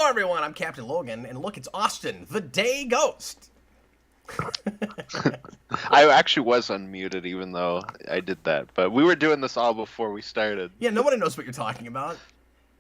everyone, I'm Captain Logan, and look, it's Austin, the Day Ghost. I actually was unmuted even though I did that, but we were doing this all before we started. Yeah, nobody knows what you're talking about.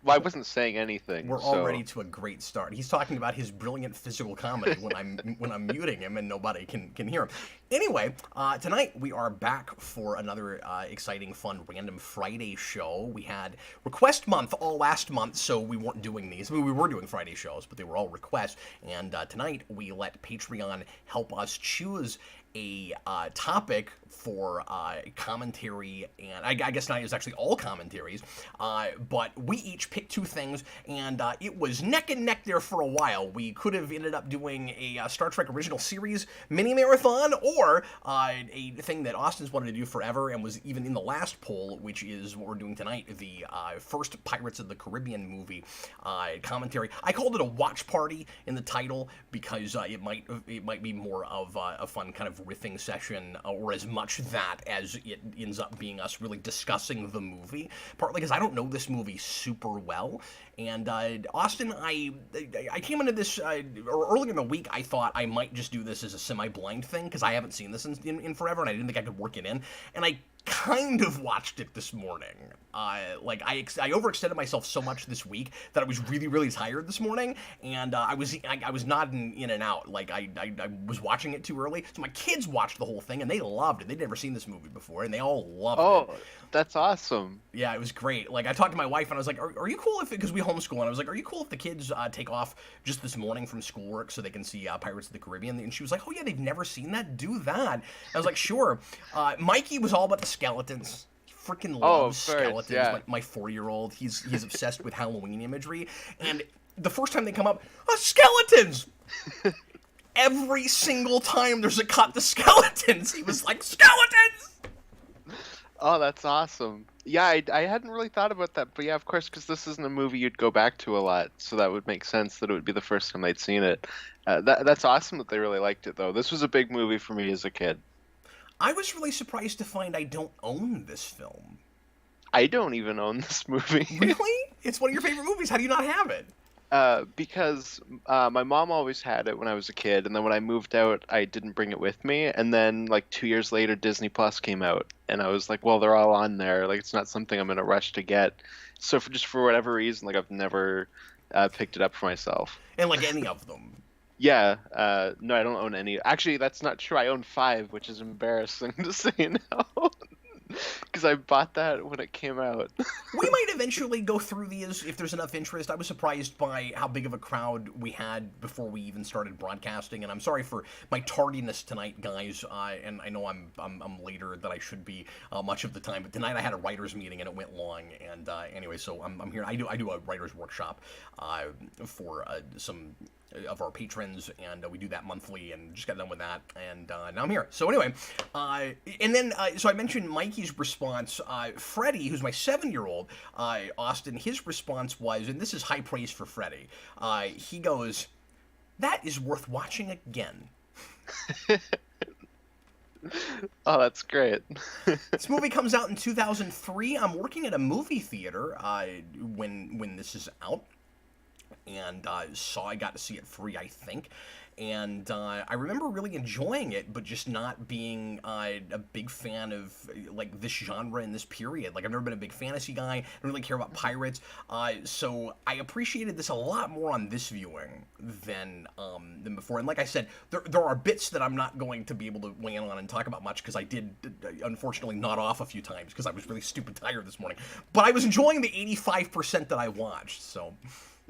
Well, I wasn't saying anything, We're so already to a great start. He's talking about his brilliant physical comedy when I'm muting him and nobody can hear him. Anyway, tonight we are back for another exciting, fun, random Friday show. We had request month all last month, so we weren't doing these. I mean, we were doing Friday shows, but they were all requests. And tonight we let Patreon help us choose a topic for commentary, and I guess tonight is actually all commentaries, but we each picked two things, and it was neck and neck there for a while. We could have ended up doing a Star Trek original series mini marathon, or a thing that Austin's wanted to do forever and was even in the last poll, which is what we're doing tonight, the first Pirates of the Caribbean movie commentary. I called it a watch party in the title because it might be more of a fun kind of riffing session, or as much that as it ends up being us really discussing the movie, partly because I don't know this movie super well. And Austin, I came into this earlier in the week. I thought I might just do this as a semi-blind thing because I haven't seen this in forever, and I didn't think I could work it in. And I kind of watched it this morning. I overextended myself so much this week that I was really tired this morning, and I was nodding in and out. Like I was watching it too early. So my kids watched the whole thing and they loved it. They'd never seen this movie before, and they all loved it. Oh, that's awesome. Yeah, it was great. Like, I talked to my wife, and I was like, are you cool if, because we homeschool, and I was like, are you cool if the kids take off just this morning from schoolwork so they can see Pirates of the Caribbean? And she was like, oh yeah, they've never seen that? Do that. I was like, sure. Mikey was all about the skeletons. Freaking loves skeletons. Yeah. My 4-year-old, he's obsessed with Halloween imagery, and the first time they come up, skeletons! Every single time there's a cut to skeletons, he was like, skeletons! Oh, that's awesome. Yeah, I hadn't really thought about that, but yeah, of course, because this isn't a movie you'd go back to a lot, so that would make sense that it would be the first time they'd seen it. That's awesome that they really liked it, though. This was a big movie for me as a kid. I was really surprised to find I don't own this film. I don't even own this movie. Really? It's one of your favorite movies. How do you not have it? Because my mom always had it when I was a kid, and then when I moved out, I didn't bring it with me. And then, like 2 years later, Disney Plus came out, and I was like, "Well, they're all on there. Like, it's not something I'm in a rush to get." So, for whatever reason, like I've never picked it up for myself. And like any of them. Yeah, no, I don't own any. Actually, that's not true. I own 5, which is embarrassing to say now. Because I bought that when it came out. We might eventually go through these if there's enough interest. I was surprised by how big of a crowd we had before we even started broadcasting, and I'm sorry for my tardiness tonight, guys. And I know I'm later than I should be much of the time, but tonight I had a writers meeting and it went long. And anyway, so I'm here. I do a writers workshop for some of our patrons, and we do that monthly, and just got done with that, and now I'm here. So anyway, and then so I mentioned Mikey's response. Freddie, who's my 7-year-old, Austin, his response was, and this is high praise for Freddie, he goes, "That is worth watching again." Oh, that's great. This movie comes out in 2003. I'm working at a movie theater when this is out. And I got to see it free, I think. And I remember really enjoying it, but just not being a big fan of like this genre in this period. Like, I've never been a big fantasy guy. I don't really care about pirates. So I appreciated this a lot more on this viewing than before. And like I said, there are bits that I'm not going to be able to weigh in on and talk about much, because I did unfortunately nod off a few times because I was really stupid tired this morning. But I was enjoying the 85% that I watched. So.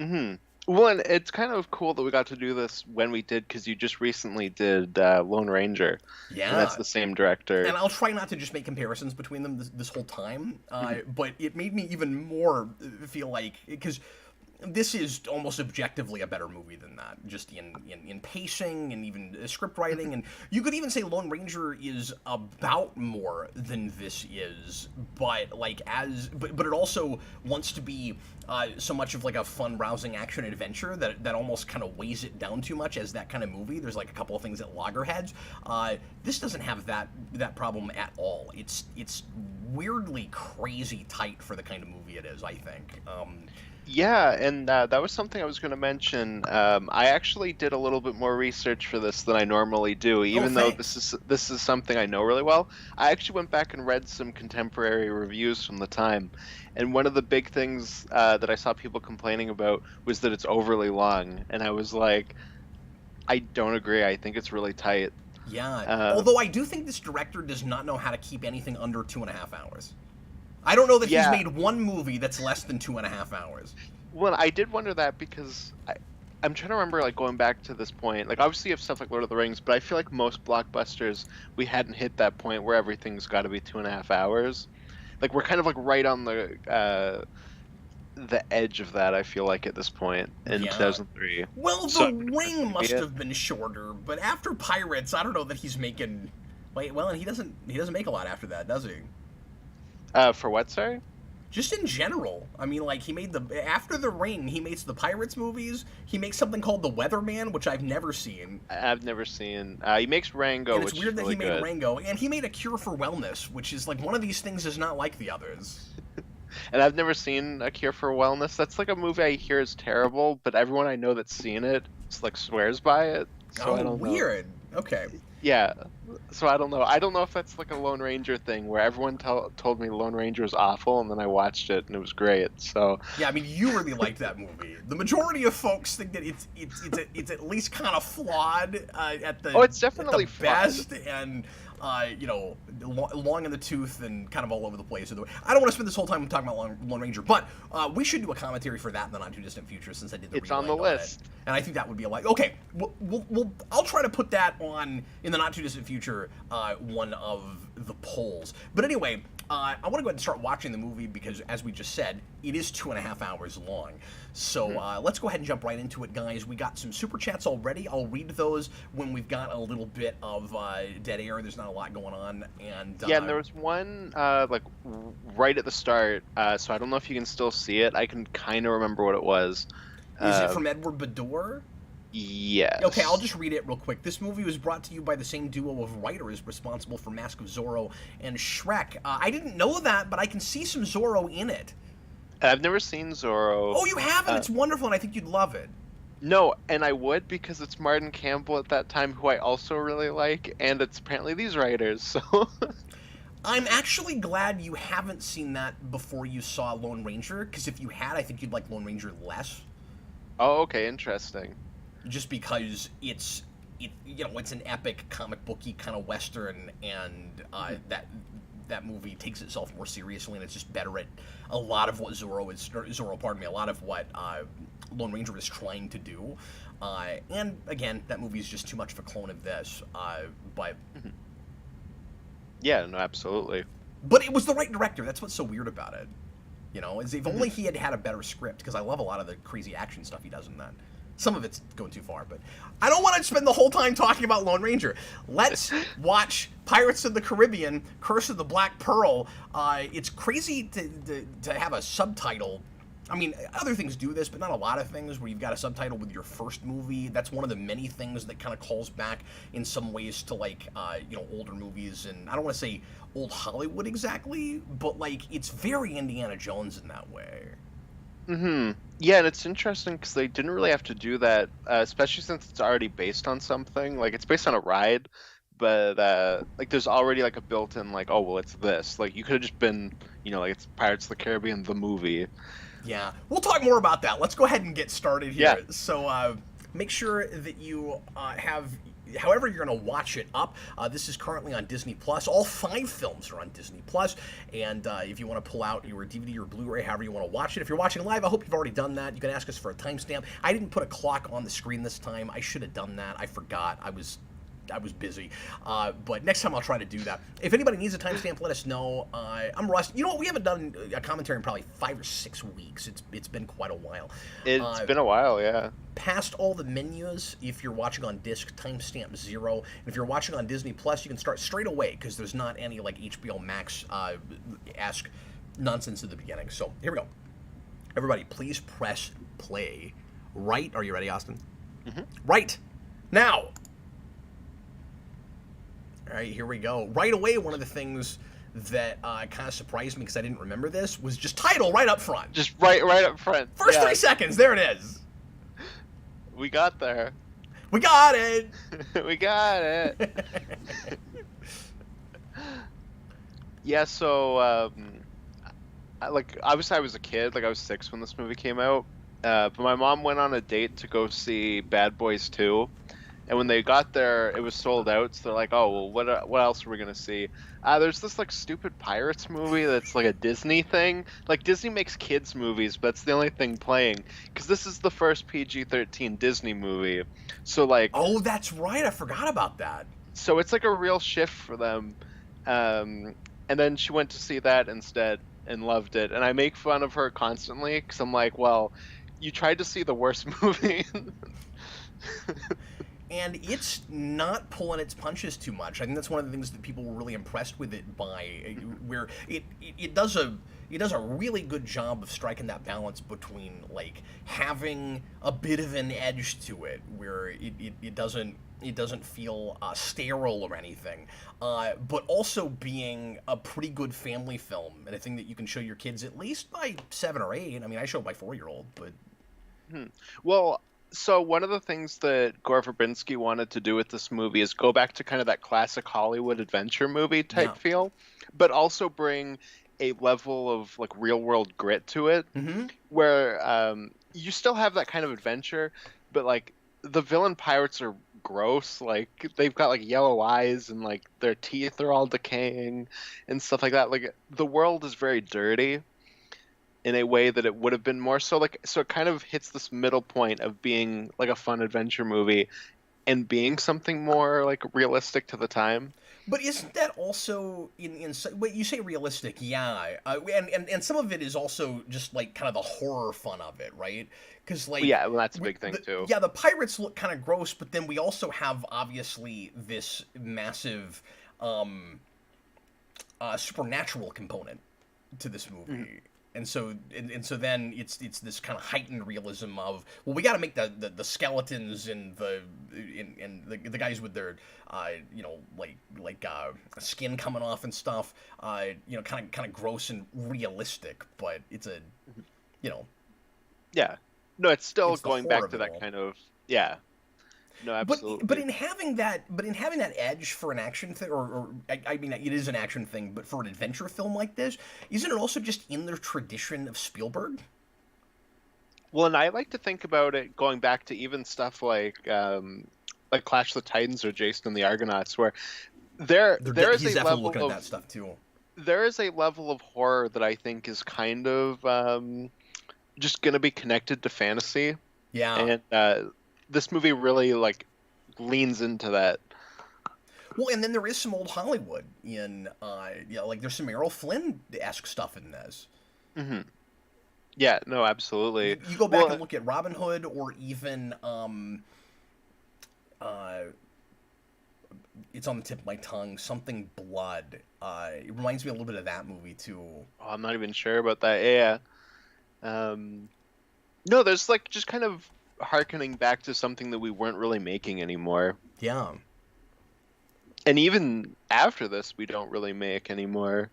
Mm-hmm. Well, and it's kind of cool that we got to do this when we did, because you just recently did Lone Ranger. Yeah. And that's the same director. And I'll try not to just make comparisons between them this whole time, but it made me even more feel like, because this is almost objectively a better movie than that, just in pacing and even script writing, and you could even say Lone Ranger is about more than this is, but but it also wants to be so much of like a fun, rousing action adventure that almost kind of weighs it down too much as that kind of movie. There's like a couple of things at loggerheads. This doesn't have that problem at all. It's weirdly crazy tight for the kind of movie it is, I think. Yeah, and that was something I was going to mention. I actually did a little bit more research for this than I normally do, Oh, even though thanks. this is something I know really well. I actually went back and read some contemporary reviews from the time, and one of the big things that I saw people complaining about was that it's overly long, and I was like, I don't agree. I think it's really tight. Yeah. Uh, Although I do think this director does not know how to keep anything under 2.5 hours. I don't know that he's yeah, made one movie that's less than 2.5 hours. well, I did wonder that because I'm trying to remember, like, going back to this point. Like, obviously you have stuff like Lord of the Rings, but I feel like most blockbusters, we hadn't hit that point where everything's got to be 2.5 hours. Like, we're kind of like right on the edge of that, I feel like, at this point in Yeah. 2003. Well, The So I would expect Ring it to be must it. have been shorter, but after Pirates, I don't know that he's making. Wait, well, and he doesn't make a lot after that, does he? For what, sorry? Just in general. I mean, like he made after The Ring, he makes the Pirates movies. He makes something called The Weatherman, which I've never seen. I've never seen. He makes Rango, And it's which is weird that he really made good. Rango, and he made A Cure for Wellness, which is like one of these things is not like the others. And I've never seen A Cure for Wellness. That's like a movie I hear is terrible, but everyone I know that's seen it like swears by it. So Oh, I don't know. weird. Okay. Yeah. So I don't know. I don't know if that's like a Lone Ranger thing where everyone told me Lone Ranger was awful, and then I watched it and it was great. So Yeah, I mean, you really liked that movie. The majority of folks think that it's at least kind of flawed oh, it's at the definitely flawed. best, and long in the tooth and kind of all over the place. I don't want to spend this whole time talking about Lone Ranger, but we should do a commentary for that in the not too distant future since I did the It's on the rewind on it, list. and I think that would be okay. I'll try to put that on in the not too distant future, one of the polls. But anyway, I want to go ahead and start watching the movie because, as we just said, it is 2.5 hours long. So let's go ahead and jump right into it, guys. We got some super chats already. I'll read those when we've got a little bit of dead air. There's not a lot going on, and Yeah, and there was one right at the start. So I don't know if you can still see it. I can kind of remember what it was. is it Uh, from Edward Bador? Okay, I'll yes. just read it real quick. This movie was brought to you by the same duo of writers responsible for Mask of Zorro and Shrek. I didn't know that, but I can see some Zorro in it. I've never seen Zorro. Oh, you haven't? Uh, It's wonderful, and I think you'd love it. no, and I would because it's Martin Campbell at that time, who I also really like, and it's apparently these writers. So I'm actually glad you haven't seen that before you saw Lone Ranger, because if you had, I think you'd like Lone Ranger less, oh, okay, interesting. just because it's an epic comic booky kind of western, and that movie takes itself more seriously, and it's just better at a lot of what Zorro, a lot of what Lone Ranger is trying to do. And again, that movie is just too much of a clone of this. But Mhm. Yeah, no, absolutely. but it was the right director. That's what's so weird about it. Is if only Mhm. he had had a better script, because I love a lot of the crazy action stuff he does in that. Some of it's going too far, but I don't want to spend the whole time talking about Lone Ranger. Let's watch Pirates of the Caribbean: Curse of the Black Pearl. It's crazy to have a subtitle. I mean, other things do this, but not a lot of things where you've got a subtitle with your first movie. That's one of the many things that kind of calls back in some ways to older movies, and I don't want to say old Hollywood exactly, but like it's very Indiana Jones in that way. Yeah, and it's interesting because they didn't really have to do that, especially since it's already based on something. Like it's based on a ride, but like there's already like a built-in like, oh well, it's this. Like you could have just been, like it's Pirates of the Caribbean the movie. Yeah, we'll talk more about that. Let's go ahead and get started Yeah. here. So make sure that you have, however you're going to watch it up. This is currently on Disney Plus. All 5 films are on Disney Plus. And if you want to pull out your DVD or Blu-ray, however you want to watch it. If you're watching live, I hope you've already done that. You can ask us for a timestamp. I didn't put a clock on the screen this time. I should have done that. I forgot. I was busy, but next time I'll try to do that. If anybody needs a timestamp, let us know. I'm Russ. You know what? We haven't done a commentary in probably 5 or 6 weeks. It's been quite a while. It's been a while, yeah. Past all the menus, if you're watching on disc, timestamp 0. And if you're watching on Disney Plus, you can start straight away because there's not any like HBO Max ask nonsense at the beginning. So here we go. Everybody, please press play. Right? Are you ready, Austin? hmm Right now. All right, here we go. Right away, one of the things that kind of surprised me because I didn't remember this was just title right up front. Just right up front. First Yeah, 3 seconds, there it is. we got there. We got it. We got it. Yeah, so obviously I was a kid, like I was 6 when this movie came out. But my mom went on a date to go see Bad Boys 2. And when they got there, it was sold out. So they're like, "Oh, well, what else are we gonna see?" There's this like stupid pirates movie that's like a Disney thing. Like Disney makes kids movies, but it's the only thing playing because this is the first PG-13 Disney movie. So like, Oh, that's right. I forgot about that. so it's like a real shift for them. And then she went to see that instead and loved it. And I make fun of her constantly because I'm like, well, you tried to see the worst movie. And it's not pulling its punches too much. I think that's one of the things that people were really impressed with it by, where it does a really good job of striking that balance between like having a bit of an edge to it, where it doesn't feel sterile or anything, but also being a pretty good family film and a thing that you can show your kids at least by 7 or 8. I mean, I show my 4-year-old, but Well, so one of the things that Gore Verbinski wanted to do with this movie is go back to kind of that classic Hollywood adventure movie type Yeah. feel, but also bring a level of like real world grit to it, where you still have that kind of adventure, but like the villain pirates are gross. Like they've got like yellow eyes and like their teeth are all decaying and stuff like that. Like the world is very dirty in a way that it would have been more so like, so it kind of hits this middle point of being like a fun adventure movie and being something more like realistic to the time. But isn't that also wait, you say realistic, yeah, and some of it is also just like kind of the horror fun of it, right? Because like Yeah, well, that's a big thing too. yeah, the pirates look kind of gross, but then we also have obviously this massive supernatural component to this movie. And so then it's this kind of heightened realism of, well, we got to make the skeletons and the guys with their skin coming off and stuff, kind of gross and realistic, but it's a you know Yeah. No, it's still it's the going horror back of to it that all. kind of, yeah. No, absolutely. But in having that edge for an action thing, or I mean it is an action thing, but for an adventure film like this, isn't it also just in the tradition of Spielberg? Well, and I like to think about it going back to even stuff like Clash of the Titans or Jason and the Argonauts, where there is He's a definitely level looking at of that stuff too. there is a level of horror that I think is kind of just gonna be connected to fantasy, Yeah. and this movie really like leans into that. Well, and then there is some old Hollywood in, like there's some Errol Flynn-esque stuff in this. Hmm. Yeah, no, absolutely. You go back Well, and look at Robin Hood, or even, uh, it's on the tip of my tongue, something Blood. It reminds me a little bit of that movie too. oh, I'm not even sure about that. Yeah. No, there's like just kind of harkening back to something that we weren't really making anymore. Yeah. And even after this, we don't really make anymore.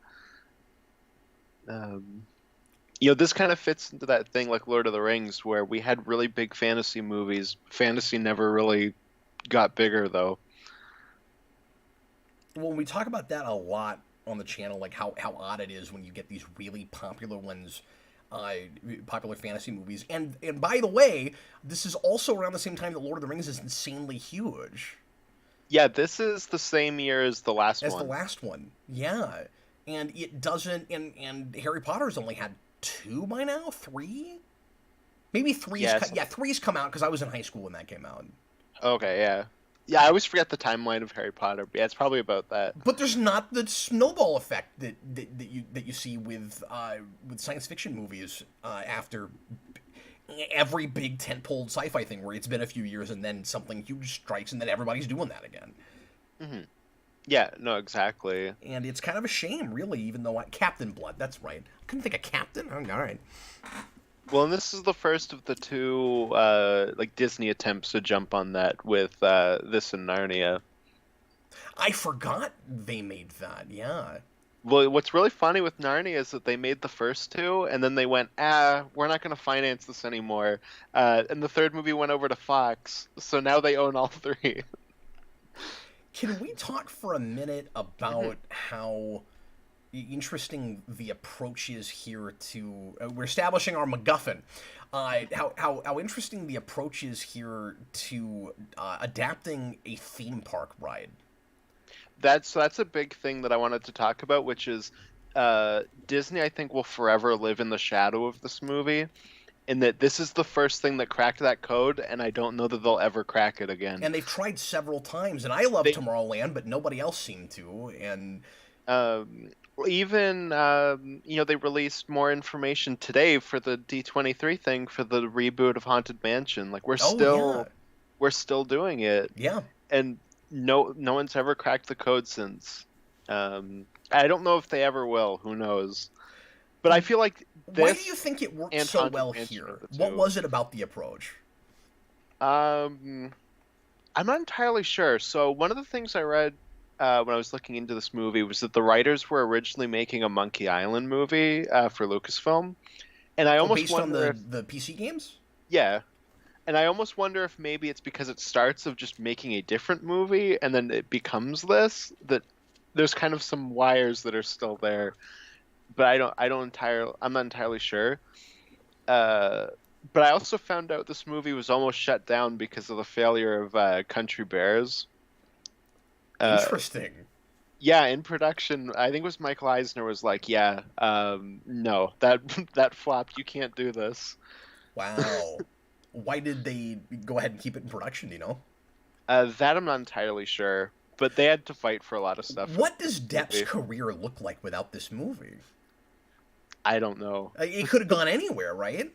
This kind of fits into that thing like Lord of the Rings, where we had really big fantasy movies. Fantasy never really got bigger, though. Well, we talk about that a lot on the channel, like how odd it is when you get these really popular ones, popular fantasy movies. And by the way, this is also around the same time that Lord of the Rings is insanely huge. Yeah, this is the same year as the last As one. the last one. Yeah. And it doesn't, and Harry Potter's only had 2 by now? 3? Maybe Yes. three's come out because I was in high school when that came out. Okay, yeah. Yeah, I always forget the timeline of Harry Potter, but yeah, it's probably about that. But there's not the snowball effect that you see with science fiction movies after every big tentpole sci-fi thing, where it's been a few years and then something huge strikes and then everybody's doing that again. Hmm. Yeah, no, exactly. And it's kind of a shame, really, even though Captain Blood, that's right. I couldn't think of Captain. Oh, all right. Well, and this is the first of the two like Disney attempts to jump on that with this and Narnia. I forgot they made that. Yeah. Well, what's really funny with Narnia is that they made the first two, and then they went, we're not going to finance this anymore. And the third movie went over to Fox, so now they own all three. Can we talk for a minute Mhm. about how interesting the approach is here to we're establishing our MacGuffin. How interesting the approach is here to adapting a theme park ride. That's a big thing that I wanted to talk about, which is Disney, I think, will forever live in the shadow of this movie, in that this is the first thing that cracked that code, and I don't know that they'll ever crack it again. And they've tried several times, and I love They Tomorrowland, but nobody else seemed to. And um, even they released more information today for the D23 thing for the reboot of Haunted Mansion. Like oh yeah, we're still doing it, yeah. and no one's ever cracked the code since. I don't know if they ever will. Who knows? But I feel like Why do you this think it worked and so Haunted well Mansion are here? the What two. was it about the approach? Um, I'm not entirely sure. So one of the things I read when I was looking into this movie was that the writers were originally making a Monkey Island movie for Lucasfilm, and I Oh, almost based on wonder if the PC games? yeah, and I almost wonder if maybe it's because it starts of just making a different movie and then it becomes this that there's kind of some wires that are still there, but I'm not entirely sure. Uh, but I also found out this movie was almost shut down because of the failure of Country Bears. Uh, Interesting. yeah, in production, I think it was Michael Eisner was like, "Yeah, no, that that flopped. You can't do this." Wow. Why did they go ahead and keep it in production? Do you know? That I'm not entirely sure, but they had to fight for a lot of stuff for What does this Depp's movie. career look like without this movie? I don't know. It could have gone anywhere, right?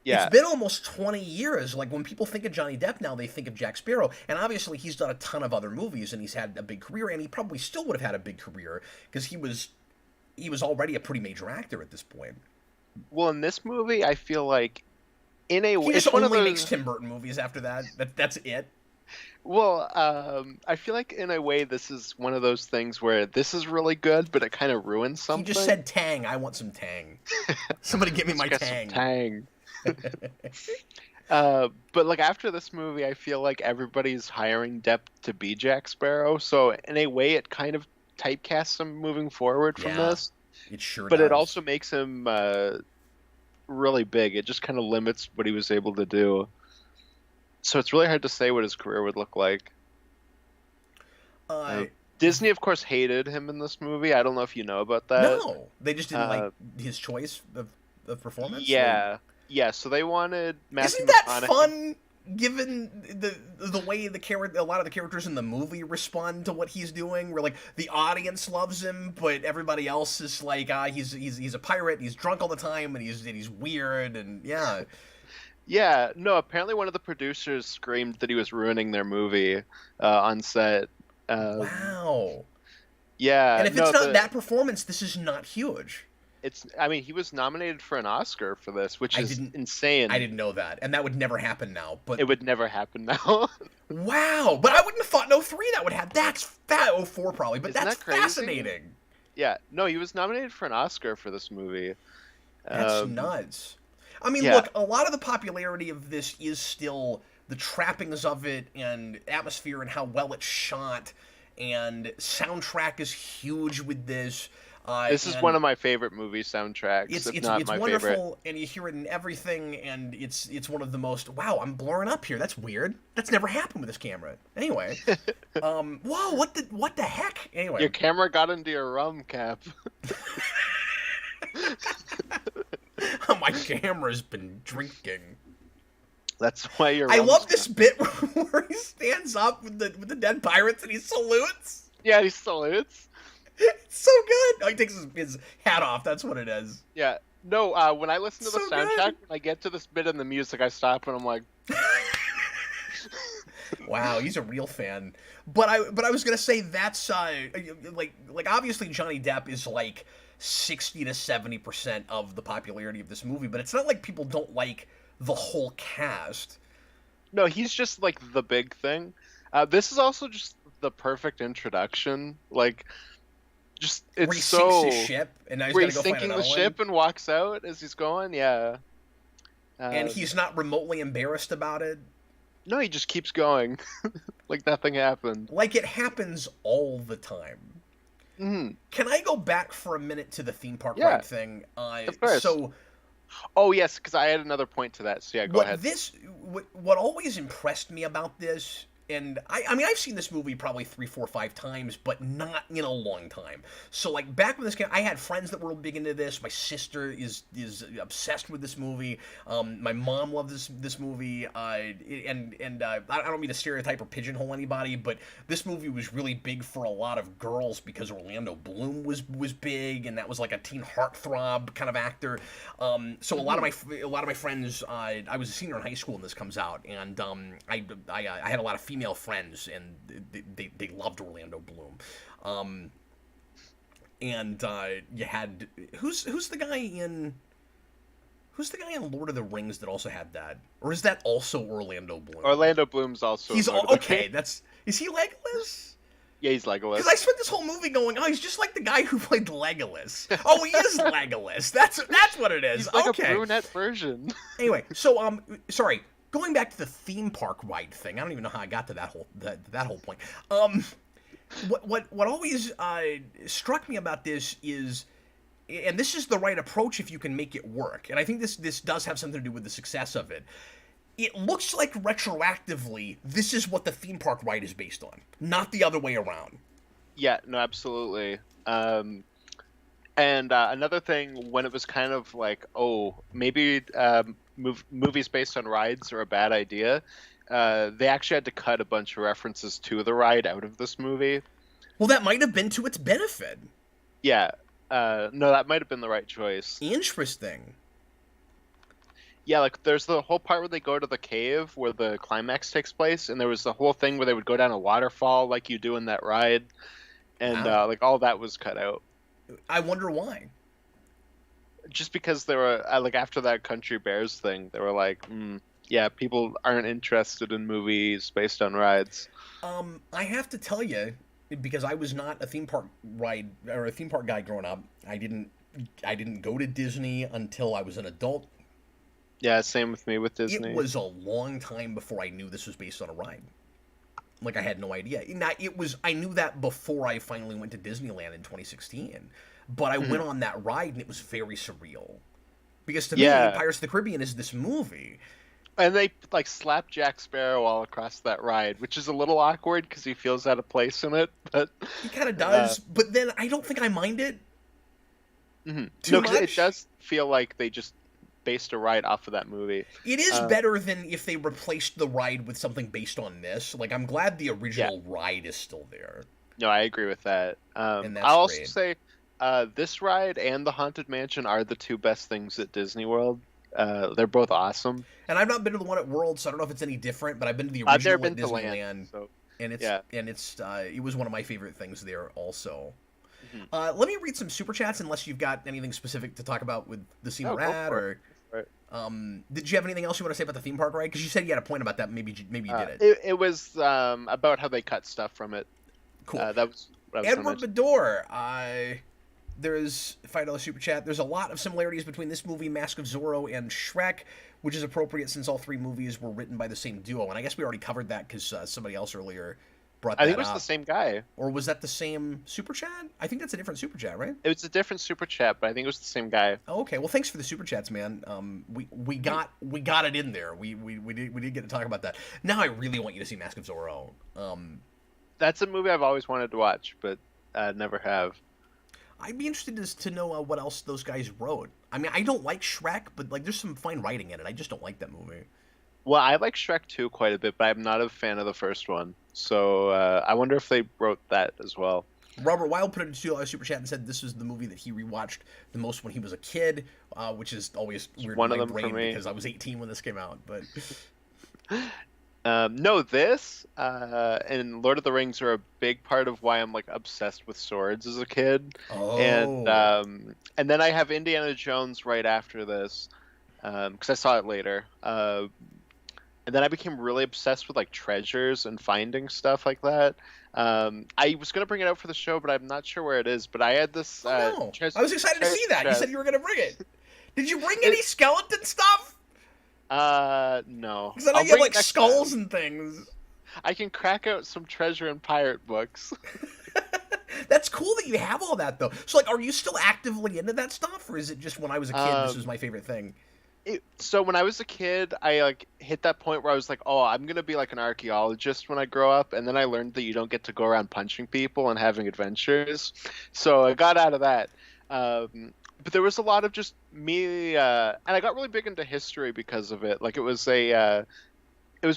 It's Yeah, been almost 20 years. Like, when people think of Johnny Depp now, they think of Jack Sparrow. And obviously, he's done a ton of other movies, and he's had a big career, and he probably still would have had a big career because he was already a pretty major actor at this point. well, in this movie, I feel like He just it's one of only makes those. Tim Burton movies after that. That's it. Well, I feel like in a way this is one of those things where this is really good, but it kind of ruins He just something. said Tang. I want some Tang. Somebody give me Let's my get some Tang. tang. But like after this movie, I feel like everybody's hiring Depp to be Jack Sparrow. So in a way, it kind of typecasts him moving forward from Yeah, this. it sure But it does. also makes him really big. It just kind of limits what he was able to do. So it's really hard to say what his career would look like. Uh, Uh, Disney, of course, hated him in this movie. I don't know if you know about that. no, they just didn't like Uh, his choice of performance. Like, yeah, yeah. So they wanted Matthew isn't that McConaughey. fun? Given the way a lot of the characters in the movie respond to what he's doing, where like the audience loves him, but everybody else is like, he's a pirate, he's drunk all the time, and he's weird, and yeah, Yeah, no. Apparently, one of the producers screamed that he was ruining their movie on set. Um, wow. And yeah, if it's no. not that performance, this is not huge. It's. I mean, he was nominated for an Oscar for this, which I is didn't I insane. didn't know that, and that would never happen now. But It would never happen now. wow, but I wouldn't have thought in '03 that would happen. That's fat '04 probably, but Isn't that's that crazy? fascinating. Yeah, no, he was nominated for an Oscar for this movie. That's Um, nuts. I mean, yeah, look, a lot of the popularity of this is still the trappings of it and atmosphere and how well it's shot, and soundtrack is huge with this. this is one And of my favorite movie soundtracks, it's if it's not it's my favorite. wonderful, and you hear it in everything, and it's one of the most. Wow, I'm blurring up here. That's weird. That's never happened with this camera. Anyway, whoa, what the heck? Your Anyway, camera got into your rum cap. my camera's been drinking. That's why your I rum's love this gone. bit where he stands up with the dead pirates and he salutes. Yeah, he still is. It's so good. Oh, he takes his hat off. That's what it is. Yeah. No, when I listen to the So soundtrack, good. when I get to this bit in the music, I stop and I'm like, Wow, he's a real fan. But I was gonna say that's like obviously Johnny Depp is like 60 to 70% of the popularity of this movie, but it's not like people don't like the whole cast. no, he's just like the big thing. This is also just the perfect introduction. Like, Just Where it's he sinks his so ship and now he's where got to he's go find sinking another the one, ship and walks out as he's going. Yeah. and Um, he's not remotely embarrassed about it. no, he just keeps going like nothing happened. Like it happens all the time. Hmm. Can I go back for a minute to the theme park Yeah, ride thing? of course. So Oh yes, because I had another point to that. So yeah, go ahead. what always impressed me about this, and I mean I've seen this movie probably 3 4 5 times, but not in a long time. So like back when this came, I had friends that were big into this. My sister is obsessed with this movie. My mom loved this movie. I don't mean to stereotype or pigeonhole anybody, but this movie was really big for a lot of girls because Orlando Bloom was big, and that was like a teen heartthrob kind of actor. So Hmm. a lot of my friends, I was a senior in high school when this comes out, and I had a lot of female friends, and they loved Orlando Bloom. Um, and you had who's the guy in Lord of the Rings that also had that, or is that also Orlando Bloom? Orlando Bloom's also in He's Lord all of the okay. Rings. Is he Legolas? Yeah, he's Because I Legolas. spent this whole movie going, oh, he's just like the guy who played Legolas. Oh, he is Legolas. That's what it is. He's like a Okay. brunette version. Anyway, so sorry. Going back to the theme park ride thing, I don't even know how I got to that whole point. What always struck me about this is, and this is the right approach if you can make it work, and I think this does have something to do with the success of it. It looks like retroactively this is what the theme park ride is based on, not the other way around. Yeah, no, absolutely. Um, and another thing, when it was kind of like, oh, maybe movies based on rides are a bad idea, they actually had to cut a bunch of references to the ride out of this movie. Well, that might have been to its benefit. Yeah, no, that might have been the right choice. Interesting. Yeah, like there's the whole part where they go to the cave where the climax takes place, and there was the whole thing where they would go down a waterfall like you do in that ride, and Wow. like all that was cut out. I wonder why. Just because they were like after that Country Bears thing, they were like, yeah, people aren't interested in movies based on rides. I have to tell you, because I was not a theme park ride or a theme park guy growing up. I didn't go to Disney until I was an adult. Yeah, same with me with It Disney. was a long time before I knew this was based on a ride. Like I had no idea. Now I knew that before I finally went to Disneyland in 2016. But I Mhm. went on that ride and it was very surreal. Because to me, Yeah, Pirates of the Caribbean is this movie. and they like slap Jack Sparrow all across that ride, which is a little awkward because he feels out of place in it. But He kind of uh, does, but then I don't think I mind it too no, because it much. does feel like they just based a ride off of that movie. It is Uh, better than if they replaced the ride with something based on this. Like I'm glad the yeah, original ride is still there, no, I agree with that. and that's I'll also great. say this ride and the Haunted Mansion are the two best things at Disney World. They're both awesome. And I've not been to the one at World, so I don't know if it's any different. But I've been to the I've never original at been to Land, Disneyland, so and yeah. it was one of my favorite things there also. Mhm. Let me read some super chats unless you've got anything specific to talk about with the scene No, we're go at, for it. or Go for it. did you have anything else you want to say about the theme park ride? Because you said you had a point about that. Maybe you did it. It was about how they cut stuff from it. Cool. That was what I was going to Edward mention. Bedore, there's $5 super chat. There's a lot of similarities between this movie, Mask of Zorro, and Shrek, which is appropriate since all three movies were written by the same duo. And I guess we already covered that because somebody else earlier brought I think that it was the up. same guy. Or was that the same super chat? I think that's a different super chat, right? It was a different super chat, but I think it was the same guy. Oh, okay. Well, thanks for the super chats, man. We got it in there. We did get to talk about that. Now I really want you to see Mask of Zorro. That's a movie I've always wanted to watch, but never have. I'd be interested to know what else those guys wrote. I mean, I don't like Shrek, but like, there's some fine writing in it. I just don't like that movie. Well, I like Shrek 2 quite a bit, but I'm not a fan of the first one. So I wonder if they wrote that as well. Robert Wild put it into a super chat and said this was the movie that he rewatched the most when he was a kid, which is always It's weird in one of my them for brain me. because I was 18 when this came out. But No, this and Lord of the Rings are a big part of why I'm like obsessed with swords as a kid, oh, and then I have Indiana Jones right after this because I saw it later. And then I became really obsessed with like treasures and finding stuff like that. I was gonna bring it out for the show, but I'm not sure where it is. But I had this Oh no! I was excited to see treasure that. You said chest. you were gonna bring it. Did you bring any It skeleton stuff? no. Because I know I'll you have bring it like next skulls time. and things. I can crack out some treasure and pirate books. That's cool that you have all that though. So like, are you still actively into that stuff, or is it just when I was a kid, this was Um, my favorite thing? so when I was a kid, I like hit that point where I was like, "Oh, I'm gonna be like an archaeologist when I grow up." And then I learned that you don't get to go around punching people and having adventures. So I got out of that. But there was a lot of just me, and I got really big into history because of it. Like it was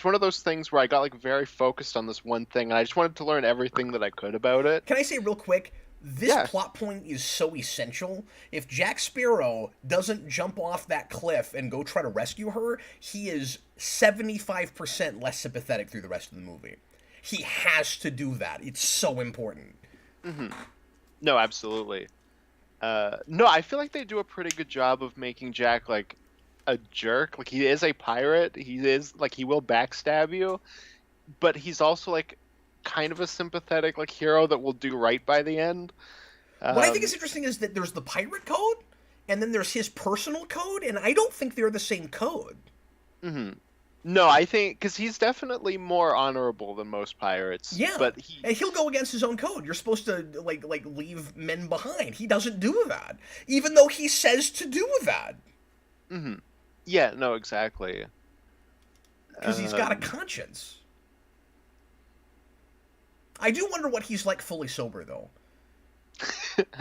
one of those things where I got like very focused on this one thing, and I just wanted to learn everything that I could about it. Can I say real quick? This Yeah. plot point is so essential. If Jack Sparrow doesn't jump off that cliff and go try to rescue her, he is 75% less sympathetic through the rest of the movie. He has to do that. It's so important. hmm No, absolutely. No, I feel like they do a pretty good job of making Jack like a jerk. Like he is a pirate. He is like he will backstab you, but he's also like kind of a sympathetic like hero that will do right by the end. What I think Um, is interesting is that there's the pirate code, and then there's his personal code, and I don't think they're the same code. mhm. No, I think because he's definitely more honorable than most pirates, Yeah, but he, and he'll go against his own code. You're supposed to like leave men behind. He doesn't do that, even though he says to do that, mhm. Yeah, no, exactly. because he's got a Um, conscience. I do wonder what he's like fully sober, though.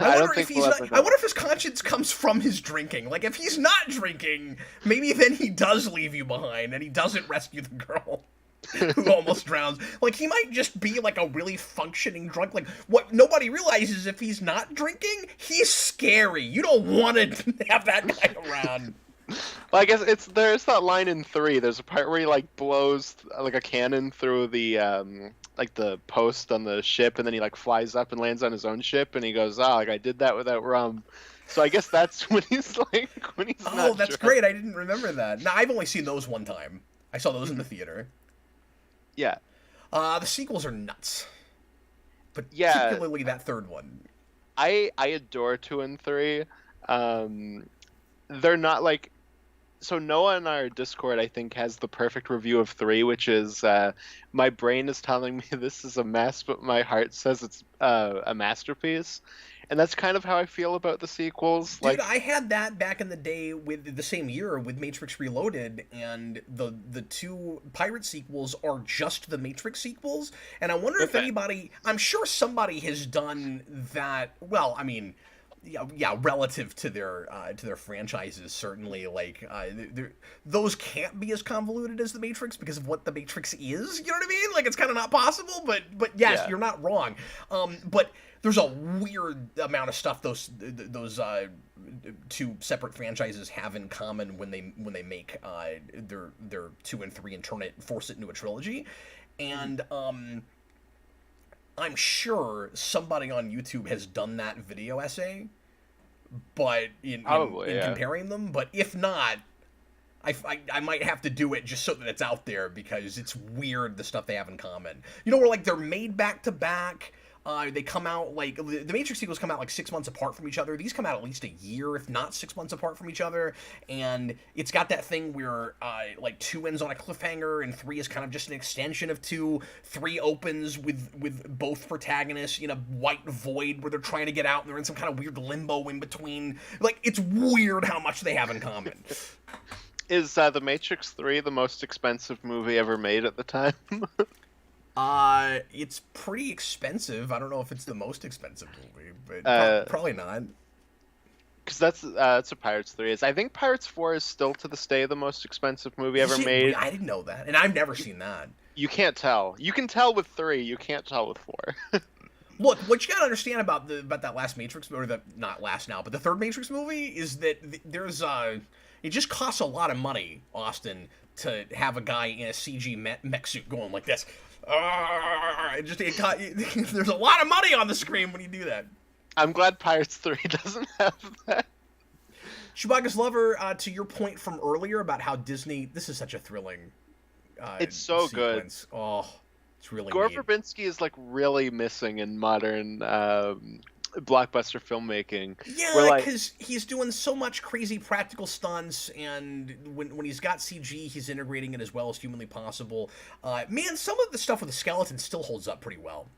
I I don't wonder if think he's we'll not. ever I know. wonder if his conscience comes from his drinking. Like if he's not drinking, maybe then he does leave you behind and he doesn't rescue the girl who almost drowns. Like he might just be like a really functioning drunk. Like what nobody realizes if he's not drinking, he's scary. You don't want to have that guy around. Well, I guess it's there's that line in three. There's a part where he like blows like a cannon through the like the post on the ship, and then he like flies up and lands on his own ship, and he goes, "Ah, like I did that without rum." So I guess that's when he's like when he's Oh, not that's drunk. great. I didn't remember that. No, I've only seen those one time. I saw those in the Mhm. theater. Yeah, The sequels are nuts, yeah. particularly that third one. I adore two and three. Um, they're not like so Noah in our Discord, I think, has the perfect review of three, which is my brain is telling me this is a mess, but my heart says it's a masterpiece. And that's kind of how I feel about the sequels. Dude, Like, I had that back in the day with the same year with Matrix Reloaded, and the two pirate sequels are just the Matrix sequels. And I wonder if okay, anybody, I'm sure somebody has done that. Well, I mean, yeah, relative to their franchises, certainly like those can't be as convoluted as the Matrix because of what the Matrix is. You know what I mean? Like it's kind of not possible. But yes, yeah. you're not wrong. But there's a weird amount of stuff those two separate franchises have in common when they make their two and three and force it into a trilogy, Mhm. and I'm sure somebody on YouTube has done that video essay, but Probably, in yeah. comparing them. But if not, I might have to do it just so that it's out there because it's weird the stuff they have in common. You know, where like they're made back to back. They come out like the Matrix sequels come out like 6 months apart from each other. These come out at least a year, if not 6 months apart from each other. And it's got that thing where like two ends on a cliffhanger, and three is kind of just an extension of two. Three opens with both protagonists in a white void where they're trying to get out, and they're in some kind of weird limbo in between. Like it's weird how much they have in common. Is The Matrix 3 the most expensive movie ever made at the time? It's pretty expensive. I don't know if it's the most expensive movie, but Uh, probably not. because that's what Pirates 3 is. I think Pirates 4 is still to this day the most expensive movie Is ever it? made. I didn't know that, and I've never seen that. You can't tell. You can tell with 3, you can't tell with 4. Look, what you gotta understand about that last Matrix, or the not last now, but the third Matrix movie is that there's it just costs a lot of money, Austin, to have a guy in a CG mech suit going like this. There's a lot of money on the screen when you do that. I'm glad Pirates 3 doesn't have that. Chewbacca's Lover, to your point from earlier about how Disney, this is such a thrilling It's so good. sequence. Oh, it's really Gore neat. Verbinski is like really missing in modern blockbuster filmmaking. Where Yeah, like because he's doing so much crazy practical stunts, and when he's got CG, he's integrating it as well as humanly possible. Man, some of the stuff with the skeleton still holds up pretty well.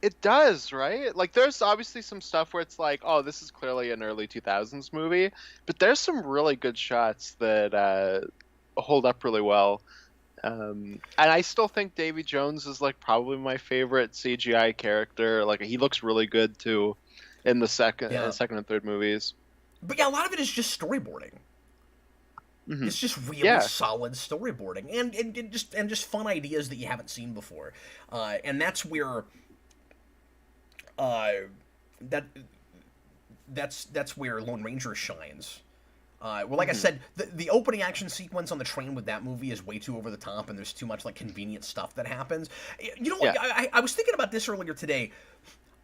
it does, right? Like there's obviously some stuff where it's like, oh, this is clearly an early 2000s movie, but there's some really good shots that hold up really well. And I still think Davy Jones is like probably my favorite CGI character. Like he looks really good too in the Yeah, second and third movies. but yeah, a lot of it is just storyboarding. Hmm. It's just really Yeah, solid storyboarding, and just fun ideas that you haven't seen before, and that's where uh, that that's where Lone Ranger shines. Well, like I hmm said, the opening action sequence on the train with that movie is way too over the top, and there's too much like convenient stuff that happens. You know what? yeah, I was thinking about this earlier today.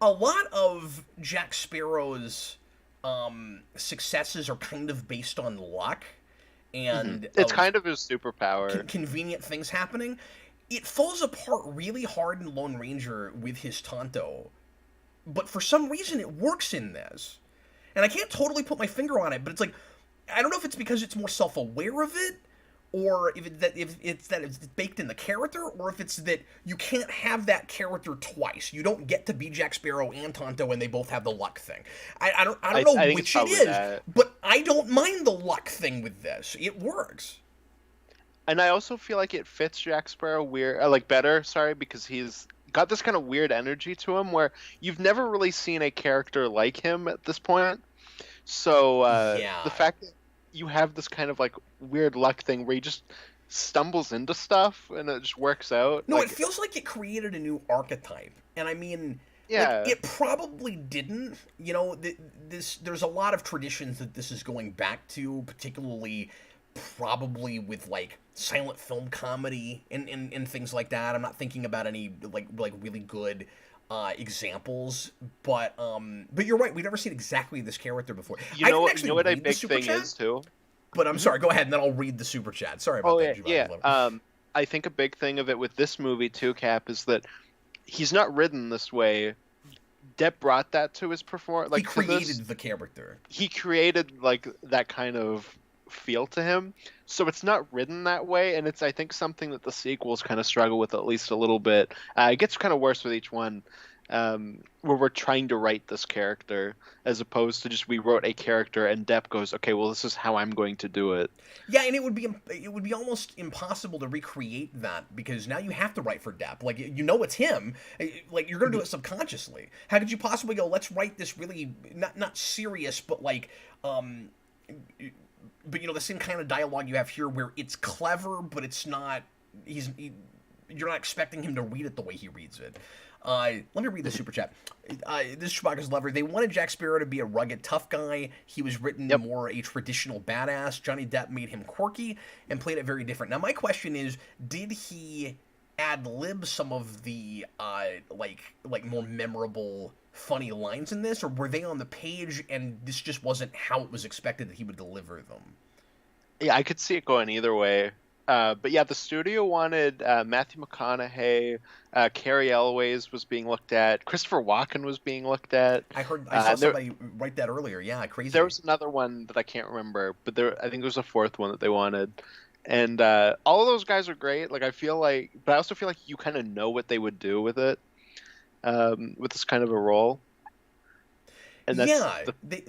A lot of Jack Sparrow's successes are kind of based on luck and it's of kind of his superpower. convenient things happening. It falls apart really hard in Lone Ranger with his Tonto, but for some reason it works in this. And I can't totally put my finger on it, but it's like I don't know if it's because it's more self-aware of it, or if it's that it's baked in the character, or if it's that you can't have that character twice. You don't get to be Jack Sparrow and Tonto when they both have the luck thing. I don't I know think it's which it probably is, that. but I don't mind the luck thing with this. It works. And I also feel like it fits Jack Sparrow weird, like better, sorry, because he's got this kind of weird energy to him where you've never really seen a character like him at this point. So the Yeah. fact that you have this kind of like weird luck thing where he just stumbles into stuff and it just works out. No, it Like, feels like it created a new archetype, and I mean, like yeah, it probably didn't. You know, there's a lot of traditions that this is going back to, particularly probably with like silent film comedy and things like that. I'm not thinking about any like really good examples, but you're right. We've never seen exactly this character before. I didn't you know actually what a read the big super thing chat, is too. but I'm Hmm. sorry. Go ahead, and then I'll read the super chat. Sorry about Oh that, yeah, Giovanni. yeah. I think a big thing of it with this movie too, Cap, is that he's not written this way. Depp brought that to his perform He like to this. created the character. He created like that kind of feel to him. So it's not written that way, and it's I think something that the sequels kind of struggle with at least a little bit. It gets kind of worse with each one, where we're trying to write this character as opposed to just we wrote a character and Depp goes, okay, well this is how I'm going to do it. Yeah, and it would be almost impossible to recreate that because now you have to write for Depp. Like you know it's him. Like you're gonna do it subconsciously. How could you possibly go? Let's write this really not serious, but like but you know the same kind of dialogue you have here where it's clever, but it's not. You're not expecting him to read it the way he reads it. Let me read the super chat. This is Chewbacca's lover. They wanted Jack Sparrow to be a rugged, tough guy. He was written Yep. more a traditional badass. Johnny Depp made him quirky and played it very different. Now, my question is, did he ad lib some of the like more memorable, funny lines in this, or were they on the page and this just wasn't how it was expected that he would deliver them? Yeah, I could see it going either way. But yeah, the studio wanted Matthew McConaughey, Carrie Elways was being looked at, Christopher Walken was being looked at. I saw And there, somebody write that earlier. Yeah, there crazy. was another one that I can't remember, but there I think there was a fourth one that they wanted. And all of those guys are great. Like I feel like, but I also feel like you kind of know what they would do with it, with this kind of a role, and Yeah,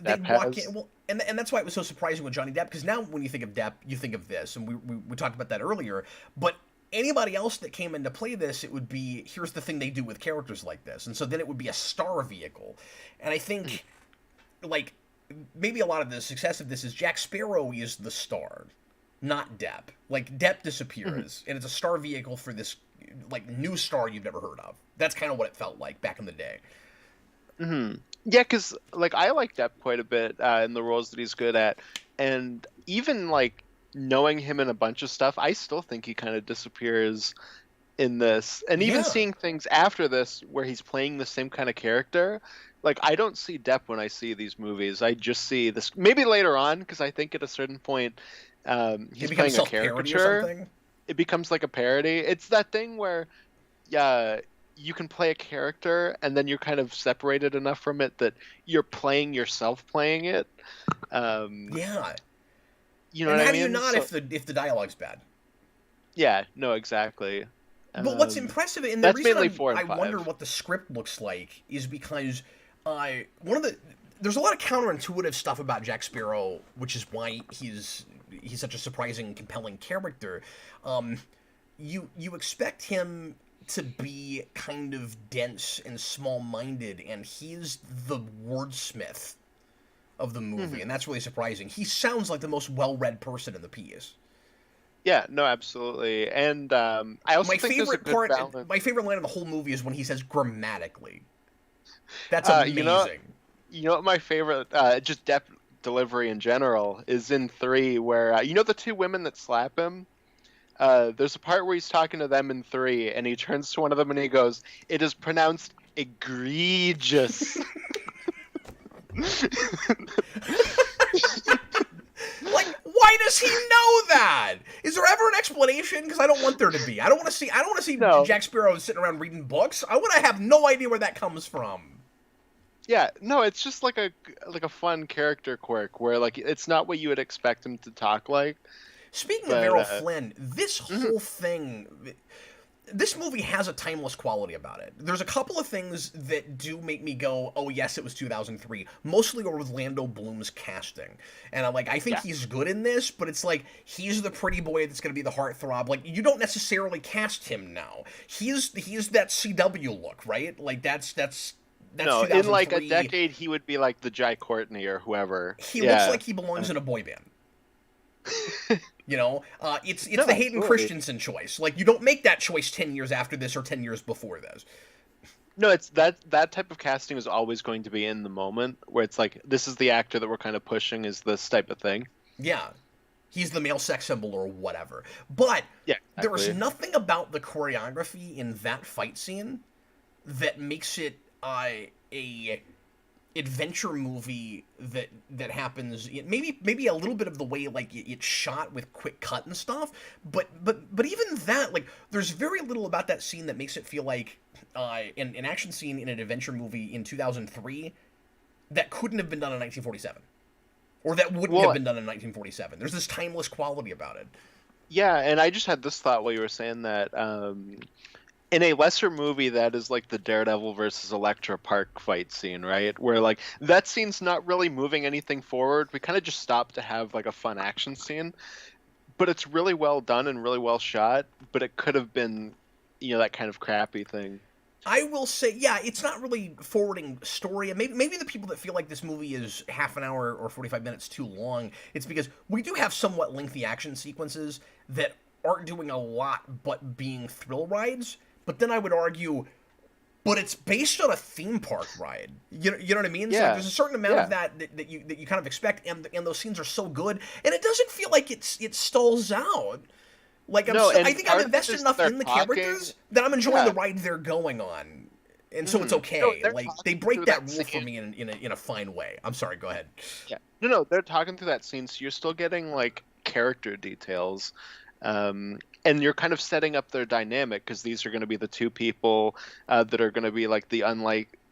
that they'd walk has. in. Well, and that's why it was so surprising with Johnny Depp because now when you think of Depp, you think of this, and we talked about that earlier. But anybody else that came in to play this, it would be here's the thing they do with characters like this, and so then it would be a star vehicle. And I think like maybe a lot of the success of this is Jack Sparrow is the star, not Depp. Like Depp Mhm. disappears, and it's a star vehicle for this like new star you've never heard of. That's kind of what it felt like back in the day. Hmm. Yeah, because like I like Depp quite a bit in the roles that he's good at, and even like knowing him in a bunch of stuff, I still think he kind of disappears in this, and even Yeah. seeing things after this where he's playing the same kind of character. Like I don't see Depp when I see these movies. I just see this maybe later on because I think at a certain point It he's becomes playing a self parody or caricature. something. it becomes like a parody. It's that thing where yeah, you can play a character and then you're kind of separated enough from it that you're playing yourself playing it. Um, Yeah. you know And what I how do you mean? not So if the dialogue's bad? yeah, no, exactly. But what's impressive, and the That's reason mainly four I and wonder five. what the script looks like is because one of the there's a lot of counterintuitive stuff about Jack Sparrow, which is why he's such a surprising, compelling character. Um, you expect him to be kind of dense and small-minded, and he's the wordsmith of the movie, Mhm. and that's really surprising. He sounds like the most well-read person in the piece. Yeah, no, absolutely. And I also think there's a good balance. My favorite line of the whole movie is when he says grammatically. That's Uh, you know, amazing. you know what my favorite, just Depp delivery in general is in three, where you know the two women that slap him. There's a part where he's talking to them in three, and he turns to one of them and he goes, "It is pronounced egregious." Like, why does he know that? Is there ever an explanation? Because I don't want there to be. I don't want to see No. Jack Sparrow sitting around reading books. I want to have no idea where that comes from. Yeah, no, it's just like a fun character quirk where like it's not what you would expect him to talk like, Speaking of but Errol Flynn, this mhm, whole thing, this movie has a timeless quality about it. There's a couple of things that do make me go, "Oh yes, it was 2003." Mostly Orlando Bloom's casting, and I think yeah. he's good in this, but it's like he's the pretty boy that's going to be the heartthrob. Like you don't necessarily cast him now. He's that CW look, right? Like that's No, in like a 2003. decade he would be like the Jai Courtney or whoever. He looks Yeah. like he belongs Uh, in a boy band. It's no, the Hayden absolutely. Christensen choice. Like you don't make that choice 10 years after this or 10 years before this. No, it's that type of casting is always going to be in the moment where it's like this is the actor that we're kind of pushing is this type of thing. Yeah, he's the male sex symbol or whatever. But Yeah, there is exactly. nothing about the choreography in that fight scene that makes it a adventure movie that happens maybe a little bit of the way like it's shot with quick cut and stuff, but even that, like there's very little about that scene that makes it feel like an action scene in an adventure movie in 2003 that couldn't have been done in 1947 or that wouldn't have Well, been done in 1947. There's this timeless quality about it. yeah, and I just had this thought while you were saying that. In a lesser movie, that is like the Daredevil versus Elektra Park fight scene, right? Where like that scene's not really moving anything forward. We kind of just stop to have like a fun action scene, but it's really well done and really well shot. But it could have been, that kind of crappy thing. I will say, yeah, it's not really forwarding story. And maybe the people that feel like this movie is half an hour or 45 minutes too long, it's because we do have somewhat lengthy action sequences that aren't doing a lot but being thrill rides. But then I would argue, but it's based on a theme park ride. You know what I mean? So like, Yeah, there's a certain amount of yeah. that you kind of expect, and those scenes are so good, and it doesn't feel like it stalls out. Like No, I and think I'm part of it invested is enough they're in the talking. characters that I'm enjoying the Yeah. ride they're going on, and so it's No, okay. they're Like they talking break through that that rule for scene. me in a fine way. I'm sorry. Go ahead. Yeah. No, they're talking through that scene, so you're still getting like character details. And you're kind of setting up their dynamic because these are going to be the two people that are going to be like the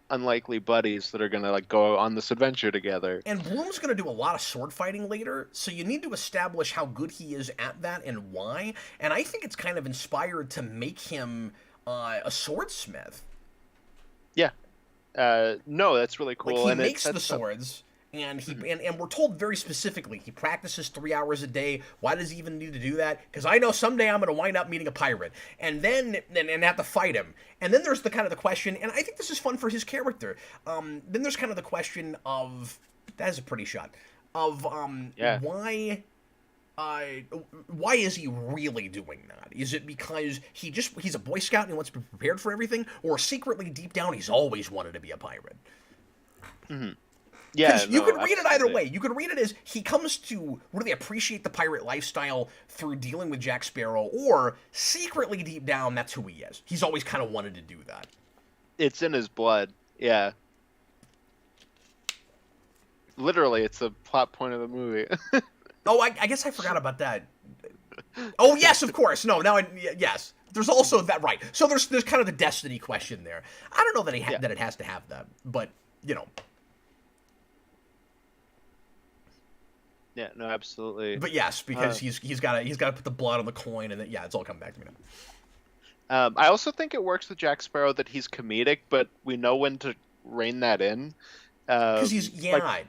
unlikely buddies that are going to like go on this adventure together. And Bloom's going to do a lot of sword fighting later, so you need to establish how good he is at that and why. And I think it's kind of inspired to make him a swordsmith. Yeah. No, that's really Like cool, he and it makes the sets up. swords, and Mhm. and we're told very specifically he practices 3 hours a day. Why does he even need to do that? Because I know someday I'm going to wind up meeting a pirate, and then and have to fight him. And then there's the kind of the question, and I think this is fun for his character. Then there's kind of the question of that is a pretty shot of Yeah. why is he really doing that? Is it because he's a Boy Scout and he wants to be prepared for everything, or secretly deep down he's always wanted to be a pirate? Hmm. Yeah. Because you No, could read it either absolutely. way. You could read it as he comes to really appreciate the pirate lifestyle through dealing with Jack Sparrow, or secretly deep down that's who he is. He's always kind of wanted to do that. It's in his blood. Yeah. Literally, it's a plot point of the movie. Oh, I guess I forgot about that. Oh yes, of course. No, now yes. There's also that, right. So there's kind of the destiny question there. I don't know that Yeah. that it has to have that, but you know. Yeah, no, absolutely. But yes, because he's got to put the blood on the coin, and then, yeah, it's all coming back to me now. I also think it works with Jack Sparrow that he's comedic, but we know when to rein that in. Because Like,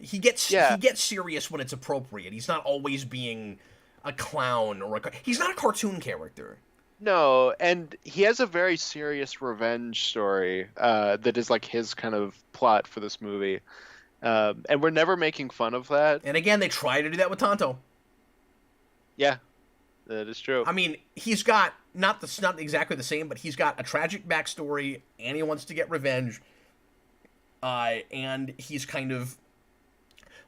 he gets yeah, serious when it's appropriate. He's not always being a clown or he's not a cartoon character. no, and he has a very serious revenge story that is like his kind of plot for this movie. And we're never making fun of that. And again, they try to do that with Tonto. Yeah, that is true. I mean, he's got not exactly the same, but he's got a tragic backstory, and he wants to get revenge. And he's kind of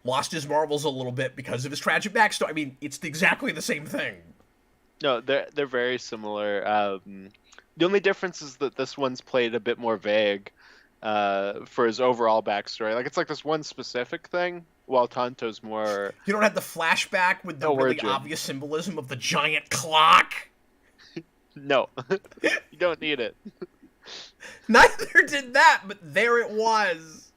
lost his marbles a little bit because of his tragic backstory. I mean, it's exactly the same thing. No, they're very similar. The only difference is that this one's played a bit more vague for his overall backstory. Like it's like this one specific thing, while Tonto's more. You don't have the flashback with the really origin. obvious symbolism of the giant clock. No, you don't need it. Neither did that, but there it was.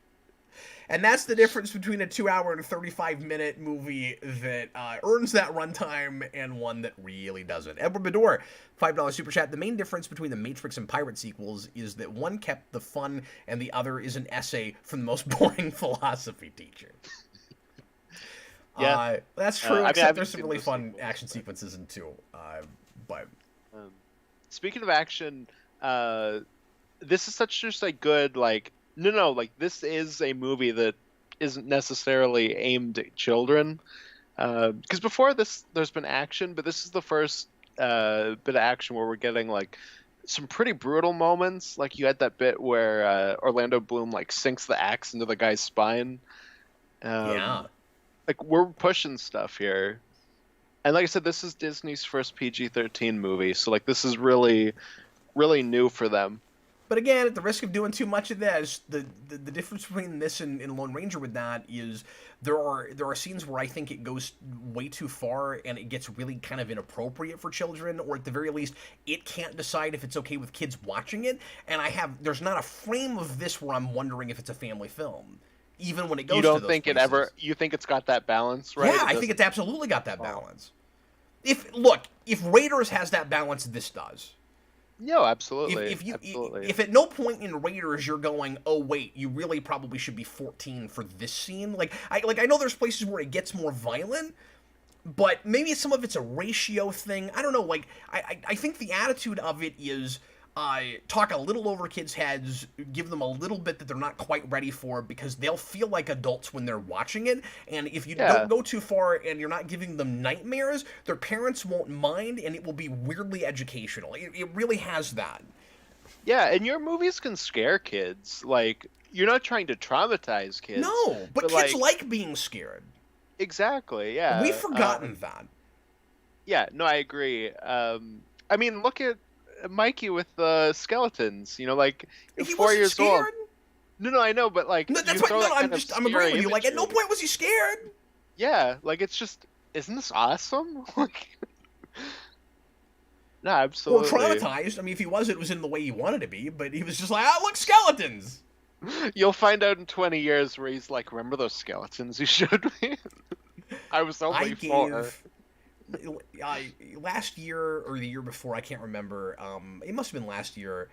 And that's the difference between a 2-hour and 35-minute movie that earns that runtime and one that really doesn't. Edward Bedore, $5 super chat. The main difference between the Matrix and Pirate sequels is that one kept the fun and the other is an essay from the most boring philosophy teacher. Yeah, that's true. I mean, except I've there's some seen really those fun sequels, action but- sequences in two. But Speaking of action, this is such just a good like no like this is a movie that isn't necessarily aimed at children because before this there's been action, but this is the first bit of action where we're getting like some pretty brutal moments. Like you had that bit where Orlando Bloom like sinks the axe into the guy's spine. yeah. Like we're pushing stuff here. And like I said, this is Disney's first PG-13 movie, so like this is really, really new for them. But again, at the risk of doing too much of this, the difference between this and Lone Ranger with that is there are scenes where I think it goes way too far and it gets really kind of inappropriate for children, or at the very least, it can't decide if it's okay with kids watching it. And there's not a frame of this where I'm wondering if it's a family film, even when it goes. You don't to those think places. it ever? You think it's got that balance, right? Yeah, I think it's absolutely got that balance. If Raiders has that balance, this does. No, absolutely. If at no point in Raiders you're going, oh wait, you really probably should be 14 for this scene. I know there's places where it gets more violent, but maybe some of it's a ratio thing. I don't know. Like I think the attitude of it is talk a little over kids' heads, give them a little bit that they're not quite ready for because they'll feel like adults when they're watching it. And if you don't go too far and you're not giving them nightmares, their parents won't mind and it will be weirdly educational. It really has that. Yeah, and your movies can scare kids. Like, you're not trying to traumatize kids. No, but kids like being scared. Exactly, yeah. We've forgotten that. Yeah, no, I agree. I mean, look at Mikey with the skeletons, you know, like he 4 years scared. old. No, I know, but like no, that's why. No, I'm agreeing with you. Like, at no point was he scared. Yeah, like it's just, isn't this awesome? Like, no, absolutely. Or traumatized. I mean, if he was, it was in the way he wanted to be. But he was just like, look, skeletons. You'll find out in 20 years where he's like, remember those skeletons you showed me? I was only 4. Last year or the year before, I can't remember. It must have been last year.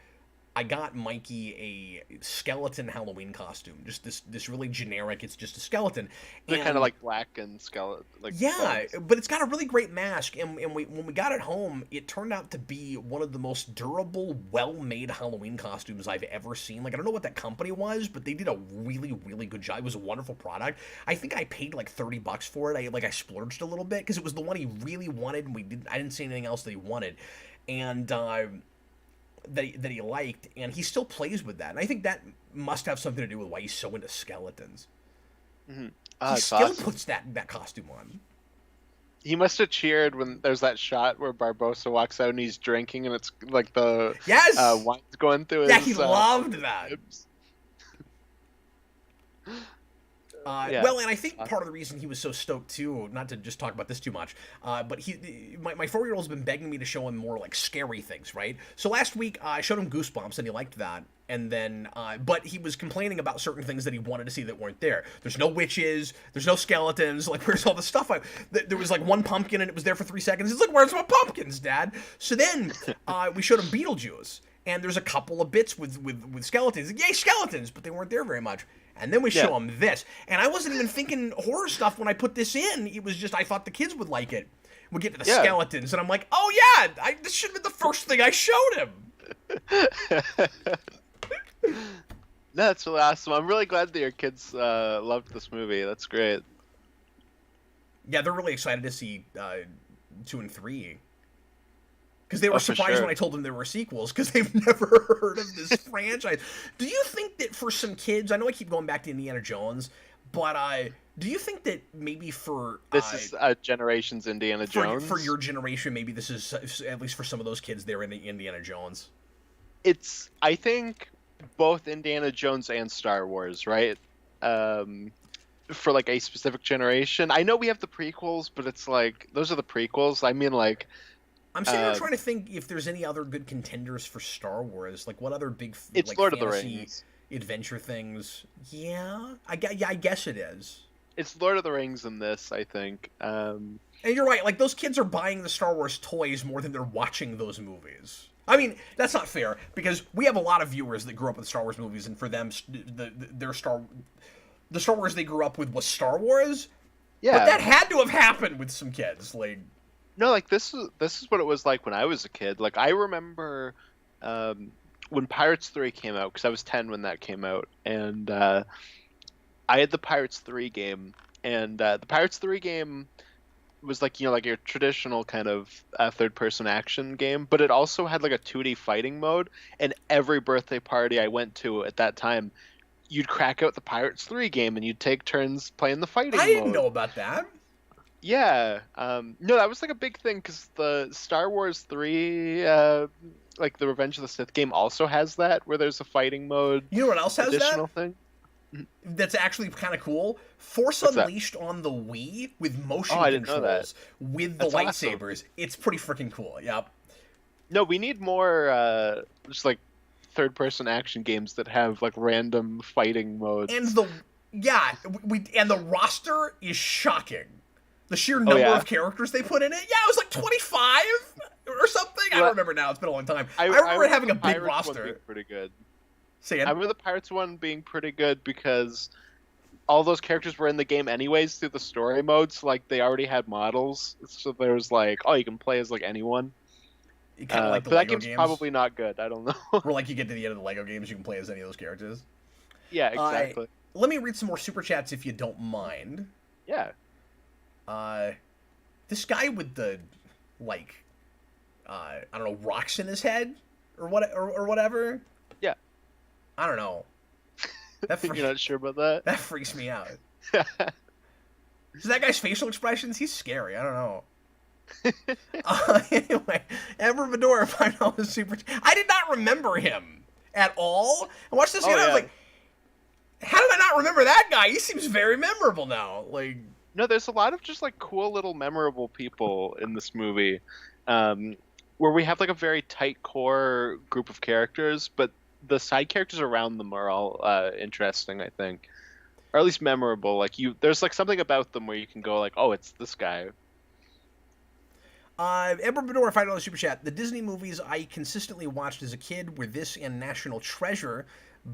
I got Mikey a skeleton Halloween costume. Just this really generic. It's just a skeleton. They're kind of like black and skeleton. Like yeah, but it's got a really great mask. And when we got it home, it turned out to be one of the most durable, well-made Halloween costumes I've ever seen. Like I don't know what that company was, but they did a really, really good job. It was a wonderful product. I think I paid like $30 for it. I splurged a little bit because it was the one he really wanted, and I didn't see anything else that he wanted, and that he liked, and he still plays with that. And I think that must have something to do with why he's so into skeletons. Mm-hmm. He still puts that costume on. He must have cheered when there's that shot where Barbossa walks out and he's drinking, and it's like the wine's going through his. Yeah, he loved that. Yeah. Well, and I think part of the reason he was so stoked too, not to just talk about this too much, but my 4-year-old's been begging me to show him more like scary things, right? So last week I showed him Goosebumps and he liked that, and then but he was complaining about certain things that he wanted to see that weren't there. There's no witches, there's no skeletons. Like, where's all the stuff? There was like one pumpkin and it was there for 3 seconds. He's like, where's my pumpkins, Dad? So then we showed him Beetlejuice. And there's a couple of bits with skeletons. Yay, skeletons! But they weren't there very much. And then we show them this. And I wasn't even thinking horror stuff when I put this in. It was just, I thought the kids would like it. We get to the skeletons, and I'm like, oh yeah, this should have been the first thing I showed him. That's really awesome. I'm really glad that your kids loved this movie. That's great. Yeah, they're really excited to see 2 and 3. Because they were surprised when I told them there were sequels, because they've never heard of this franchise. Do you think that for some kids, I know I keep going back to Indiana Jones, but do you think that maybe for... This is a generation's Indiana Jones? For your generation, maybe this is, at least for some of those kids, they're in Indiana Jones. I think, both Indiana Jones and Star Wars, right? For, like, a specific generation. I know we have the prequels, but it's like, those are the prequels. I mean, like... I'm sitting here trying to think if there's any other good contenders for Star Wars. Like, what other big it's like, Lord fantasy of the Rings. Adventure things? Yeah, I guess it is. It's Lord of the Rings in this, I think. And you're right. Like, those kids are buying the Star Wars toys more than they're watching those movies. I mean, that's not fair, because we have a lot of viewers that grew up with Star Wars movies, and for them, the Star Wars they grew up with was Star Wars. Yeah, but that had to have happened with some kids, like. No, like, this is what it was like when I was a kid. Like, I remember when Pirates 3 came out, because I was 10 when that came out, and I had the Pirates 3 game, and the Pirates 3 game was like, like your traditional kind of third-person action game, but it also had like a 2D fighting mode, and every birthday party I went to at that time, you'd crack out the Pirates 3 game, and you'd take turns playing the fighting mode. I didn't know about that. Yeah, no, that was like a big thing, because the Star Wars 3, like the Revenge of the Sith game, also has that, where there's a fighting mode. You know what else has additional that? Thing? That's actually kind of cool. Force Unleashed on the Wii with motion controls with the lightsabers. Awesome. It's pretty freaking cool. Yep. No, we need more just like third-person action games that have like random fighting modes. And the roster is shocking. The sheer number of characters they put in it. Yeah, it was like 25 or something. I don't remember now. It's been a long time. I remember having a big roster. Pretty good. Say again? I remember the Pirates one being pretty good because all those characters were in the game anyways through the story modes. Like, they already had models, so there was like, you can play as like anyone. Kind of like the but Lego that game's games. Probably not good. I don't know. Where like you get to the end of the Lego games, you can play as any of those characters. Yeah, exactly. Let me read some more super chats if you don't mind. Yeah. This guy with the, like, I don't know, rocks in his head or whatever. Yeah. I don't know. You're not sure about that? That freaks me out. So that guy's facial expressions, he's scary. I don't know. Anyway, Amber Medora, $5 super. I did not remember him at all. I watched this guy and I was like, how did I not remember that guy? He seems very memorable now. Like. No, there's a lot of just like cool little memorable people in this movie, where we have like a very tight core group of characters, but the side characters around them are all interesting, I think, or at least memorable. Like there's like something about them where you can go like, oh, it's this guy. Amber Bedore, $5 super chat. The Disney movies I consistently watched as a kid were this and National Treasure,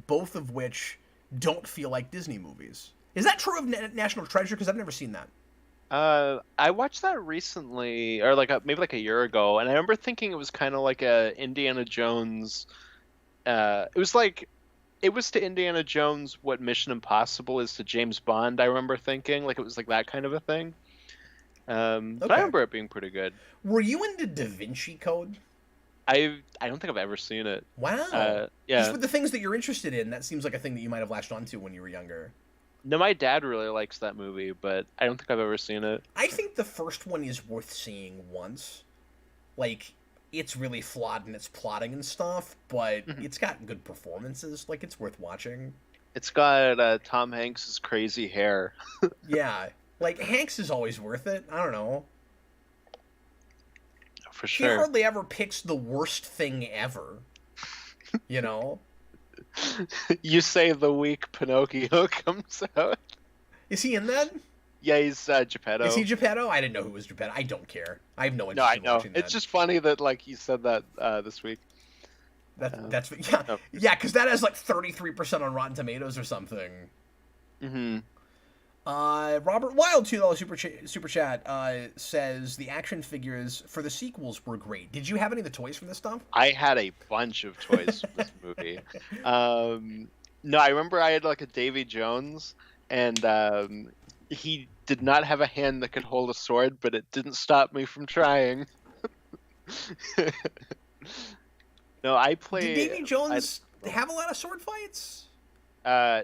both of which don't feel like Disney movies. Is that true of National Treasure? Because I've never seen that. I watched that recently, or like maybe like a year ago, and I remember thinking it was kind of like a Indiana Jones. It was to Indiana Jones what Mission Impossible is to James Bond. I remember thinking like it was like that kind of a thing. But I remember it being pretty good. Were you into Da Vinci Code? I don't think I've ever seen it. Wow. Yeah. Just with the things that you're interested in, that seems like a thing that you might have latched onto when you were younger. No, my dad really likes that movie, but I don't think I've ever seen it. I think the first one is worth seeing once. Like, it's really flawed in its plotting and stuff, but it's got good performances. Like, it's worth watching. It's got Tom Hanks's crazy hair. Yeah, like Hanks is always worth it. I don't know. For He sure. hardly ever picks the worst thing ever. You know? You say the week Pinocchio comes out. Is he in that? Yeah, he's Is he Geppetto. Geppetto? I didn't know who was Geppetto. I don't care. I have no No, interest I in know. watching It's that. just funny that like you said that this week. That's yeah, No. yeah, because that has like 33% on Rotten Tomatoes or something. Hmm. Robert Wild $2 super chat says the action figures for the sequels were great. Did you have any of the toys from this stuff? I had a bunch of toys for this movie. No, I remember I had like a Davy Jones, and he did not have a hand that could hold a sword, but it didn't stop me from trying. No, I Did play. Davy I Jones have a lot of sword fights?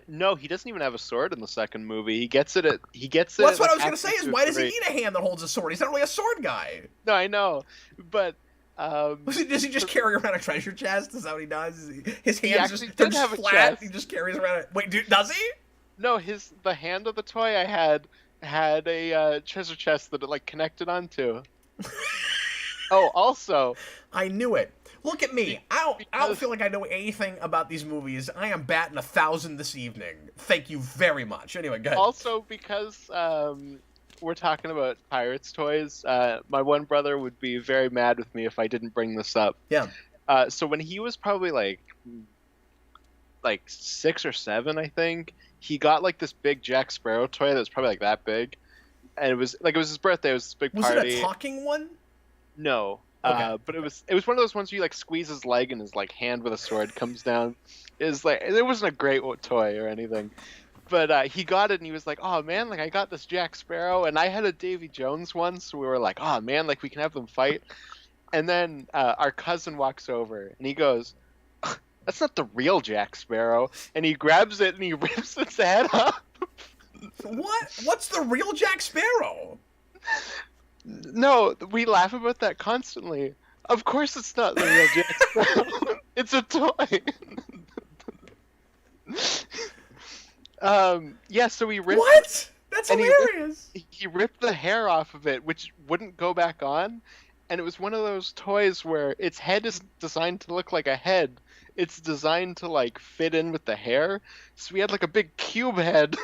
No, he doesn't even have a sword in the second movie. He gets it at Well, that's what like I was gonna say. halfway Is through why does he three. need a hand that holds a sword? He's not really a sword guy. No, I know, but Does he just carry around a treasure chest? Is that what he does? His he hands actually they're did just have a flat. He chest. just carries around it. Wait, dude, does he? No, the hand of the toy I had a treasure chest that it like connected onto. Oh, also, I knew it. Look at me. I don't because feel like I know anything about these movies. I am batting 1,000 this evening. Thank you very much. Anyway, go ahead. because we're talking about pirates toys, my one brother would be very mad with me if I didn't bring this up. Yeah. So when he was probably like 6 or 7, I think, he got like this big Jack Sparrow toy that was probably like that big, and it was his birthday. It was this big Was it a party. talking one? No. Okay. But it was one of those ones where you like squeeze his leg and his like hand with a sword comes down. It wasn't a great toy or anything, but he got it and he was like, "Oh man, like I got this Jack Sparrow," and I had a Davy Jones one, so we were like, "Oh man, like we can have them fight." And then our cousin walks over and he goes, "That's not the real Jack Sparrow," and he grabs it and he rips its head off. What? What's the real Jack Sparrow? No, we laugh about that constantly. Of course, it's not the real Jack Sparrow. It's a toy. Yeah. So he ripped What? That's and hilarious. he ripped the hair off of it, which wouldn't go back on. And it was one of those toys where its head is designed to look like a head. It's designed to like fit in with the hair. So we had like a big cube head.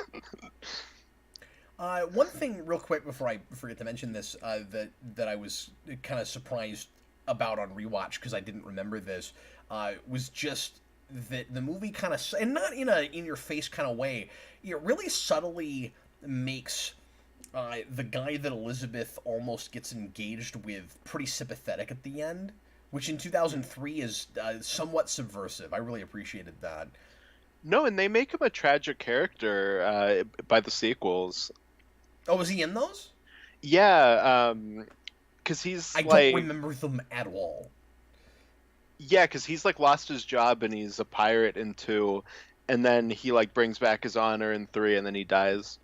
One thing, real quick, before I forget to mention this, that I was kind of surprised about on rewatch because I didn't remember this, was just that the movie kind of, and not in a in your face kind of way, it really subtly makes the guy that Elizabeth almost gets engaged with pretty sympathetic at the end, which in 2003 is somewhat subversive. I really appreciated that. No, and they make him a tragic character by the sequels. Oh, was he in those? Yeah, because he's I don't like, remember them at all. yeah, because he's like lost his job and he's a pirate in 2, and then he like brings back his honor in 3, and then he dies.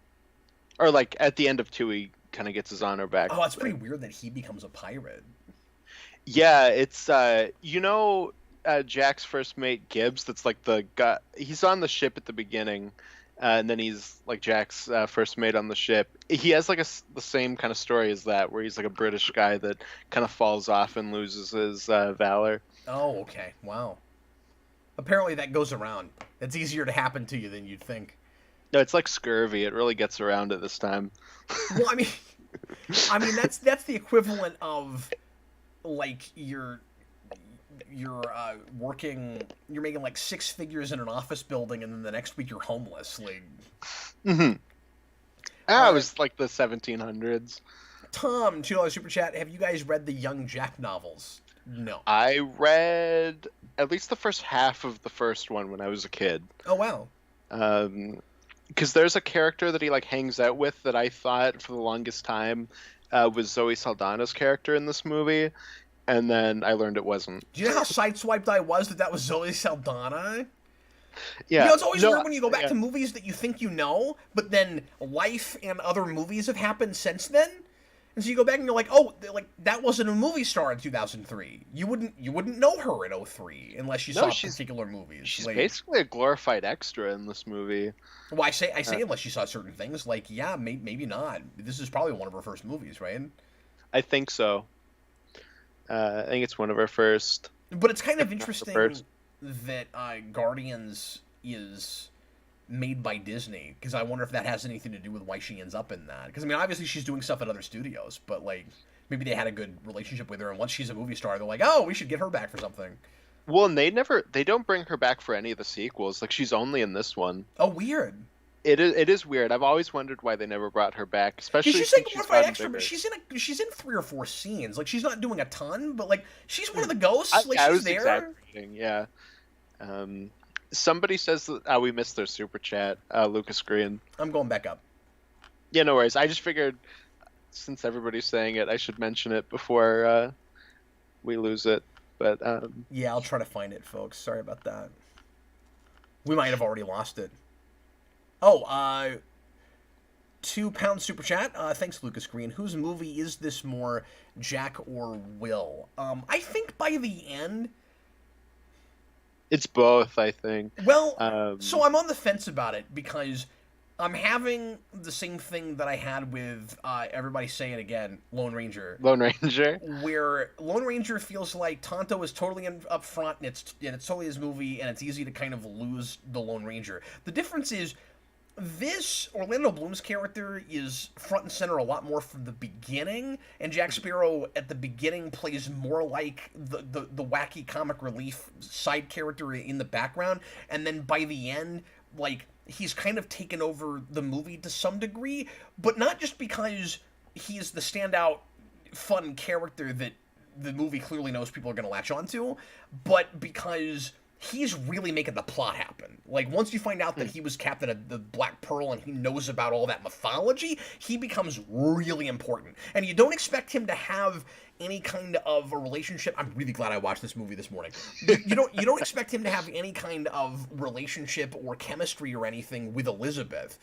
Or like at the end of 2, he kind of gets his honor back. Oh, it's pretty weird that he becomes a pirate. Yeah, it's Jack's first mate Gibbs. That's like the guy. He's on the ship at the beginning, and then he's like Jack's first mate on the ship. He has like the same kind of story as that, where he's like a British guy that kind of falls off and loses his valor. Oh, okay. Wow. Apparently that goes around. It's easier to happen to you than you'd think. No, it's like scurvy. It really gets around at this time. Well, I mean that's the equivalent of like you're making like 6 figures in an office building and then the next week you're homeless. Like Hmm. It was like the 1700s. Tom, $2 super chat. Have you guys read the Young Jack novels? No. I read at least the first half of the first one when I was a kid. Oh wow. Because there's a character that he like hangs out with that I thought for the longest time was Zoe Saldana's character in this movie, and then I learned it wasn't. Do you know how sideswiped I was that was Zoe Saldana? Yeah, You know, it's always no, weird when you go back yeah. to movies that you think you know, but then life and other movies have happened since then. And so you go back and you're like, oh, like that wasn't a movie star in 2003. You wouldn't know her in '03 unless you No, saw she's particular movies. she's Like, basically a glorified extra in this movie. well, I Uh, say unless you saw certain things. Like, yeah, maybe not. This is probably one of her first movies, right? I think so. I think it's one of her first, But it's kind if of not the interesting first. that Guardians is made by Disney because I wonder if that has anything to do with why she ends up in that. Because I mean, obviously she's doing stuff at other studios, but like maybe they had a good relationship with her, and once she's a movie star, they're like, oh, we should get her back for something. Well, and they don't bring her back for any of the sequels. Like she's only in this one. Oh, weird. It is weird. I've always wondered why they never brought her back, Because especially she's like since she's glorified gotten extra, but bigger. she's in 3 or 4 scenes. Like she's not doing a ton, but like she's one of the ghosts. Like I she's was there. exaggerating, yeah. Um, Somebody says that we missed their super chat, Lucas Green. I'm going back up. Yeah, no worries. I just figured since everybody's saying it, I should mention it before we lose it. But Yeah, I'll try to find it, folks. Sorry about that. We might have already lost it. Oh, £2 super chat. Thanks, Lucas Green. Whose movie is this more, Jack or Will? I think by the end. it's both, I think. Well, Um, so I'm on the fence about it because I'm having the same thing that I had with everybody say it again, Lone Ranger, Lone Ranger. where Lone Ranger feels like Tonto is totally up front and it's totally his movie and it's easy to kind of lose the Lone Ranger. The difference is this Orlando Bloom's character is front and center a lot more from the beginning, and Jack Sparrow at the beginning plays more like the wacky comic relief side character in the background, and then by the end, like he's kind of taken over the movie to some degree, but not just because he's the standout fun character that the movie clearly knows people are going to latch onto, but because he's really making the plot happen. Like, once you find out that he was captain of the Black Pearl and he knows about all that mythology, he becomes really important. And you don't expect him to have any kind of a relationship. I'm really glad I watched this movie this morning. You don't expect him to have any kind of relationship or chemistry or anything with Elizabeth.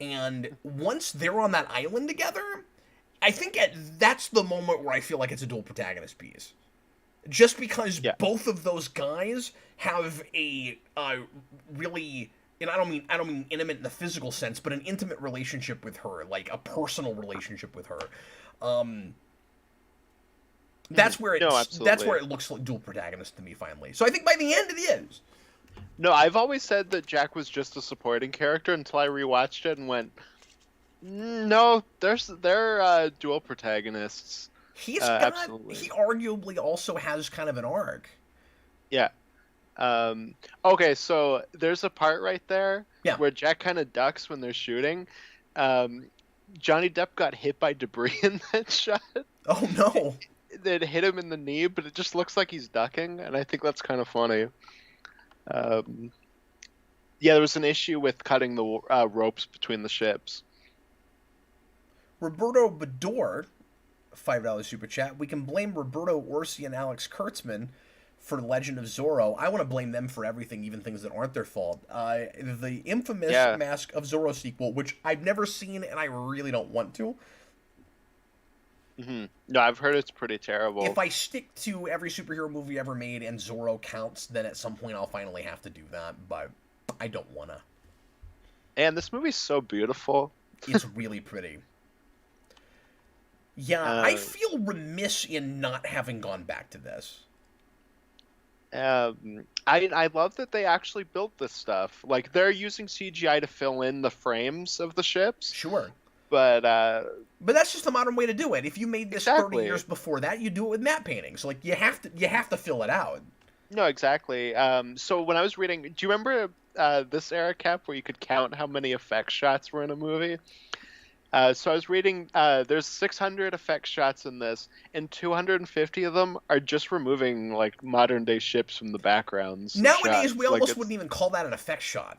And once they're on that island together, I think that's the moment where I feel like it's a dual protagonist piece. Just because Yeah. both of those guys have a really, and I don't mean intimate in the physical sense, but an intimate relationship with her, like a personal relationship with her. That's where No, that's where absolutely. it looks like dual protagonist to me finally. So I think by the end it is. No, I've always said that Jack was just a supporting character until I rewatched it and went, no, they're dual protagonists. He's got Absolutely. he arguably also has kind of an arc. Yeah. Okay, so there's a part right there Yeah. where Jack kind of ducks when they're shooting. Um, Johnny Depp got hit by debris in that shot. Oh no. It hit him in the knee, but it just looks like he's ducking, and I think that's kind of funny. Um, yeah, there was an issue with cutting the ropes between the ships. Roberto Bador, $5 super chat. We can blame Roberto Orsi and Alex Kurtzman for Legend of Zorro. I want to blame them for everything, even things that aren't their fault. The infamous Yeah. Mask of Zorro sequel, which I've never seen and I really don't want to. No, I've heard it's pretty terrible. If I stick to every superhero movie ever made and Zorro counts, then at some point I'll finally have to do that, but I don't want to. And this movie's so beautiful. It's really pretty. Yeah, I feel remiss in not having gone back to this. I love that they actually built this stuff. Like they're using CGI to fill in the frames of the ships, Sure. but But that's just the modern way to do it. If you made this 30 Exactly. years before that, you do it with matte paintings. Like you have to fill it out. no, exactly. So when I was reading, do you remember this era cap where you could count how many effect shots were in a movie? So I was reading, there's 600 effect shots in this, and 250 of them are just removing like modern day ships from the backgrounds. and Nowadays, shots. we Like, almost it's- wouldn't even call that an effect shot.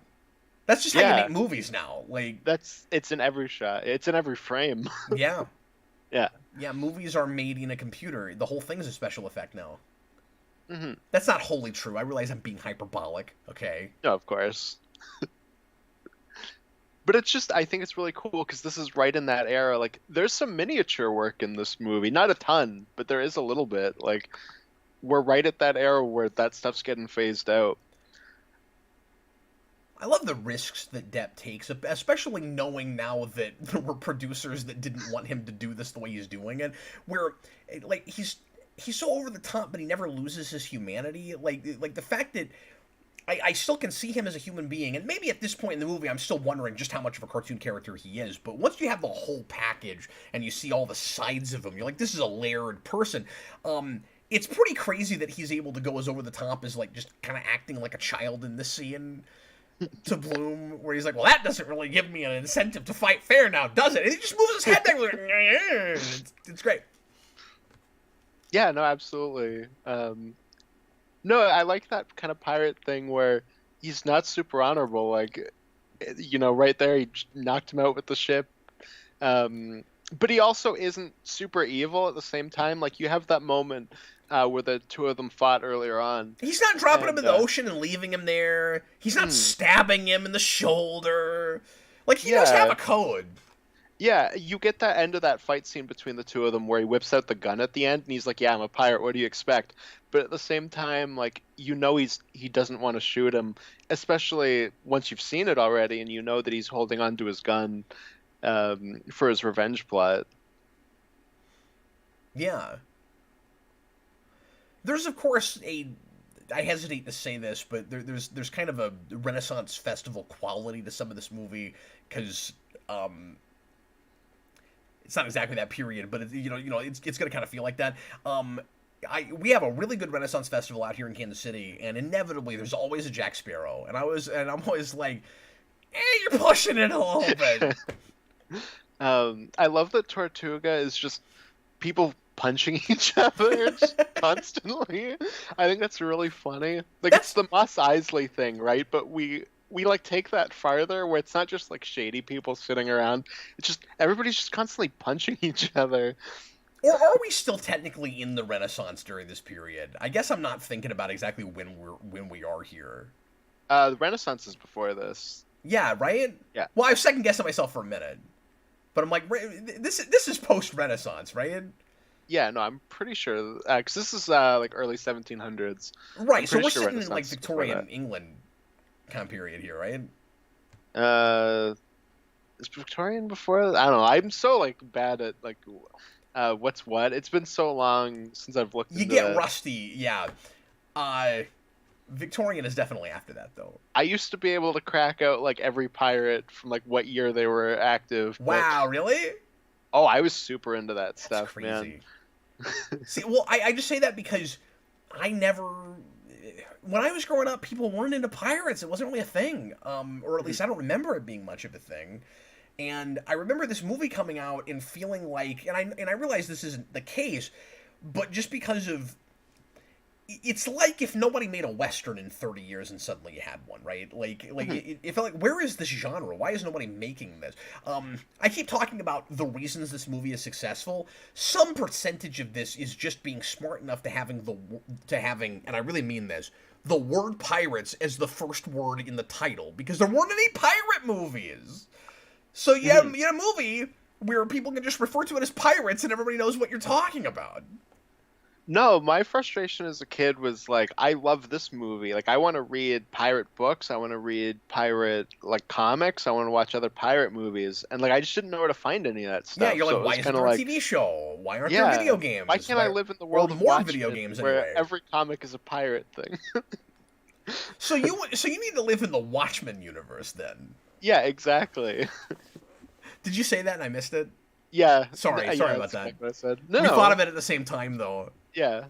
That's just how Yeah. you make movies now. Like, it's in every shot. It's in every frame. yeah, Yeah. yeah, movies are made in a computer. The whole thing's a special effect now. hmm That's not wholly true. I realize I'm being hyperbolic. Okay. No, of course. But it's just, I think it's really cool because this is right in that era. Like, there's some miniature work in this movie, not a ton, but there is a little bit. Like, we're right at that era where that stuff's getting phased out. I love the risks that Depp takes, especially knowing now that there were producers that didn't want him to do this the way he's doing it. Where, like, he's so over the top, but he never loses his humanity. Like the fact that I still can see him as a human being, and maybe at this point in the movie, I'm still wondering just how much of a cartoon character he is. But once you have the whole package and you see all the sides of him, you're like, this is a layered person. It's pretty crazy that he's able to go as over the top as like just kind of acting like a child in this scene to Bloom, where he's like, well, that doesn't really give me an incentive to fight fair now, does it? And he just moves his head there. Like, it's great. Yeah, no, absolutely. No, I like that kind of pirate thing where he's not super honorable. Like, right there, he knocked him out with the ship. But he also isn't super evil at the same time. Like, you have that moment where the two of them fought earlier on. He's not dropping him in the ocean and leaving him there. He's not stabbing him in the shoulder. Like, he does have a code. Yeah, you get that end of that fight scene between the two of them where he whips out the gun at the end and he's like, yeah, I'm a pirate, what do you expect? But at the same time, like, he doesn't want to shoot him, especially once you've seen it already and you know that he's holding on to his gun for his revenge plot. Yeah. There's, of course, I hesitate to say this, but there's kind of a Renaissance festival quality to some of this movie, because it's not exactly that period, but it's gonna kind of feel like that. We have a really good Renaissance festival out here in Kansas City, and inevitably there's always a Jack Sparrow, and I'm always like, you're pushing it a little bit. I love that Tortuga is just people punching each other constantly. I think that's really funny. Like, it's the Mos Eisley thing, right? But we like take that farther, where it's not just like shady people sitting around. It's just everybody's just constantly punching each other. Or are we still technically in the Renaissance during this period? I guess I'm not thinking about exactly when we are here. The Renaissance is before this. Yeah, right? Yeah. Well, I was second guessing myself for a minute, but I'm like, this is post Renaissance, right? Yeah, no, I'm pretty sure, because this is like early 1700s. Right, so we're sitting in like Victorian England kind of period here, right? Is Victorian before? I don't know. I'm so like bad at like what's what. It's been so long since I've looked. You get rusty, yeah. Victorian is definitely after that, though. I used to be able to crack out like every pirate from like what year they were active. Wow, really? Oh, I was super into that stuff, crazy. Man. See, well, I just say that because I never, when I was growing up, people weren't into pirates. It wasn't really a thing, or at least I don't remember it being much of a thing. And I remember this movie coming out and feeling like, and I realize this isn't the case, but just because of, it's like if nobody made a Western in 30 years and suddenly you had one, right? Like it felt like, where is this genre? Why is nobody making this? I keep talking about the reasons this movie is successful. Some percentage of this is just being smart enough to having, and I really mean this, the word pirates as the first word in the title, because there weren't any pirate movies. So you had a movie where people can just refer to it as pirates and everybody knows what you're talking about. No, my frustration as a kid was like, I love this movie. Like, I want to read pirate books. I want to read pirate like comics. I want to watch other pirate movies, and like I just didn't know where to find any of that stuff. Yeah, you're like, why isn't there a TV show? Why aren't there video games? Why can't I live in the world of more Watchmen, video games where anyway? every comic is a pirate thing? So you need to live in the Watchmen universe then. Yeah, exactly. Did you say that and I missed it? Yeah. Sorry about that. What I said. No, we thought of it at the same time, though. Yeah.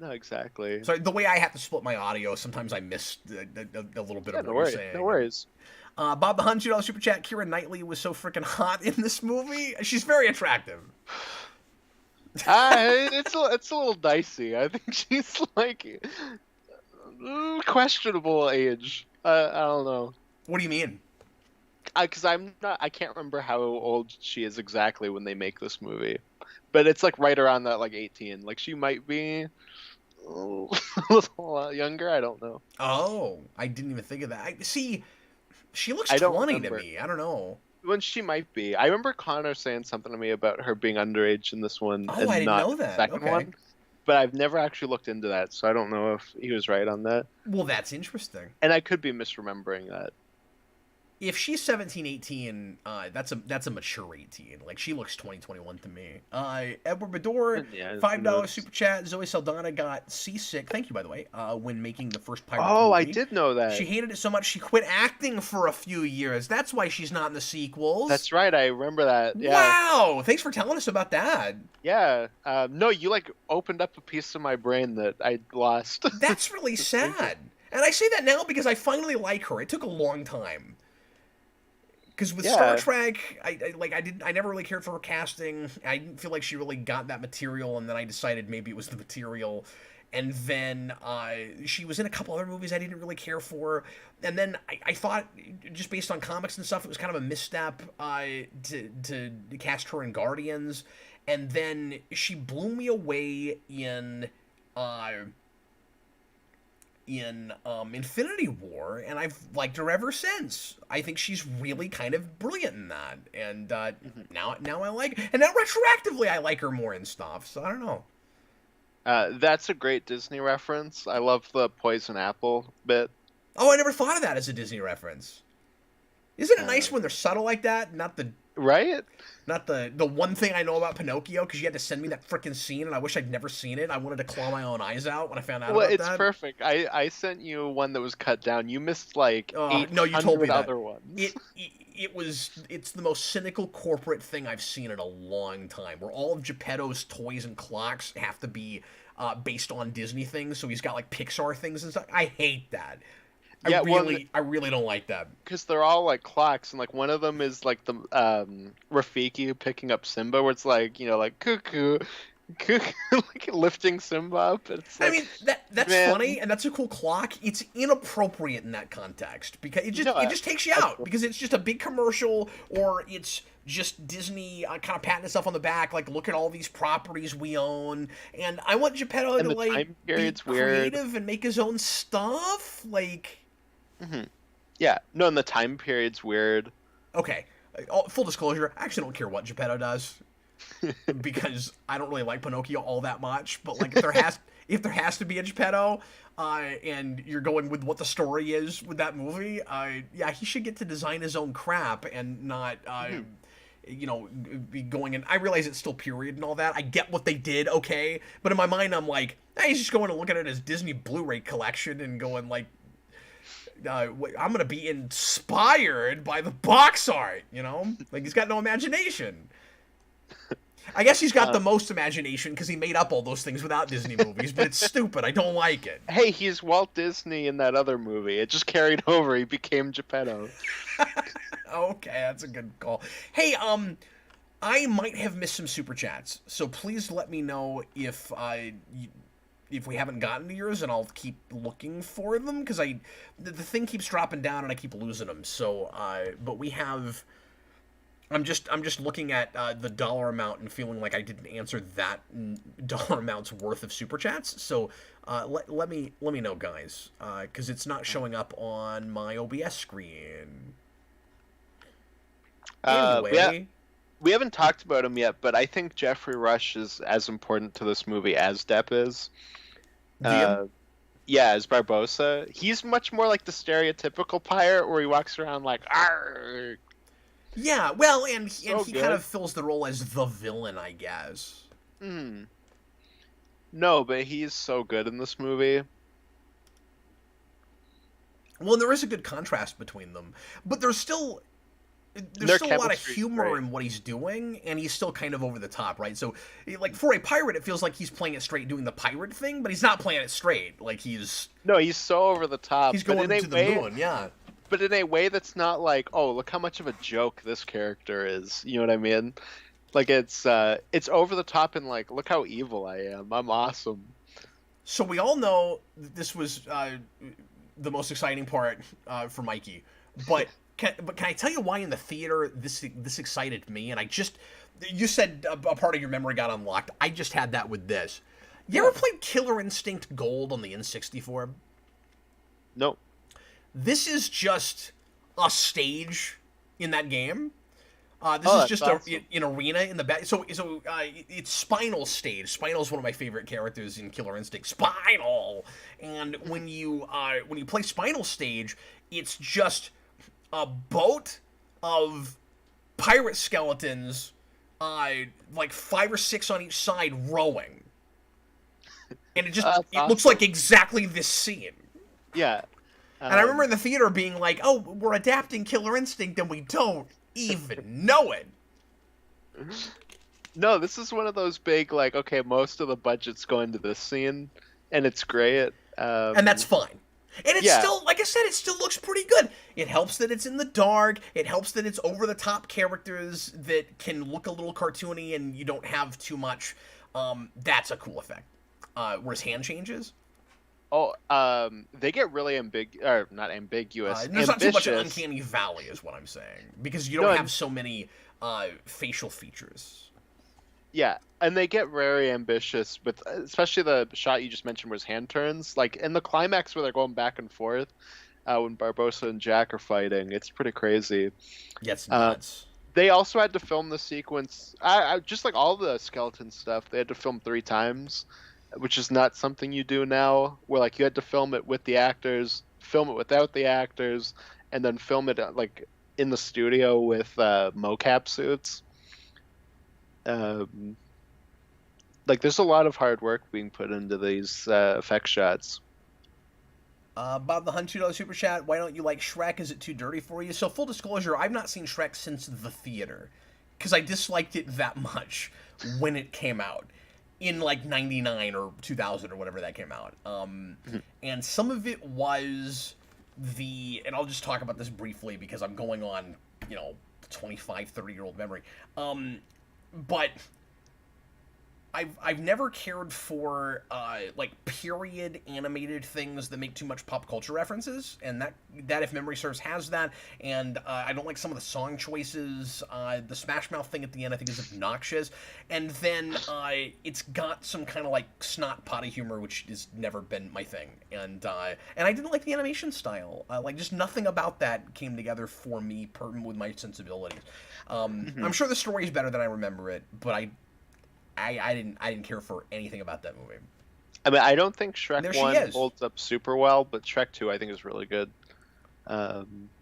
No, exactly. So the way I have to split my audio, sometimes I miss a little bit of what you're saying. No worries. Bob the $100 super chat. Keira Knightley was so freaking hot in this movie. She's very attractive. It's a little dicey. I think she's like questionable age. I don't know. What do you mean? Because I can't remember how old she is exactly when they make this movie, but it's like right around that like 18. Like she might be a little younger. I don't know. Oh, I didn't even think of that. See, She looks I don't 20 to remember me. I don't know. when she might be. I remember Connor saying something to me about her being underage in this one Oh, I and didn't not know in the that. second Okay. one, but I've never actually looked into that, so I don't know if he was right on that. Well, that's interesting. And I could be misremembering that. If she's 17, 18, that's a mature 18. Like, she looks 2021 to me. Edward Bador, Yeah, who $5 knows? super chat. Zoe Saldana got seasick. Thank you, by the way. When making the first Pirates Oh, I movie, did know she that. hated it so much she quit acting for a few years. That's why she's not in the sequels. That's right. I remember that. Yeah. Wow! Thanks for telling us about that. Yeah. No, you like opened up a piece of my brain that I lost. That's really Just thinking. sad. And I say that now because I finally like her. It took a long time. Because with Star Yeah. Trek, I never really cared for her casting. I didn't feel like she really got that material, and then I decided maybe it was the material. And then she was in a couple other movies I didn't really care for. And then I thought, just based on comics and stuff, it was kind of a misstep to cast her in Guardians. And then she blew me away uh, in Infinity War, and I've liked her ever since. I think she's really kind of brilliant in that, and now I like, and now retroactively I like her more and stuff. So I don't know. That's a great Disney reference. I love the poison apple bit. Oh, I never thought of that as a Disney reference. Isn't it Uh, nice when they're subtle like that? right? Not the one thing I know about Pinocchio, because you had to send me that freaking scene, and I wish I'd never seen it. I wanted to claw my own eyes out when I found out Well, about it's that. perfect. I sent you one that was cut down. You missed like No, you told me 800 that. other ones. It's the most cynical corporate thing I've seen in a long time, where all of Geppetto's toys and clocks have to be based on Disney things, so he's got like Pixar things and stuff. I hate that. Yeah, well, I really don't like that. because they're all like clocks, and like one of them is like the Rafiki picking up Simba, where it's like like cuckoo, cuckoo, like lifting Simba up. It's I like, mean that's man, funny, and that's a cool clock. It's inappropriate in that context because no, it just takes you out because it's just a big commercial, or it's just Disney kind of patting itself on the back, like look at all these properties we own, and I want Geppetto and to the like time be period's weird. creative and make his own stuff. Like, hmm Yeah, no, and the time period's weird. okay, full disclosure, I actually don't care what Geppetto does. Because I don't really like Pinocchio all that much. But like, if there has to be a Geppetto, and you're going with what the story is with that movie, yeah, he should get to design his own crap and not. Be going in. I realize it's still period and all that. I get what they did, okay, but in my mind, I'm like, he's just going and looking at his Disney Blu-ray collection and going like, I'm gonna be inspired by the box art, like he's got no imagination. I guess he's got the most imagination because he made up all those things without Disney movies, but it's stupid. I don't like it. Hey, he's Walt Disney in that other movie. It just carried over. He became Geppetto. Okay, that's a good call. Hey, I might have missed some super chats, so please let me know if we haven't gotten to yours, and I'll keep looking for them because the thing keeps dropping down and I keep losing them. So, but we have. I'm just looking at the dollar amount and feeling like I didn't answer that dollar amount's worth of super chats. So let me know, guys, because it's not showing up on my OBS screen. Anyway, we haven't talked about him yet, but I think Jeffrey Rush is as important to this movie as Depp is. Yeah, as Barbossa. He's much more like the stereotypical pirate where he walks around like, "Arr!" Yeah, well, and So he good. kind of fills the role as the villain, I guess. Hmm. No, but he's so good in this movie. Well, and there is a good contrast between them, but there's still Their a lot of chemistry's humor great. in what he's doing, and he's still kind of over the top, right? So, like, for a pirate, it feels like he's playing it straight, doing the pirate thing, but he's not playing it straight. Like, he's No, he's so over the top. going but in a to the way, moon, yeah. but in a way that's not like, oh, look how much of a joke this character is. You know what I mean? Like it's over the top and like, look how evil I am. I'm awesome. So we all know that this was the most exciting part for Mikey, but can I tell you why in the theater this excited me? And you said a part of your memory got unlocked. I just had that with this. You ever played Killer Instinct Gold on the N64? Nope. This is just a stage in that game. This Oh, is that's just awesome. an arena in the back. So it's Spinal's stage. Spinal's one of my favorite characters in Killer Instinct. Spinal, and when you play Spinal stage, it's just a boat of pirate skeletons, like 5 or 6 on each side, rowing, and That's it looks awesome. like exactly this scene. Yeah. And I remember in Um, the theater being like, "Oh, we're adapting Killer Instinct, and we don't even know it." no, this is one of those big, like, okay, most of the budget's going to this scene, and it's great. And that's fine. And it's Yeah. still, like I said, it still looks pretty good. It helps that it's in the dark. It helps that it's over the top characters that can look a little cartoony, and you don't have too much. That's a cool effect. Whereas hand changes, Oh, they get really or not ambiguous, there's not too much an ambitious. uncanny valley, is what I'm saying, because you No, don't and have so many facial features. yeah, and they get very ambitious with, especially the shot you just mentioned was hand turns. Like in the climax where they're going back and forth, when Barbosa and Jack are fighting, it's pretty crazy. Gets Uh, nuts. they also had to film the sequence. Just like all the skeleton stuff, they had to film 3 times, which is not something you do now. Where like you had to film it with the actors, film it without the actors, and then film it like in the studio with mocap suits. Um, like there's a lot of hard work being put into these effect shots. Bob the Hun, $2 super chat. Why don't you like Shrek? Is it too dirty for you? So full disclosure, I've not seen Shrek since the theater because I disliked it that much when it came out in like '99 or 2000 or whatever that came out. And some of it was and I'll just talk about this briefly because I'm going on, 25, 30-year-old memory. But I've never cared for like period animated things that make too much pop culture references, and that if memory serves has that. And I don't like some of the song choices. The Smash Mouth thing at the end I think is obnoxious, and then it's got some kind of like snot potty humor, which has never been my thing. And I didn't like the animation style. Like just nothing about that came together for me with my sensibilities. I'm sure the story is better than I remember it, but I didn't care for anything about that movie. I mean, I don't think And Shrek there she 1 is. holds up super well, but Shrek 2 I think is really good.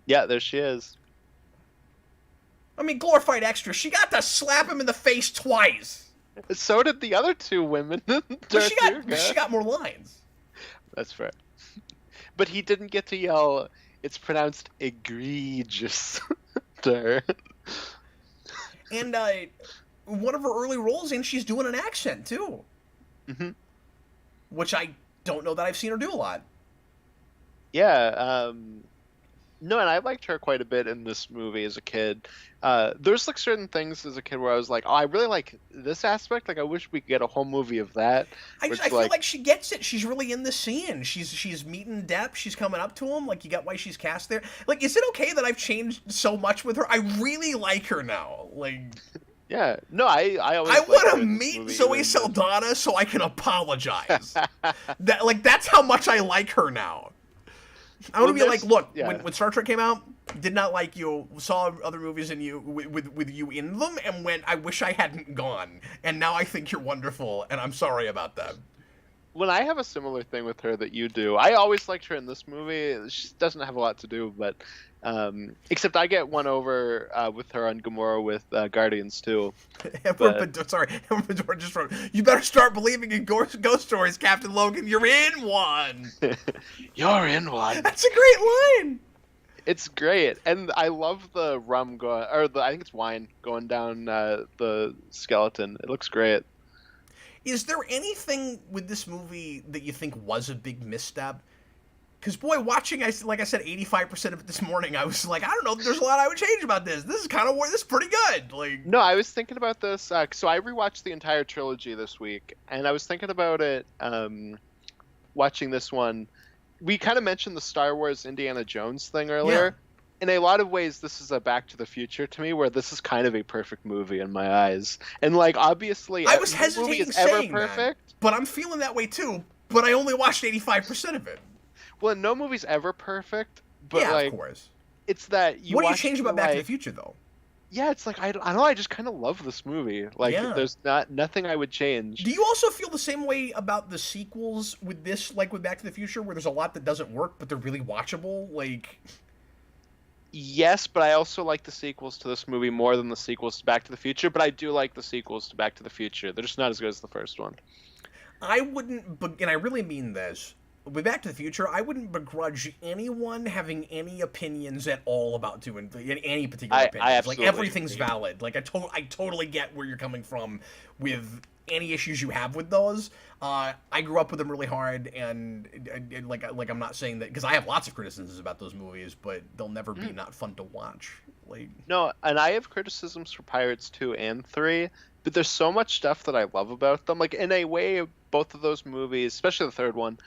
Yeah, there she is. I mean, glorified extra. She got to slap him in the face twice, So did the other 2 women. but she got more lines. That's fair. But he didn't get to yell, it's pronounced egregious to her. And one of her early roles in, she's doing an accent too, hmm which I don't know that I've seen her do a lot. Yeah, no, and I liked her quite a bit in this movie as a kid. There's like certain things as a kid where I was like, oh, I really like this aspect. Like, I wish we could get a whole movie of that. I Where it's feel like, like she gets it. She's really in the scene. She's meeting Depp. She's coming up to him. Like, you got why she's cast there. Like, is it okay that I've changed so much with her? I really like her now. Like, yeah, no, I always I liked want her to in this meet movie, Zoe even Saldana so I can apologize. That's how much I like her now. I want to well, be like, there's look, yeah. when Star Trek came out, did not like you, saw other movies in you with you in them, and went, I wish I hadn't gone, and now I think you're wonderful, and I'm sorry about that. When I have a similar thing with her that you do, I always liked her in this movie. She doesn't have a lot to do, but except I get one over with her on Gamora with Guardians too. Sorry, Bedor just wrote, you better start believing in ghost stories, Captain Logan. You're in one. You're in one. That's a great line. It's great, and I love the rum going, I think it's wine going down the skeleton. It looks great. Is there anything with this movie that you think was a big misstep? Because, boy, watching, like I said, 85% of it this morning, I was like, I don't know if there's a lot I would change about this. This is pretty good. Like, No, I was thinking about this. So I rewatched the entire trilogy this week, and I was thinking about it watching this one. We kind of mentioned the Star Wars Indiana Jones thing earlier. Yeah. In a lot of ways, this is a Back to the Future to me, where this is kind of a perfect movie in my eyes. And like, obviously, I was no hesitating movie is ever saying that, perfect. but I'm feeling that way too. But I only watched 85% of it. Well, no movie's ever perfect, but Yeah, like, of course. it's that you What do you watch change it, you're about Back to the like, Future, though? yeah, it's like I don't know, I just kind of love this movie. Like, Yeah. there's nothing I would change. Do you also feel the same way about the sequels with this, like with Back to the Future, where there's a lot that doesn't work, but they're really watchable? Like, Yes, but I also like the sequels to this movie more than the sequels to Back to the Future. But I do like the sequels to Back to the Future. They're just not as good as the first one. I wouldn't, and I really mean this. With Back to the Future, I wouldn't begrudge anyone having any opinions at all about doing any particular I opinions. Like, absolutely everything's agree. valid. Like, I totally get where you're coming from with any issues you have with those. I grew up with them really hard, and like I'm not saying that because I have lots of criticisms about those movies, but they'll never be not fun to watch. Like, No, and I have criticisms for Pirates 2 and 3, but there's so much stuff that I love about them. Like, in a way, both of those movies, especially the third one,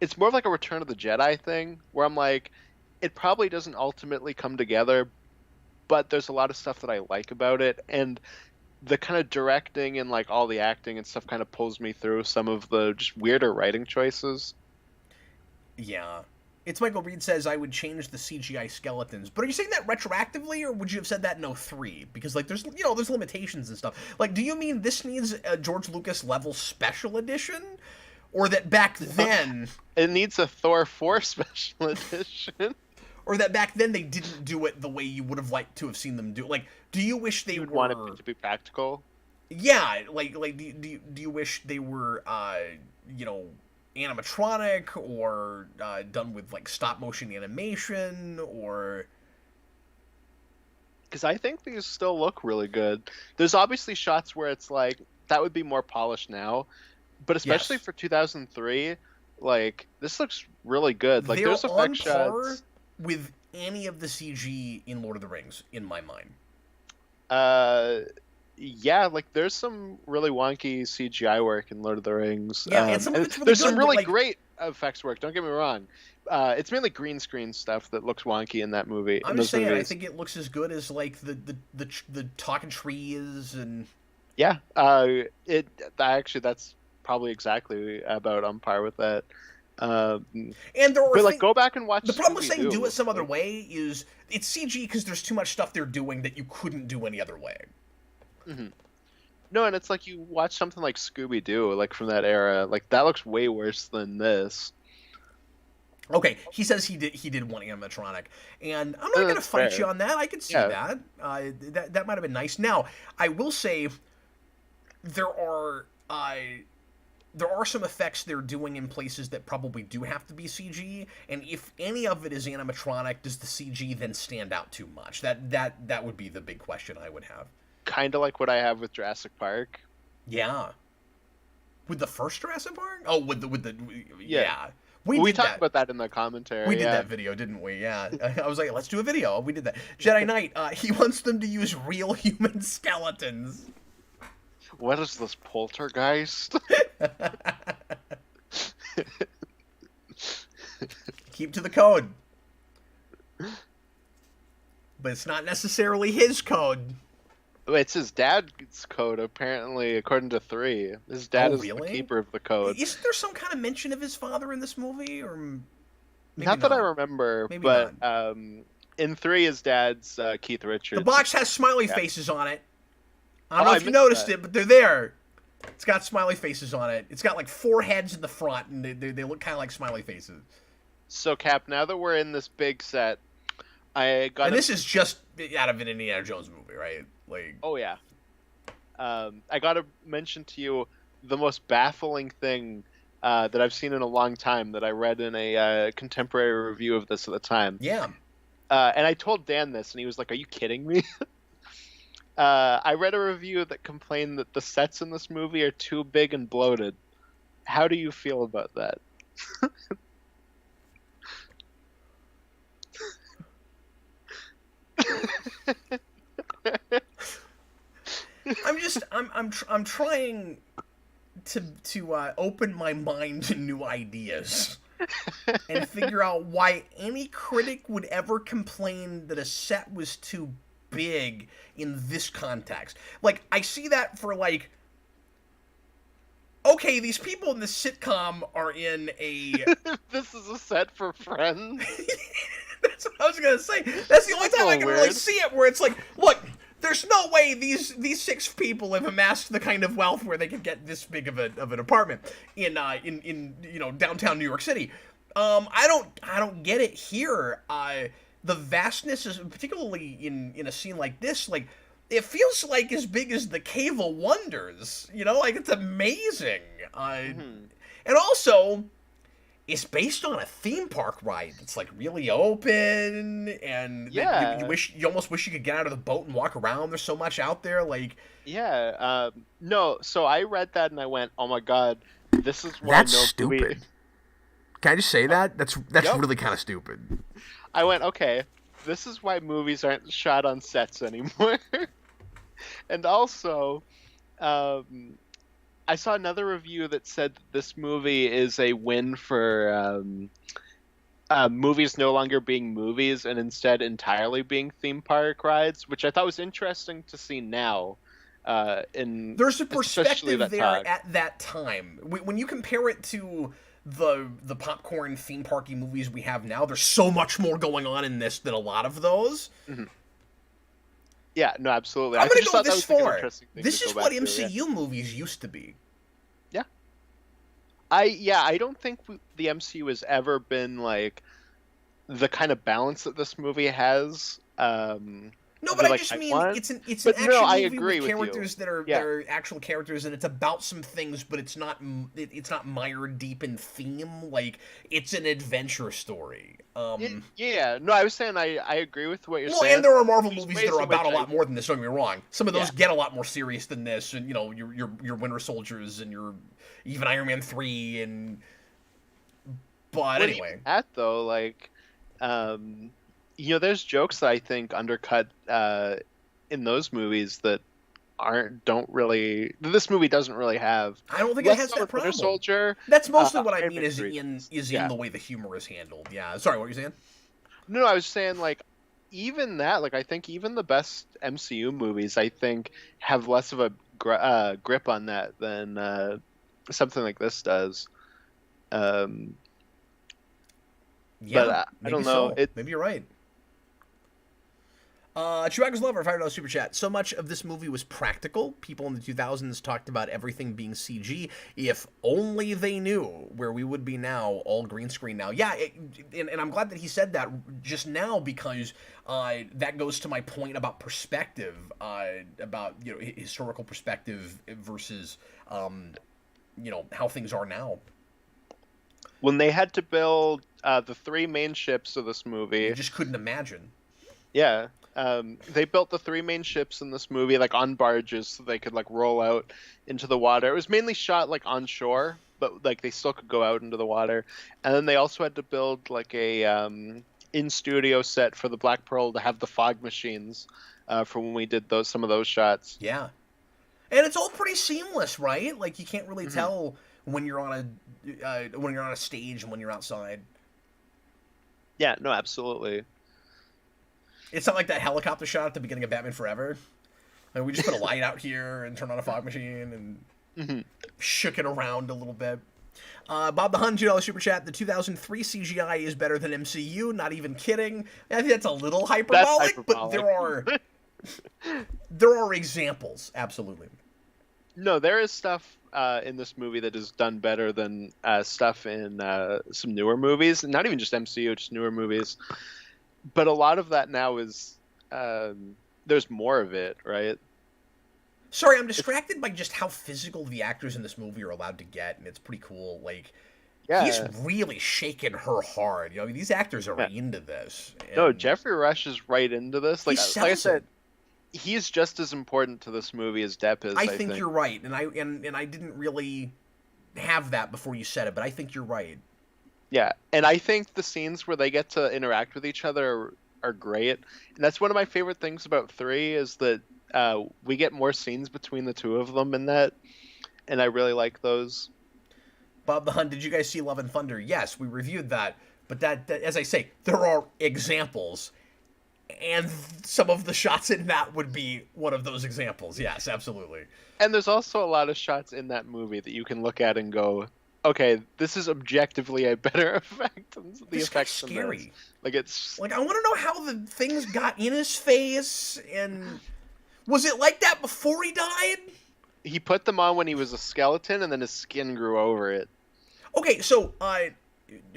it's more of like a Return of the Jedi thing, where I'm like, it probably doesn't ultimately come together, but there's a lot of stuff that I like about it, and the kind of directing and like all the acting and stuff kind of pulls me through some of the just weirder writing choices. yeah. It's Michael Reed says I would change the CGI skeletons. But are you saying that retroactively, or would you have said that in '03? Because, like, there's limitations and stuff. Like, do you mean this needs a George Lucas level special edition? Or that back then... It needs a Thor 4 special edition. Or that back then they didn't do it the way you would have liked to have seen them do it? Like, do you wish they You'd were... want it to be practical. Yeah, like do you wish they were, you know, animatronic or done with like stop motion animation or Because I think these still look really good. There's obviously shots where it's like that would be more polished now, but especially yes, for 2003, like this looks really good. Like they're there's on effect par shots. with any of the CG in Lord of the Rings in my mind. Uh, yeah, like there's some really wonky CGI work in Lord of the Rings. Yeah, and some of And it's really there's good, some but really like great effects work. Don't get me wrong. It's mainly green screen stuff that looks wonky in that movie. In I'm just those saying, I movies. think it looks as good as like the talking trees and Yeah, actually that's probably exactly about on par with that. Um, and there are but like, things. go back and watch The problem with Scooby saying do Doo. it some other Like, way is it's CG because there's too much stuff they're doing that you couldn't do any other way. mhm. No, and it's like you watch something like Scooby Doo, like from that era. Like that looks way worse than this. Okay, he says he did want animatronic, and I'm not going to That's fight you fair. on that. I can see Yeah, that. That might have been nice. Now, I will say there are some effects they're doing in places that probably do have to be CG, and if any of it is animatronic, does the CG then stand out too much? That would be the big question I would have. kind of like what I have with Jurassic Park. Yeah, with the first Jurassic Park. Oh, with the Yeah, yeah, we we did talked that. about that in the We commentary. did Yeah. that video, didn't we? Yeah. I was like, let's do a video. We did that. Jedi Knight, he wants them to use real human skeletons. What is this poltergeist? Keep to the code. But it's not necessarily his code. It's his dad's code, apparently, according to 3. His dad Oh, is the really? keeper of the code. Isn't there some kind of mention of his father in this movie? Or maybe Not that I not. remember, Maybe but not. in 3, his dad's Keith Richards. The box has smiley Yeah. faces on it. I Oh, don't know I if you missed noticed that. it, but they're there. It's got smiley faces on it. It's got like 4 heads in the front, and they look kind of like smiley faces. So, Cap, now that we're in this big set, I got And this is just out of an Indiana Jones movie, right? Like, Oh, yeah. I got to mention to you the most baffling thing that I've seen in a long time that I read in a contemporary review of this at the time. yeah. And I told Dan this, and he was like, "Are you kidding me?" I read a review that complained that the sets in this movie are too big and bloated. How do you feel about that? I'm trying to open my mind to new ideas and figure out why any critic would ever complain that a set was too big in this context. Like, I see that for like, okay, these people in this sitcom are in a This is a set for Friends. That's what I was gonna say. That's the only That's time I a can little really weird. see it, where it's like, look, there's no way these 6 people have amassed the kind of wealth where they could get this big of an apartment in downtown New York City. I don't get it here. The vastness is particularly in a scene like this, like. It feels like as big as the Cave of Wonders, like it's amazing. Hmm. And also, it's based on a theme park ride that's like really open, and that Yeah, you almost wish you could get out of the boat and walk around. There's so much out there. Like yeah. No, so I read that and I went, "Oh my God, this is why that's no movie." stupid. Can I just say that? That's Yep. really kind of stupid. I went, "Okay, this is why movies aren't shot on sets anymore." And also, um, I saw another review that said that this movie is a win for movies no longer being movies and instead entirely being theme park rides, which I thought was interesting to see now. In There's a especially perspective that there talk. at that time. When you compare it to the popcorn theme parky movies we have now, there's so much more going on in this than a lot of those. Mhm. Yeah, no, absolutely. I'm I gonna just go thought that this was like an far. interesting thing to This go is what back to. Yeah, MCU movies used to be. yeah. I don't think the MCU has ever been like the kind of balance that this movie has. No, but That I like just I mean want. it's an But no, action I movie agree with with you. characters that are Yeah. actual characters, and it's about some things, but it's not mired deep in theme. Like it's an adventure story. Yeah. No, I was saying I agree with what you're Well, and saying. there are Marvel There's movies that ways are in about which a I lot more than this. Don't get me wrong. Some of those yeah. get a lot more serious than this, and your Winter Soldiers and your even Iron Man 3 and. But But even anyway, that though, like, um, there's jokes that I think undercut in those movies that don't really this movie doesn't really have. I don't think it Less has so that in Winter problem. Soldier, That's mostly what I Iron mean Man 3 does. is in Yeah. the way the humor is handled. Yeah. Sorry, what were you saying? No, I was saying like even that, like I think even the best MCU movies, I think have less of a grip on that than something like this does. Um, but Yeah, I maybe don't know. so. Maybe you're right. Chewbacca's Lover, $5 super chat. So much of this movie was practical. People in the 2000s talked about everything being CG. If only they knew where we would be now, all green screen now. Yeah, and I'm glad that he said that just now because that goes to my point about perspective, about historical perspective versus how things are now. When they had to build the three main ships of this You movie, just couldn't imagine. yeah, they built the three main ships in this movie like on barges so they could like roll out into the water. It was mainly shot like on shore, but like they still could go out into the water. And then they also had to build like a in studio set for the Black Pearl to have the fog machines for when we did some of those shots. Yeah. And it's all pretty seamless, right? Like you can't really Hmm. tell when you're on a stage and when you're outside. Yeah, no, absolutely. It's not like that helicopter shot at the beginning of Batman Forever. Like we just put a light out here and turned on a fog machine and Hmm. shook it around a little bit. Bob the Hun, $2 super chat. The 2003 CGI is better than MCU. Not even kidding. I think that's a little hyperbolic, but there are examples. Absolutely. No, there is stuff in this movie that is done better than stuff in some newer movies. Not even just MCU, just newer movies. But a lot of that now is there's more of it, right? Sorry, I'm distracted by just how physical the actors in this movie are allowed to get, and it's pretty cool. Like, he's Yeah. really shaking her hard. These actors are Yeah. into this. No, And Jeffrey Rush is right into this. he Like I sells said, it. he's just as important to this movie as Depp is, I I think think. you're right, and I didn't really have that before you said it, but I think you're right. Yeah, and I think the scenes where they get to interact with each other are great. And that's one of my favorite things about 3 is that we get more scenes between the two of them in that, and I really like those. Bob the Hun, did you guys see Love and Thunder? Yes, we reviewed that, but that as I say, there are examples, and some of the shots in that would be one of those examples. Yes, absolutely. And there's also a lot of shots in that movie that you can look at and go, okay, this is objectively a better effect than the This guy's effects in this. scary. Like it's Like, I want to know how the things got in his face, and was it like that before he died? he put them on when he was a skeleton, and then his skin grew over it. Okay, so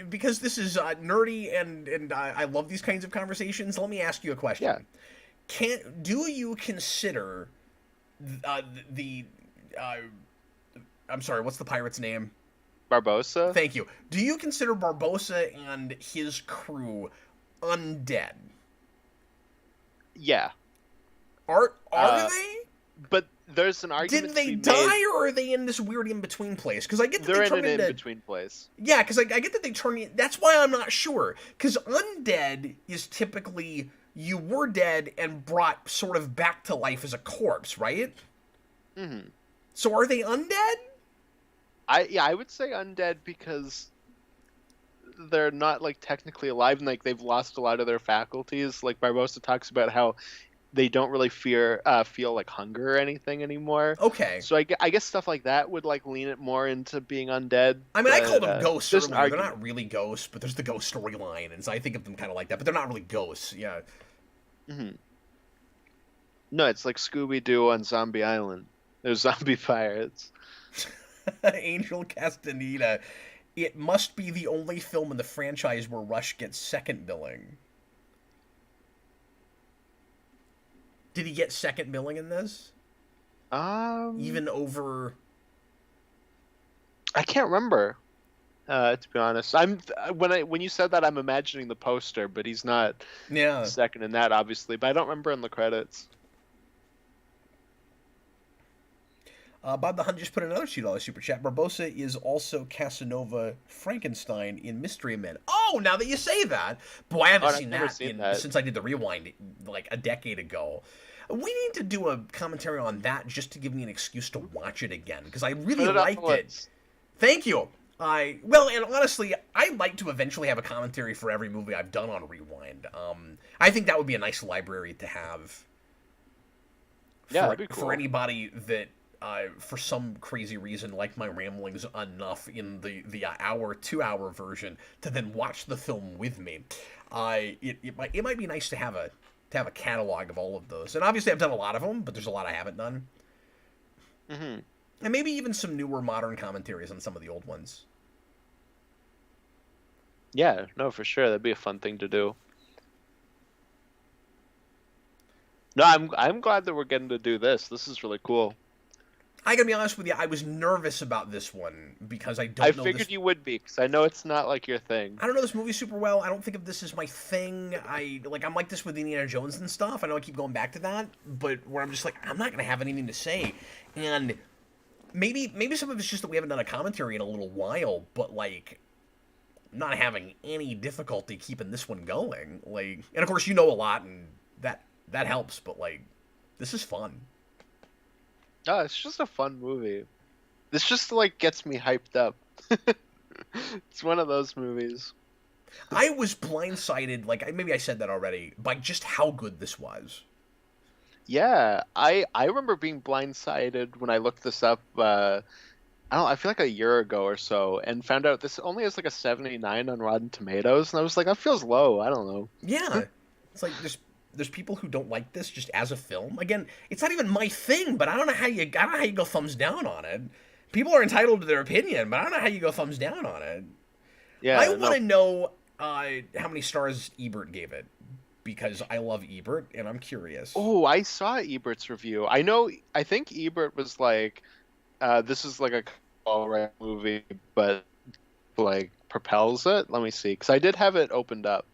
because this is nerdy and I love these kinds of conversations, let me ask you a Yeah. question. Do you consider the uh, I'm sorry, what's the pirate's name? Barbossa? Thank you. Do you consider Barbossa and his crew undead? Yeah. Are they? But there's an argument Did they to be die, made. or are they in this weird in-between place? Because I get that They're they in turn an into... in-between place. Yeah, because I get that they turn... That's why I'm not sure. Because undead is typically you were dead and brought sort of back to life as a corpse, right? Mm-hmm. So are they undead? I would say undead because they're not like technically alive and like they've lost a lot of their faculties. Like Barbossa talks about how they don't really feel like hunger or anything anymore. Okay. So I guess stuff like that would like lean it more into being undead. I mean, I called But, them ghosts there's an earlier. They're argument. not really ghosts, but there's the ghost storyline, and so I think of them kind of like that. But they're not really ghosts. Yeah. Mm-hmm. No, it's like Scooby Doo on Zombie Island. There's zombie pirates. Angel Castaneda. It must be the only film in the franchise where Rush gets second billing. Did he get second billing in this? Even over... I can't remember. To be honest, when you said that, I'm imagining the poster, but he's not Yeah. second in that, obviously. But I don't remember in the credits. Bob the Hun just put another $2 super chat. Barbossa is also Casanova Frankenstein in Mystery Men. Oh, now that you say that. Boy, I haven't seen that since I did the rewind like a decade ago. We need to do a commentary on that just to give me an excuse to watch it again, because I really liked it. Thank you. Well, and honestly, I'd like to eventually have a commentary for every movie I've done on Rewind. I think that would be a nice library to have. That'd be cool. For anybody that, for some crazy reason, like my ramblings enough in the 2-hour version to then watch the film with me. It might be nice to have a catalog of all of those. And obviously I've done a lot of them, but there's a lot I haven't done. Mm-hmm. And maybe even some newer modern commentaries on some of the old ones. Yeah, no, for sure. That'd be a fun thing to do. No, I'm glad that we're getting to do this. This is really cool. I gotta be honest with you, I was nervous about this one because I figured you would be, because I know it's not like your thing. I don't know this movie super well. I don't think of this as my thing. I'm like this with Indiana Jones and stuff. I know I keep going back to that, but where I'm just like, I'm not gonna have anything to say. And maybe some of it's just that we haven't done a commentary in a little while, but like, I'm not having any difficulty keeping this one going. Like, and of course you know a lot, and that helps. But like, this is fun. No, it's just a fun movie. This just like gets me hyped up. It's one of those movies. I was blindsided, like maybe I said that already, by just how good this was. Yeah, I remember being blindsided when I looked this up. I feel like a year ago or so, and found out this only has like a 79 on Rotten Tomatoes, and I was like, that feels low. I don't know. Yeah, it's like there's people who don't like this just as a film. Again, it's not even my thing, but I don't know how you go thumbs down on it. People are entitled to their opinion, but I don't know how you go thumbs down on it. Yeah, I want to know how many stars Ebert gave it, because I love Ebert and I'm curious. Oh, I saw Ebert's review. I think Ebert was like, this is like a all-right movie, but like propels it. Let me see, because I did have it opened up.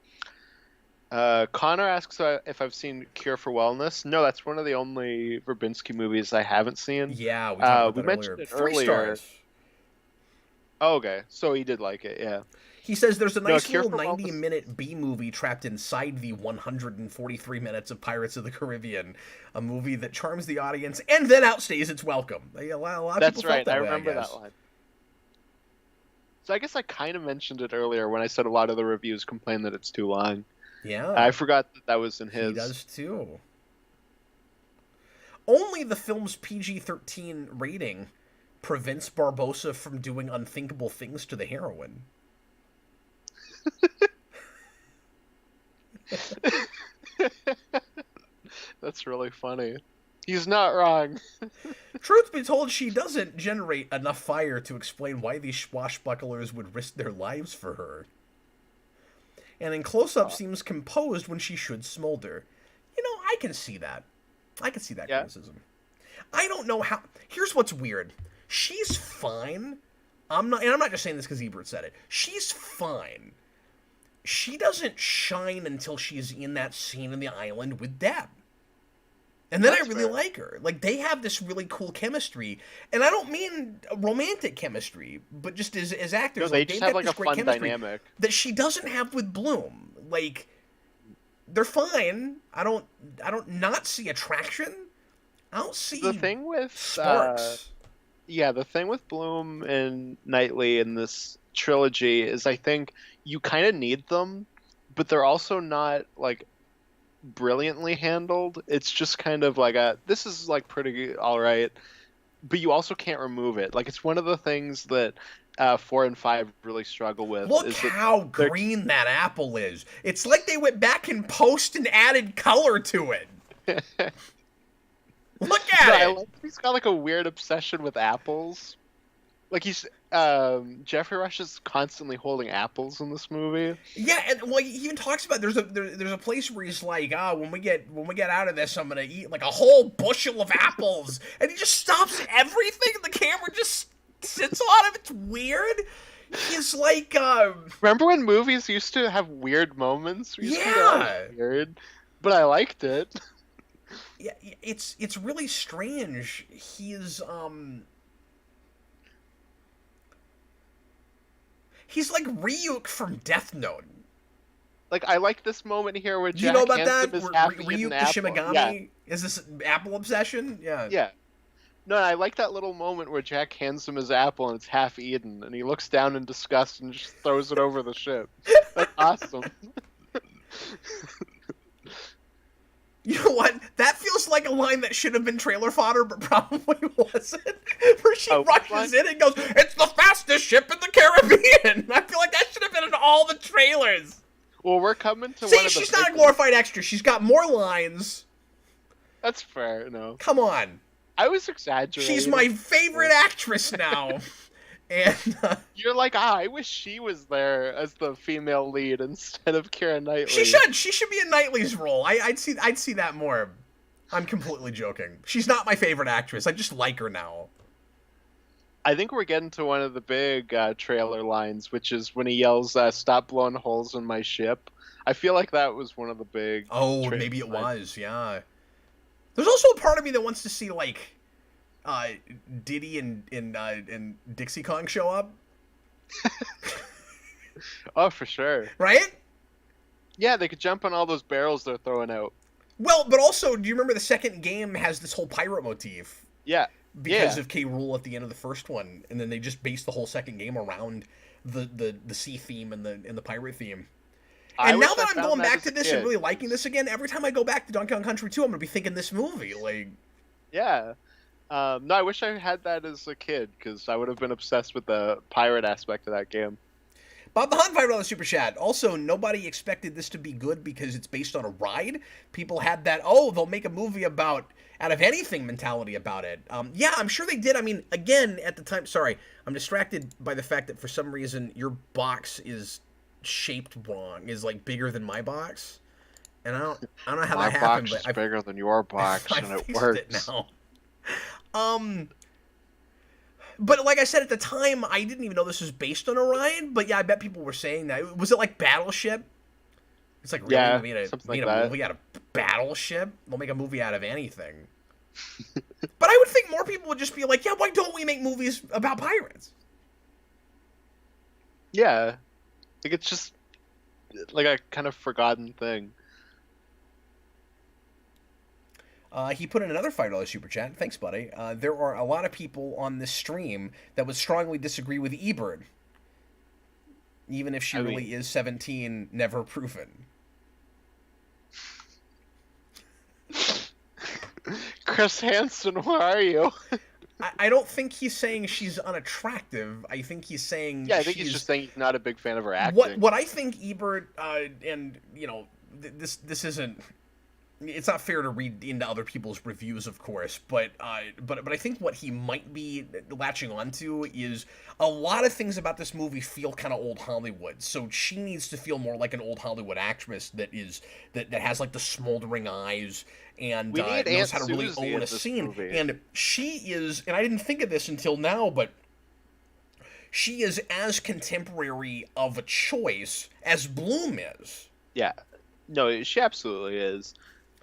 Connor asks if I've seen Cure for Wellness. No, that's one of the only Verbinski movies I haven't seen. Yeah, we talked about that mentioned earlier. it 3 earlier. stars. Oh, okay, so he did like it, yeah. He says there's a nice Cure little for 90-minute B-movie trapped inside the 143 minutes of Pirates of the Caribbean, a movie that charms the audience and then outstays its welcome. A lot of That's people right, felt that I way, remember guess. that line. So I guess I kind of mentioned it earlier when I said a lot of the reviews complain that it's too long. Yeah. I forgot that was in his. He does too. Only the film's PG-13 rating prevents Barbossa from doing unthinkable things to the heroine. That's really funny. He's not wrong. Truth be told, she doesn't generate enough fire to explain why these swashbucklers would risk their lives for her. And in close-up seems composed when she should smolder. You know, I can see that. I can see that criticism. I don't know how... Here's what's weird. She's fine. I'm not just saying this because Ebert said it. She's fine. She doesn't shine until she's in that scene in the island with Depp. And then I really like her. Like, they have this really cool chemistry. And I don't mean romantic chemistry, but just as actors. No, they just have, like, a fun dynamic. That she doesn't have with Bloom. Like, they're fine. I don't not see attraction. I don't see the thing with sparks. The thing with Bloom and Knightley in this trilogy is I think you kind of need them, but they're also not, like, brilliantly handled. It's just kind of like this is like pretty all right, but you also can't remove it. Like, it's one of the things that 4 and 5 really struggle with. Look how green that apple is. It's like they went back in post and added color to it. Look at it. He's got like a weird obsession with apples. Like, he's Jeffrey Rush is constantly holding apples in this movie. Yeah, and well, he even talks about there's a place where he's like, when we get out of this, I'm gonna eat like a whole bushel of apples, and he just stops everything, and the camera just sits on him. It's weird. He's like, remember when movies used to have weird moments? Yeah, weird, but I liked it. Yeah, it's really strange. He's like Ryuk from Death Note. Like, I like this moment here where Jack you know about Hansen that? is Ryuk the apple. Shimigami? Yeah. Is this apple obsession? Yeah. Yeah. No, I like that little moment where Jack hands him his apple and it's half eaten, and he looks down in disgust and just throws it over the ship. That's awesome. You know what? That feels like a line that should have been trailer fodder, but probably wasn't. Where she rushes in and goes, "It's the fastest ship in the Caribbean!" I feel like that should have been in all the trailers. Well, we're coming to See, one of the she's not a glorified extra. She's got more lines. That's fair, no. Come on. I was exaggerating. She's my favorite actress now. And you're like, I wish she was there as the female lead instead of Keira Knightley. She should be in Knightley's role. I'd see that more. I'm completely joking. She's not my favorite actress. I just like her now. I think we're getting to one of the big trailer lines, which is when he yells, "Stop blowing holes in my ship." I feel like that was one of the big. Oh, maybe it was. Yeah. There's also a part of me that wants to see like Diddy and Dixie Kong show up. Oh, for sure. Right? Yeah, they could jump on all those barrels they're throwing out. Well, but also, do you remember the second game has this whole pirate motif? Yeah. Because of K. Rool at the end of the first one, and then they just based the whole second game around the sea theme and the pirate theme. And now that I'm going back to this and really liking this again, every time I go back to Donkey Kong Country 2, I'm going to be thinking this movie. Like, yeah. No, I wish I had that as a kid, because I would have been obsessed with the pirate aspect of that game. Bob the Hunt, $5 super chat. Also, nobody expected this to be good because it's based on a ride. People had that, they'll make a movie out of anything mentality about it. Yeah, I'm sure they did. I mean, again, at the time, sorry, I'm distracted by the fact that for some reason your box is shaped wrong, is like bigger than my box. And I don't know how that happened. My box is bigger than your box, and it works. It now. But like I said, at the time, I didn't even know this was based on a ride. But yeah, I bet people were saying that. Was it like Battleship? It's like, really? Yeah, made a movie out of Battleship? They'll make a movie out of anything. But I would think more people would just be like, yeah, why don't we make movies about pirates? Yeah. Like, it's just like a kind of forgotten thing. He put in another $5 super chat. Thanks, buddy. There are a lot of people on this stream that would strongly disagree with Ebert. Even if she really is 17, never proven. Chris Hansen, where are you? I don't think he's saying she's unattractive. I think he's saying Yeah, I think he's she's just saying he's not a big fan of her what acting. I think Ebert and this isn't. It's not fair to read into other people's reviews, of course, but I think what he might be latching onto is a lot of things about this movie feel kind of old Hollywood. So she needs to feel more like an old Hollywood actress that has like the smoldering eyes and We need knows Aunt how to really Susie in own a this scene. movie. And she is, and I didn't think of this until now, but she is as contemporary of a choice as Bloom is. Yeah. No, she absolutely is.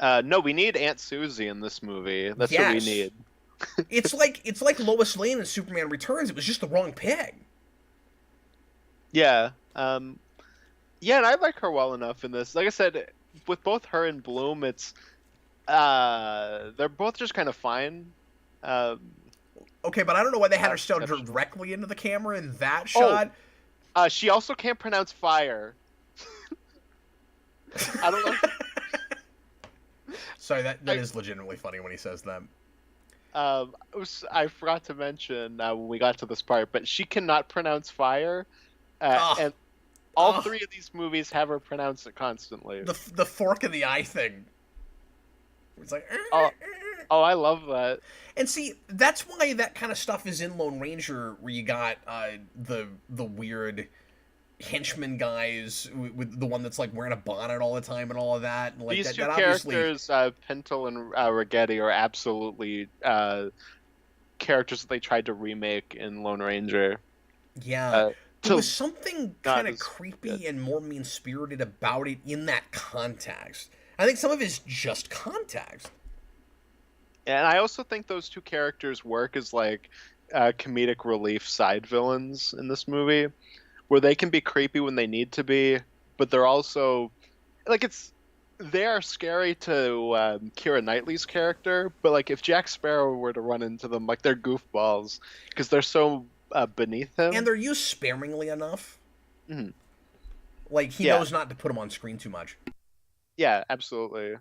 No, we need Aunt Susie in this movie. That's what we Yes. need. It's like Lois Lane in Superman Returns. It was just the wrong pig. Yeah. Yeah, and I like her well enough in this. Like I said, with both her and Bloom, it's they're both just kind of fine. Um, Okay, but I don't know why they had her stare exceptional. directly into the camera in that shot. She also can't pronounce fire. I don't know. Sorry, that is legitimately funny when he says that. I forgot to mention when we got to this part, but she cannot pronounce fire, Ugh. and all Ugh. three of these movies have her pronounce it constantly. The fork in the eye thing. It's like. Oh, I love that. And see, that's why that kind of stuff is in Lone Ranger, where you got the weird henchman guys with the one that's like wearing a bonnet all the time and all of that. And like These that, two that obviously... characters, Pintle and Ragetti, are absolutely characters that they tried to remake in Lone Ranger. Yeah. There was to something not kind of as creepy good. and more mean-spirited about it in that context. I think some of it's just context. And I also think those two characters work as like comedic relief side villains in this movie, where they can be creepy when they need to be, but they're also like they are scary to Keira Knightley's character, but like if Jack Sparrow were to run into them, like they're goofballs because they're so beneath him. And they're used sparingly enough. Mhm. Like, he knows not to put them on screen too much. Yeah, absolutely.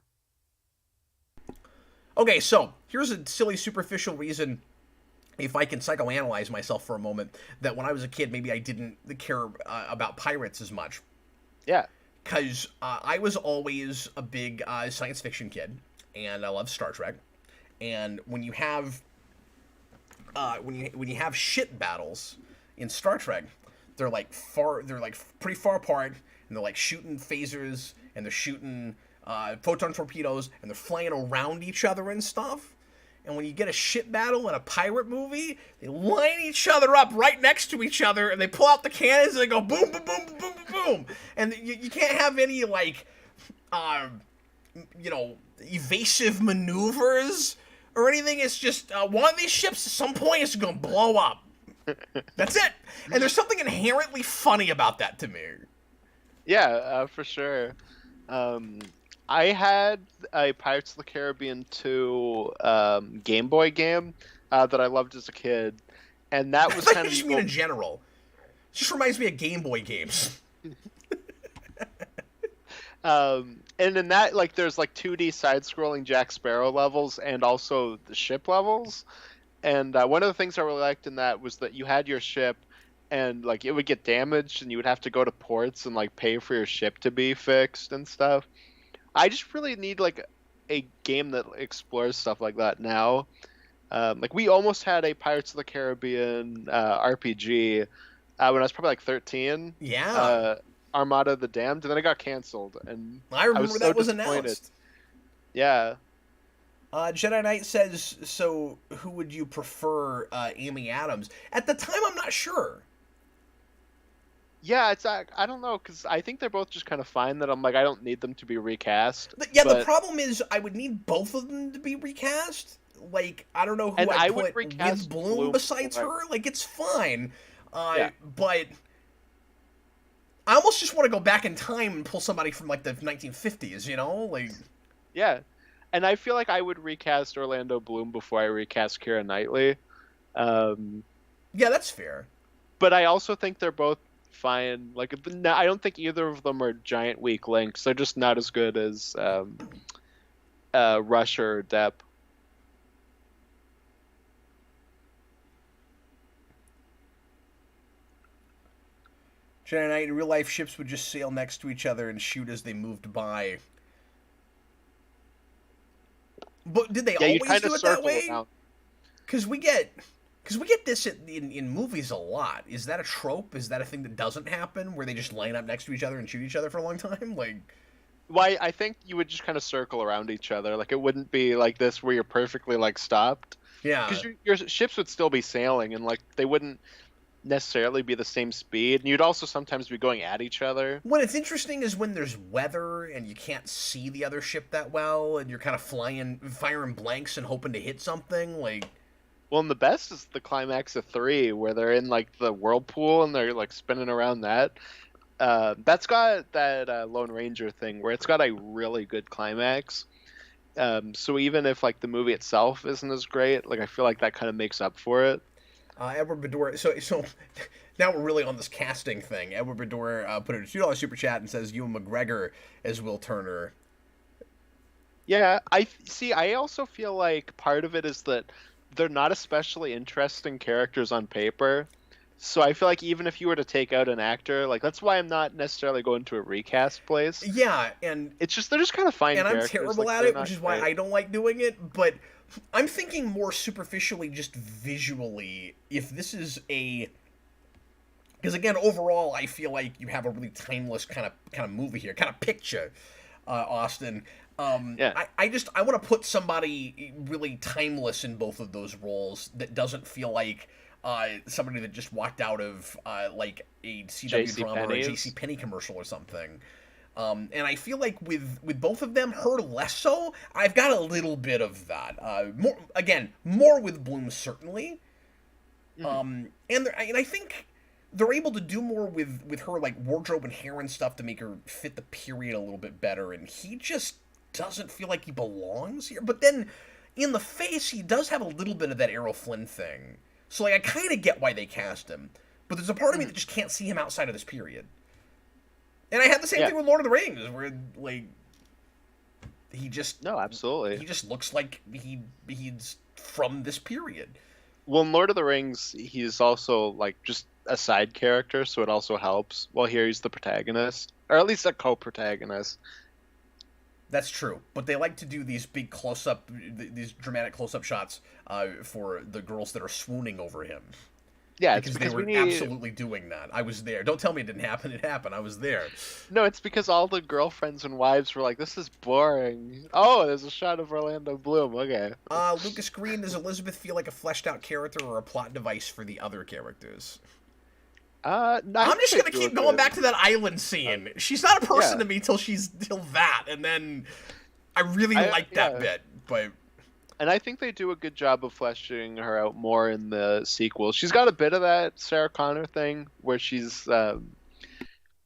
Okay, so here's a silly, superficial reason, if I can psychoanalyze myself for a moment, that when I was a kid, maybe I didn't care about pirates as much. Yeah. Because I was always a big science fiction kid, and I love Star Trek. And when you have when you have ship battles in Star Trek, they're like pretty far apart, and they're like shooting phasers, and they're shooting photon torpedoes, and they're flying around each other and stuff. And when you get a ship battle in a pirate movie, they line each other up right next to each other, and they pull out the cannons, and they go boom, boom, boom, boom, boom, boom, boom. And you can't have any, like, evasive maneuvers or anything. It's just one of these ships at some point is going to blow up. That's it. And there's something inherently funny about that to me. Yeah, for sure. I had a Pirates of the Caribbean 2 Game Boy game that I loved as a kid, and that was kind you of just mean in general. It just reminds me of Game Boy games. and in that, like, there's like 2D side-scrolling Jack Sparrow levels and also the ship levels. And one of the things I really liked in that was that you had your ship, and like it would get damaged, and you would have to go to ports and like pay for your ship to be fixed and stuff. I just really need like a game that explores stuff like that now. Like we almost had a Pirates of the Caribbean RPG when I was probably like 13. Yeah. Armada of the Damned, and then it got canceled. And I remember was so that was disappointed. announced. Yeah. Jedi Knight says, so who would you prefer, Amy Adams? At the time, I'm not sure. Yeah, it's I don't know, because I think they're both just kind of fine that I'm like, I don't need them to be recast. The problem is I would need both of them to be recast. Like, I don't know who And I'd I would put recast with Bloom Bloom besides before her. Like, it's fine. Yeah. But I almost just want to go back in time and pull somebody from, like, the 1950s, you know? Like... Yeah. And I feel like I would recast Orlando Bloom before I recast Keira Knightley. Yeah, that's fair. But I also think they're both fine. Like, I don't think either of them are giant weak links. They're just not as good as Rush or Depp. Jedi Knight, in real life, ships would just sail next to each other and shoot as they moved by. But did they Yeah, you always kind of do it that circle way? around. Because we get this in movies a lot. Is that a trope? Is that a thing that doesn't happen where they just line up next to each other and shoot each other for a long time? Like, Why I think you would just kind of circle around each other. Like it wouldn't be like this where you're perfectly like stopped, yeah. because your ships would still be sailing and like they wouldn't necessarily be the same speed. And you'd also sometimes be going at each other. What it's interesting is when there's weather and you can't see the other ship that well, and you're kind of firing blanks and hoping to hit something. Like, Well, and the best is the climax of 3 where they're in like the whirlpool and they're like spinning around that. That's got that Lone Ranger thing where it's got a really good climax. So even if like the movie itself isn't as great, like I feel like that kind of makes up for it. Edward Bedore. So now we're really on this casting thing. Edward Bedore put in a $2 super chat and says Ewan McGregor as Will Turner. Yeah, I see. I also feel like part of it is that they're not especially interesting characters on paper. So I feel like even if you were to take out an actor, like that's why I'm not necessarily going to a recast place. Yeah, and It's just they're just kind of fine and I'm characters. terrible like, at they're it, not which is why great. I don't like doing it. But I'm thinking more superficially, just visually. If this is because again, overall, I feel like you have a really timeless kind of movie here, kind of picture, Austin. Yeah. I want to put somebody really timeless in both of those roles that doesn't feel like somebody that just walked out of like a CW drama or a JCPenney commercial or something. And I feel like with both of them, her less so. I've got a little bit of that. More with Bloom certainly. And I think they're able to do more with her like wardrobe and hair and stuff to make her fit the period a little bit better. And he just doesn't feel like he belongs here. But then in the face, he does have a little bit of that Errol Flynn thing. So like I kind of get why they cast him, but there's a part of me that just can't see him outside of this period. And I had the same thing with Lord of the Rings, where like he just absolutely. He just looks like he's from this period. Well, in Lord of the Rings, he's also like just a side character, so it also helps. Well, here he's the protagonist, or at least a co-protagonist. That's true, but they like to do these big close-up, these dramatic close-up shots for the girls that are swooning over him. Yeah, because they were absolutely doing that. I was there. Don't tell me it didn't happen. It happened. I was there. No, it's because all the girlfriends and wives were like, "This is boring." Oh, there's a shot of Orlando Bloom. Okay. Lucas Green, does Elizabeth feel like a fleshed-out character or a plot device for the other characters? No, I'm just gonna keep going back to that island scene. She's not a person to me till that, and then I really like that bit. But and I think they do a good job of fleshing her out more in the sequel. She's got a bit of that Sarah Connor thing where she's not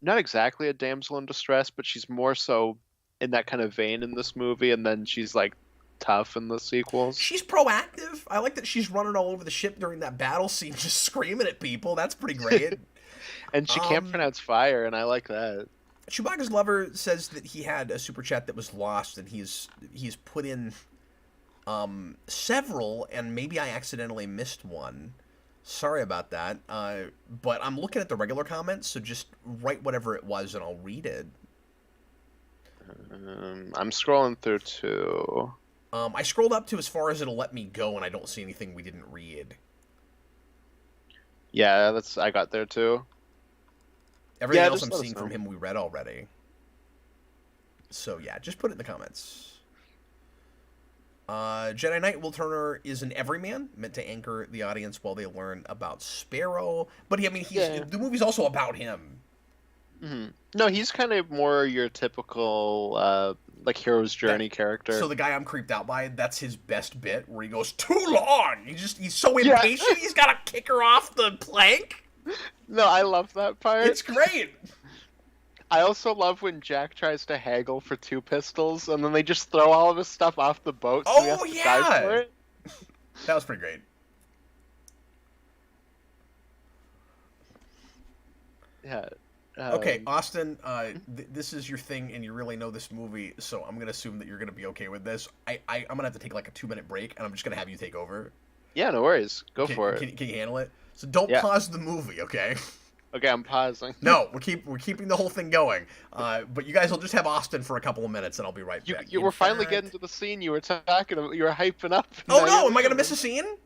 exactly a damsel in distress, but she's more so in that kind of vein in this movie, and then she's like tough in the sequels. She's proactive. I like that she's running all over the ship during that battle scene, just screaming at people. That's pretty great. And she can't pronounce fire, and I like that. Chewbacca's lover says that he had a super chat that was lost, and he's put in several, and maybe I accidentally missed one. Sorry about that. But I'm looking at the regular comments, so just write whatever it was, and I'll read it. I'm scrolling through too. I scrolled up to as far as it'll let me go, and I don't see anything we didn't read. Yeah, I got there too. Everything else I'm seeing from him we read already. So yeah, just put it in the comments. Jedi Knight Will Turner is an everyman, meant to anchor the audience while they learn about Sparrow. But the movie's also about him. Mm-hmm. No, he's kind of more your typical like hero's journey character. So the guy I'm creeped out by, that's his best bit, where he goes too long. He's so impatient. He's got to kick her off the plank. No, I love that part. It's great. I also love when Jack tries to haggle for 2 pistols, and then they just throw all of his stuff off the boat. So he has to dive for it. That was pretty great. Yeah. Okay, Austin, this is your thing, and you really know this movie, so I'm going to assume that you're going to be okay with this. I'm going to have to take like a 2-minute break, and I'm just going to have you take over. Yeah, no worries. Go for it. Can you handle it? So don't pause the movie, okay? Okay, I'm pausing. No, we're keeping the whole thing going. But you guys will just have Austin for a couple of minutes, and I'll be right back. You In were finally getting fact, to the scene you were talking about. You were hyping up. And oh now no, you're am I gonna miss a leaving. scene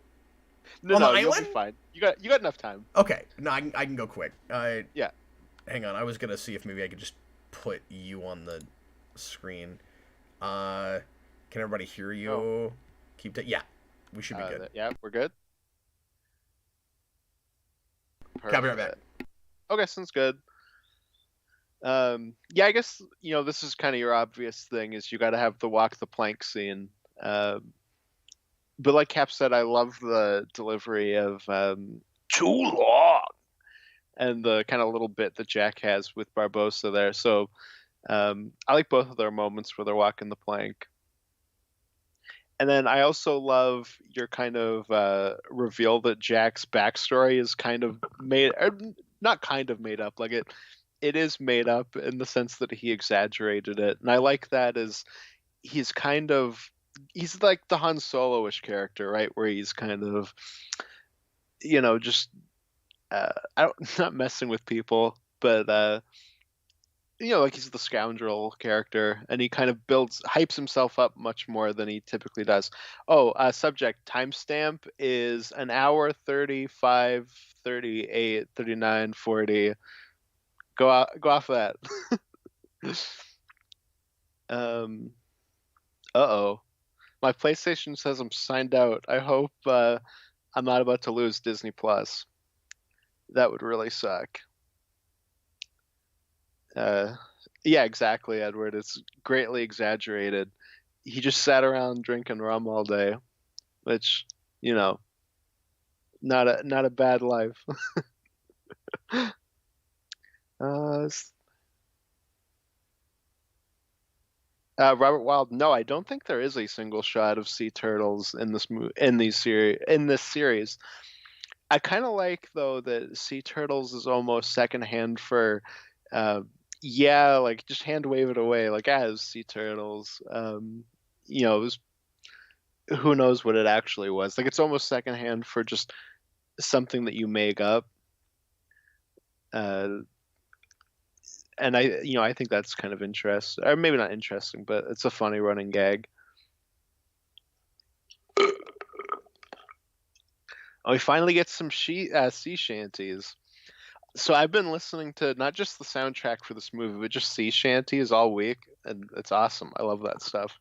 No, on the no, you'll be island? fine. You got enough time. Okay, no, I can go quick. Yeah. Hang on, I was gonna see if maybe I could just put you on the screen. Can everybody hear you? Oh. Yeah, we should be good. Yeah, we're good. Copy right back. Okay, sounds good. Yeah, I guess this is kind of your obvious thing is you got to have the walk the plank scene. But like Cap said, I love the delivery of too long and the kind of little bit that Jack has with Barbossa there. So I like both of their moments where they're walking the plank. And then I also love your kind of reveal that Jack's backstory is kind of made, not kind of made up, like it is made up in the sense that he exaggerated it. And I like that as he's like the Han Solo-ish character, right? Where he's kind of, just not messing with people, but like he's the scoundrel character, and he kind of hypes himself up much more than he typically does. Oh, subject timestamp is an hour 35, 38, 39, 40. Go off that. Uh-oh. My PlayStation says I'm signed out. I hope I'm not about to lose Disney Plus. That would really suck. Yeah, exactly, Edward. It's greatly exaggerated. He just sat around drinking rum all day, which, not a bad life. Robert Wild. No, I don't think there is a single shot of sea turtles in this series. I kind of like though that sea turtles is almost secondhand for, like just hand wave it away, like as sea turtles. It was, who knows what it actually was. Like it's almost secondhand for just something that you make up. And I think that's kind of interesting, or maybe not interesting, but it's a funny running gag. We finally get some sea shanties. So I've been listening to not just the soundtrack for this movie, but just sea shanties all week, and it's awesome. I love that stuff.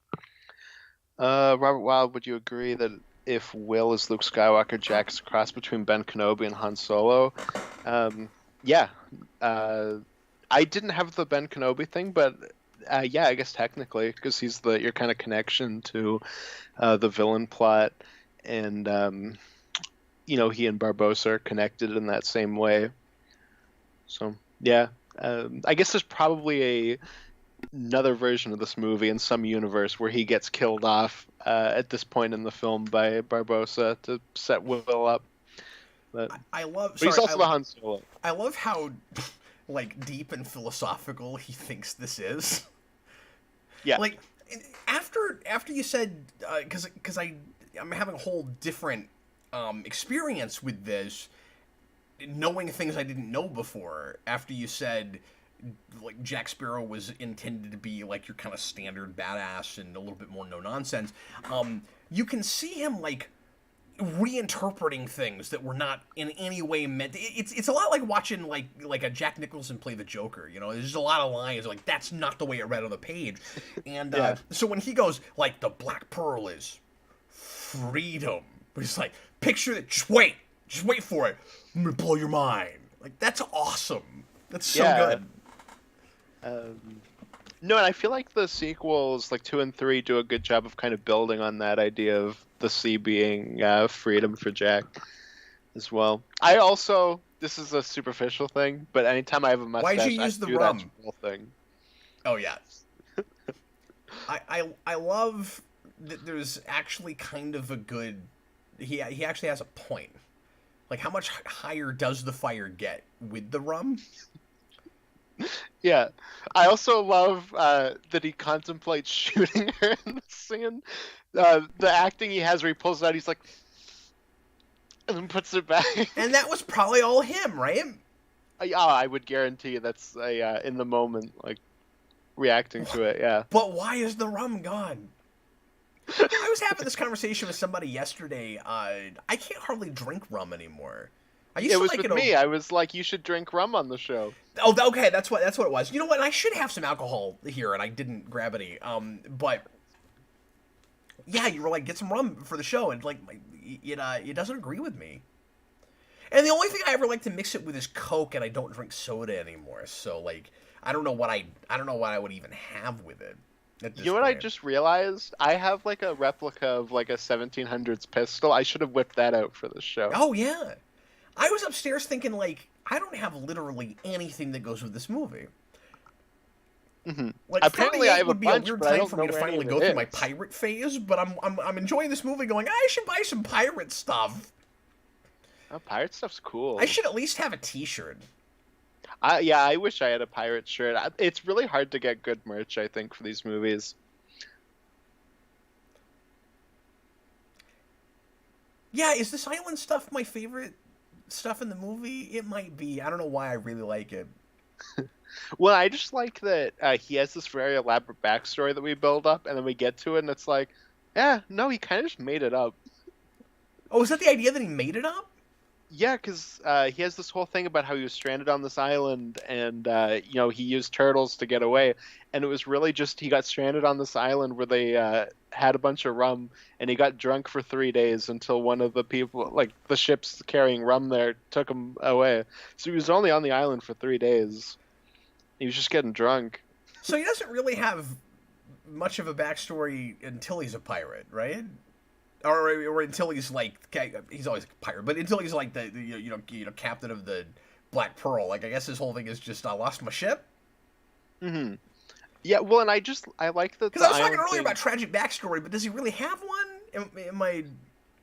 Robert Wild, would you agree that if Will is Luke Skywalker, Jack's a cross between Ben Kenobi and Han Solo? Yeah. I didn't have the Ben Kenobi thing, but yeah, I guess technically, because he's your kind of connection to the villain plot, and he and Barbossa are connected in that same way. So yeah, I guess there's probably another version of this movie in some universe where he gets killed off at this point in the film by Barbossa to set Will up. But he's also the Han Solo. I love how like deep and philosophical he thinks this is. Yeah. Like after you said, because I'm having a whole different experience with this, knowing things I didn't know before. After you said like Jack Sparrow was intended to be like your kind of standard badass and a little bit more no nonsense, you can see him like reinterpreting things that were not in any way meant. It's a lot like watching like a Jack Nicholson play the Joker. There's just a lot of lines like that's not the way it read on the page, and so when he goes like the Black Pearl is freedom, it's like picture that. Just wait for it. I'm gonna blow your mind. Like that's awesome. That's so good. No, and I feel like the sequels, like 2 and 3, do a good job of kind of building on that idea of the sea being freedom for Jack as well. I also, this is a superficial thing, but anytime I have a mustache, why'd you use the rum thing? Oh yeah. I love that there's actually kind of a good. He actually has a point. Like how much higher does the fire get with the rum? Yeah, I also love that he contemplates shooting her in the scene. The acting he has where he pulls it out, he's like, and then puts it back. And that was probably all him, right? Yeah, I would guarantee that's a in the moment, like reacting to it. Yeah. But why is the rum gone? I was having this conversation with somebody yesterday. I can't hardly drink rum anymore. I used It to was like with it. me. I was like, you should drink rum on the show. Oh, okay, that's what it was. You know what? I should have some alcohol here, and I didn't grab any. But yeah, you were like, get some rum for the show, and like, it doesn't agree with me. And the only thing I ever like to mix it with is Coke, and I don't drink soda anymore. So like, I don't know what I would even have with it at this You know what I point. just realized? I have like a replica of like a 1700s pistol. I should have whipped that out for the show. Oh yeah, I was upstairs thinking like, I don't have literally anything that goes with this movie. Hmm. Like Apparently, I 38 have a would be a bunch, weird but I time don't for know me to where any finally of go it through my is. pirate phase, but I'm enjoying this movie going, I should buy some pirate stuff. Oh, pirate stuff's I cool. should at least have a t-shirt. Yeah, I wish I had a pirate shirt. It's really hard to get good merch, I think, for these movies. Yeah, is this island stuff my favorite stuff in the movie? It might be. I don't know why I really like it. Well, I just like that he has this very elaborate backstory that we build up, and then we get to it, and it's like, yeah, no, he kind of just made it up. Oh, is that the idea that he made it up? Yeah, because he has this whole thing about how he was stranded on this island, and he used turtles to get away, and it was really just he got stranded on this island where they had a bunch of rum, and he got drunk for 3 days until one of the people, like the ships carrying rum there, took him away. So he was only on the island for 3 days. He was just getting drunk. So he doesn't really have much of a backstory until he's a pirate, right? Or until he's like, he's always a pirate, but until he's like the captain of the Black Pearl. Like I guess his whole thing is just I lost my ship. Hmm. Yeah, well, and I like that Because the I was talking island earlier thing. about tragic backstory, but does he really have one? Am I?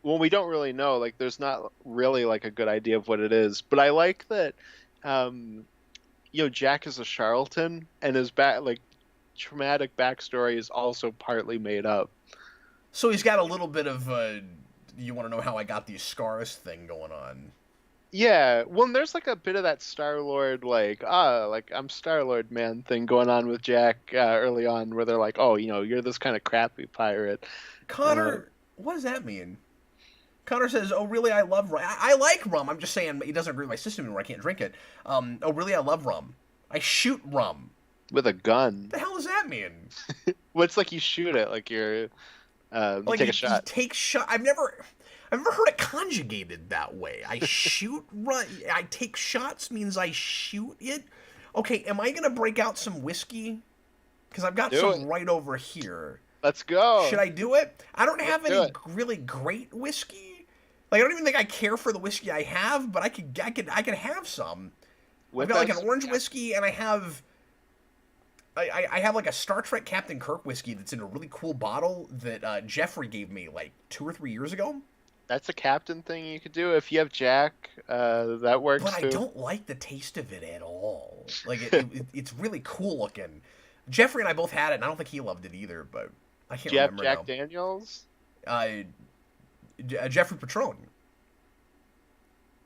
Well, we don't really know. Like, there's not really like a good idea of what it is. But I like that, um, Jack is a charlatan, and his like traumatic backstory is also partly made up. So he's got a little bit of you want to know how I got these scars thing going on. Yeah, well, and there's like a bit of that Star Lord, like I'm Star Lord man thing going on with Jack early on, where they're like, oh, you're this kind of crappy pirate. Uh, Connor, what does that mean? Connor says, "Oh, really? I love rum. I like rum. I'm just saying he doesn't agree with my system anymore. I can't drink it. Oh, really? I love rum. I shoot rum. with a gun. What the hell does that mean? Well, it's like you shoot it, like you Like take a you shot. take shot. I've never heard it conjugated that way. I shoot run. I take shots means I shoot it. Okay, am I gonna break out some whiskey? Because I've got Do some it. right over here. Let's go. Should I do it? I don't have Do any it. really great whiskey. Like I don't even think I care for the whiskey I have, but I could have some. I've Whip got like out an some orange cap- whiskey, and I have I have like a Star Trek Captain Kirk whiskey that's in a really cool bottle that Jeffrey gave me like 2 or 3 years ago. That's a captain thing you could do. If you have Jack, that works But I too. don't like the taste of it at all. Like it's really cool looking. Jeffrey and I both had it, and I don't think he loved it either. But I can't Do you have remember Jack now. Daniels? Jeffrey Patron.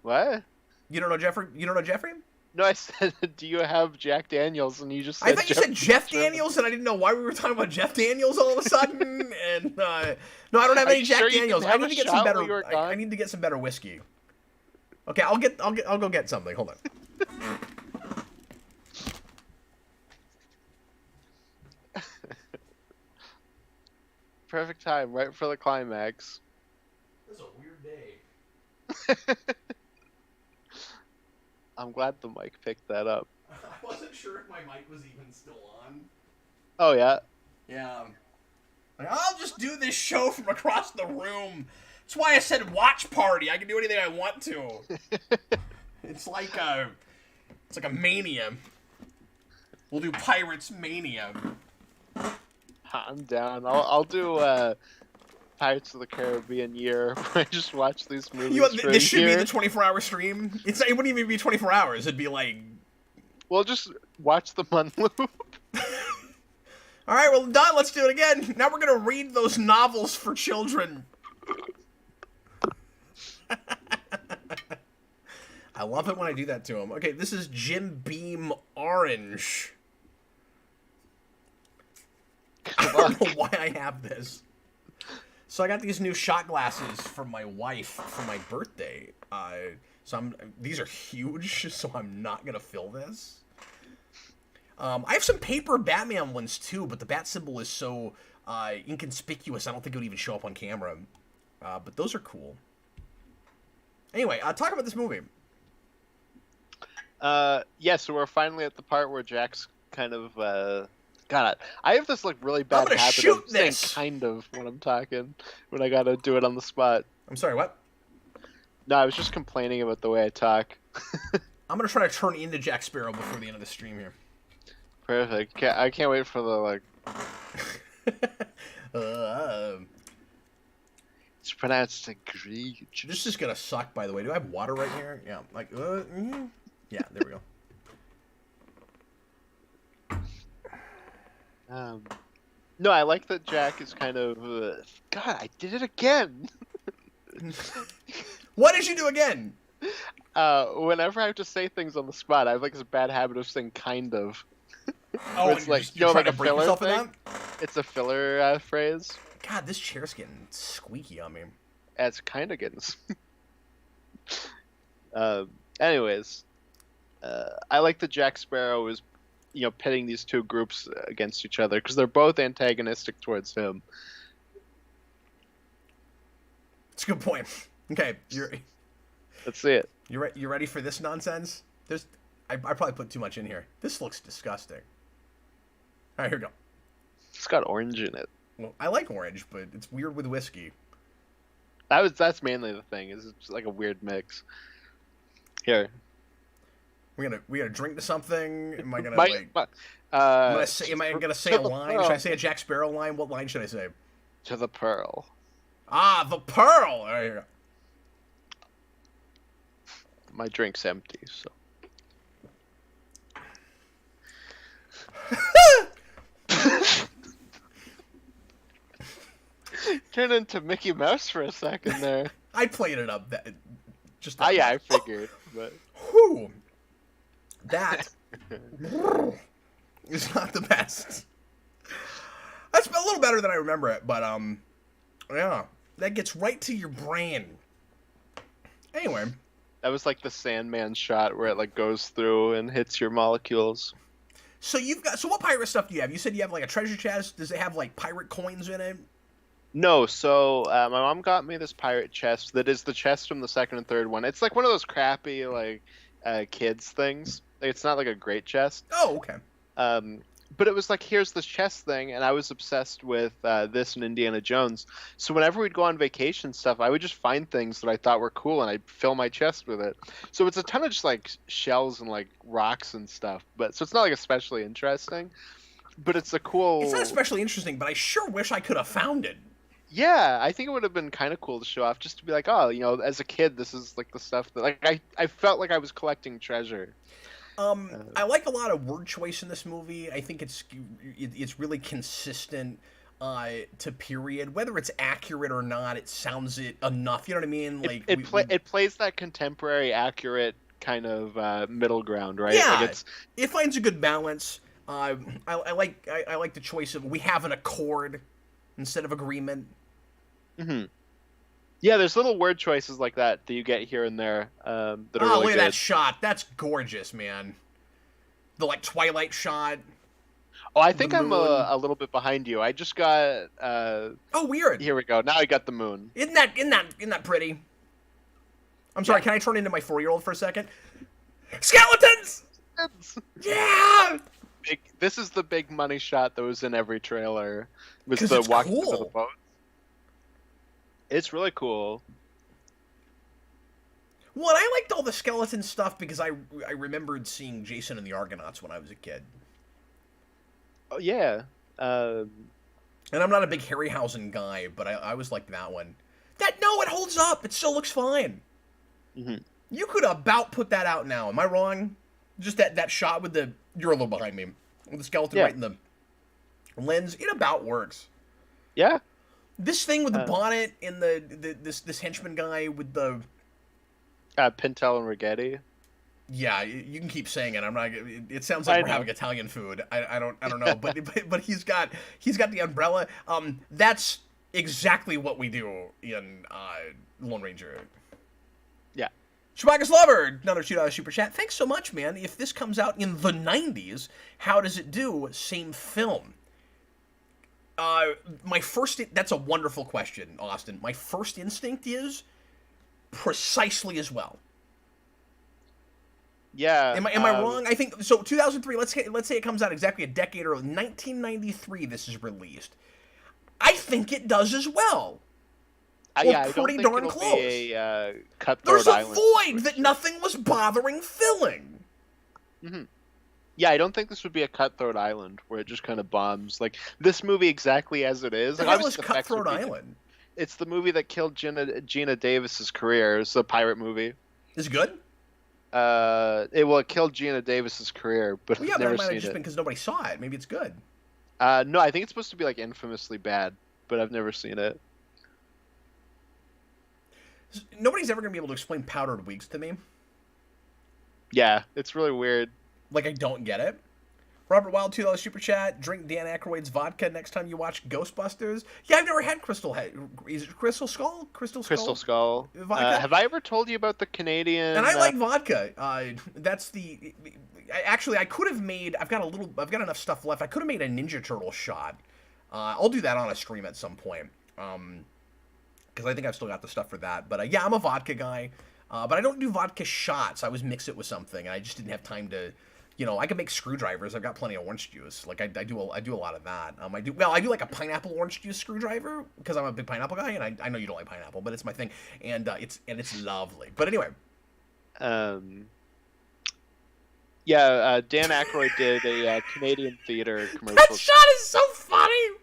What? You don't know Jeffrey? You don't know Jeffrey? No, I said, do you have Jack Daniels? And you just said I thought you said Jeff Patron. Daniels, and I didn't know why we were talking about Jeff Daniels all of a sudden. And no, I don't have Are any you Jack sure you Daniels. didn't I have need a to get some shot better. while you were I gone? need to get some better whiskey. Okay, I'll go get something. Hold on. Perfect time, right for the climax. This is a weird day. I'm glad the mic picked that up. I wasn't sure if my mic was even still on. Oh yeah. Yeah. Like, I'll just do this show from across the room. That's why I said watch party. I can do anything I want to. It's like a mania. We'll do Pirates Mania. I'm down. I'll do Pirates of the Caribbean year where I just watch these movies for This a should year. be the 24-hour stream. It wouldn't even be 24 hours. It'd be like... We'll just watch them on loop. All right, well, done. Let's do it again. Now we're going to read those novels for children. I love it when I do that to him. Okay, this is Jim Beam Orange. I don't know why I have this. So I got these new shot glasses from my wife for my birthday. These are huge, so I'm not gonna fill this. I have some paper Batman ones too, but the bat symbol is so inconspicuous. I don't think it would even show up on camera. But those are cool. Anyway, talk about this movie. Yeah, so we're finally at the part where Jack's kind of God, I have this like really bad habit of saying kind of when I'm talking, when I gotta do it on the spot. I'm sorry, what? No, I was just complaining about the way I talk. I'm gonna try to turn into Jack Sparrow before the end of the stream here. Perfect. I can't wait for the like. It's pronounced egregious. This is gonna suck, by the way. Do I have water right here? Yeah, like yeah, there we go. No, I like that Jack is kind of. God, I did it again. What did you do again? Whenever I have to say things on the spot, I have like this bad habit of saying kind of. Oh, it's like like a filler thing. That? It's a filler phrase. God, this chair's getting squeaky on me. It's kind of getting. Anyways, I like that Jack Sparrow is, pitting these two groups against each other because they're both antagonistic towards him. It's a good point. Okay, Let's see it. You ready for this nonsense? I probably put too much in here. This looks disgusting. All right, here we go. It's got orange in it. Well, I like orange, but it's weird with whiskey. That's mainly the thing. Is it's like a weird mix. Here. We gonna drink to something? Am I gonna am I gonna say a line? Should I say a Jack Sparrow line? What line should I say? To the pearl. Ah, the pearl. All right, here we go. My drink's empty, so. Turned into Mickey Mouse for a second there. I played it up. Yeah, I figured. But whew, that is not the best. That's a little better than I remember it, but yeah, that gets right to your brain. Anyway, that was like the Sandman shot where it like goes through and hits your molecules. So what pirate stuff do you have? You said you have like a treasure chest. Does it have like pirate coins in it? No, so my mom got me this pirate chest that is the chest from the second and third one. It's like one of those crappy like kids things. It's not like a great chest. Oh, okay. But it was like, here's this chest thing, and I was obsessed with this and Indiana Jones. So whenever we'd go on vacation stuff, I would just find things that I thought were cool, and I'd fill my chest with it. So it's a ton of just like shells and like rocks and stuff. So it's not like especially interesting, but it's a cool. It's not especially interesting, but I sure wish I could have found it. Yeah, I think it would have been kind of cool to show off, just to be like, oh, as a kid, this is like the stuff that like I felt like I was collecting treasure. I like a lot of word choice in this movie. I think it's really consistent to period. Whether it's accurate or not, it sounds it enough. You know what I mean? Like it plays that contemporary accurate kind of middle ground, right? Yeah, like it finds a good balance. I like the choice of we have an accord instead of agreement. Mm-hmm. Yeah, there's little word choices like that you get here and there that are really look good. At that shot. That's gorgeous, man. The like Twilight shot. Oh, I think I'm a little bit behind you. I just got. Oh, weird. Here we go. Now I got the moon. Isn't that pretty? I'm sorry. Yeah. Can I turn into my 4-year-old for a second? Skeletons. Yeah. This is the big money shot that was in every trailer. Was the walking cool. to the boat. It's really cool. Well, and I liked all the skeleton stuff because I remembered seeing Jason and the Argonauts when I was a kid. Oh, yeah. And I'm not a big Harryhausen guy, but I was like that one. No, it holds up. It still looks fine. Mm-hmm. You could about put that out now. Am I wrong? Just that shot with you're a little behind me, with the skeleton right in the lens. It about works. Yeah. This thing with the bonnet and this henchman guy with the Pintel and Rigetti. Yeah, you can keep saying it. I'm not. It sounds like I we're know. having Italian food. I don't know, but he's got the umbrella. That's exactly what we do in Lone Ranger. Yeah. Chewbacca's Lover, another $2 super chat. Thanks so much, man. If this comes out in the '90s, how does it do? Same film. My first. That's a wonderful question, Austin. My first instinct is precisely as well. Yeah. Am I wrong? I think so. 2003. Let's say it comes out exactly a decade early. 1993. This is released. I think it does as well. Or Yeah, I don't pretty think darn it'll close. be a There's Cutthroat a Island void that situation. nothing was bothering filling. Yeah, I don't think this would be a Cutthroat Island where it just kind of bombs. Like this movie exactly as it is. The Like hell is obviously the effects would Cutthroat be Island? It's the movie that killed Gina Davis's career. It's a pirate movie. Is it good? It killed Gina Davis's career, but Well, yeah, I've but it never might have seen just it. been because nobody saw it. Maybe it's good. No, I think it's supposed to be like infamously bad, but I've never seen it. Nobody's ever gonna be able to explain powdered wigs to me. Yeah, it's really weird. Like I don't get it. Robert Wild, $2 super chat. Drink Dan Aykroyd's vodka next time you watch Ghostbusters. Yeah, I've never had Crystal Head. Is it Crystal Skull? Crystal Skull. Crystal Skull. Vodka. Have I ever told you about the Canadian? And I like vodka. That's the. Actually, I could have made. I've got enough stuff left. I could have made a Ninja Turtle shot. I'll do that on a stream at some point. Because I think I've still got the stuff for that. But yeah, I'm a vodka guy. But I don't do vodka shots. I always mix it with something, and I just didn't have time to. I can make screwdrivers. I've got plenty of orange juice. Like I do a lot of that. I do like a pineapple orange juice screwdriver because I'm a big pineapple guy, and I know you don't like pineapple, but it's my thing, and it's lovely. But anyway, Yeah, Dan Aykroyd did a Canadian theater that commercial. shot is so funny.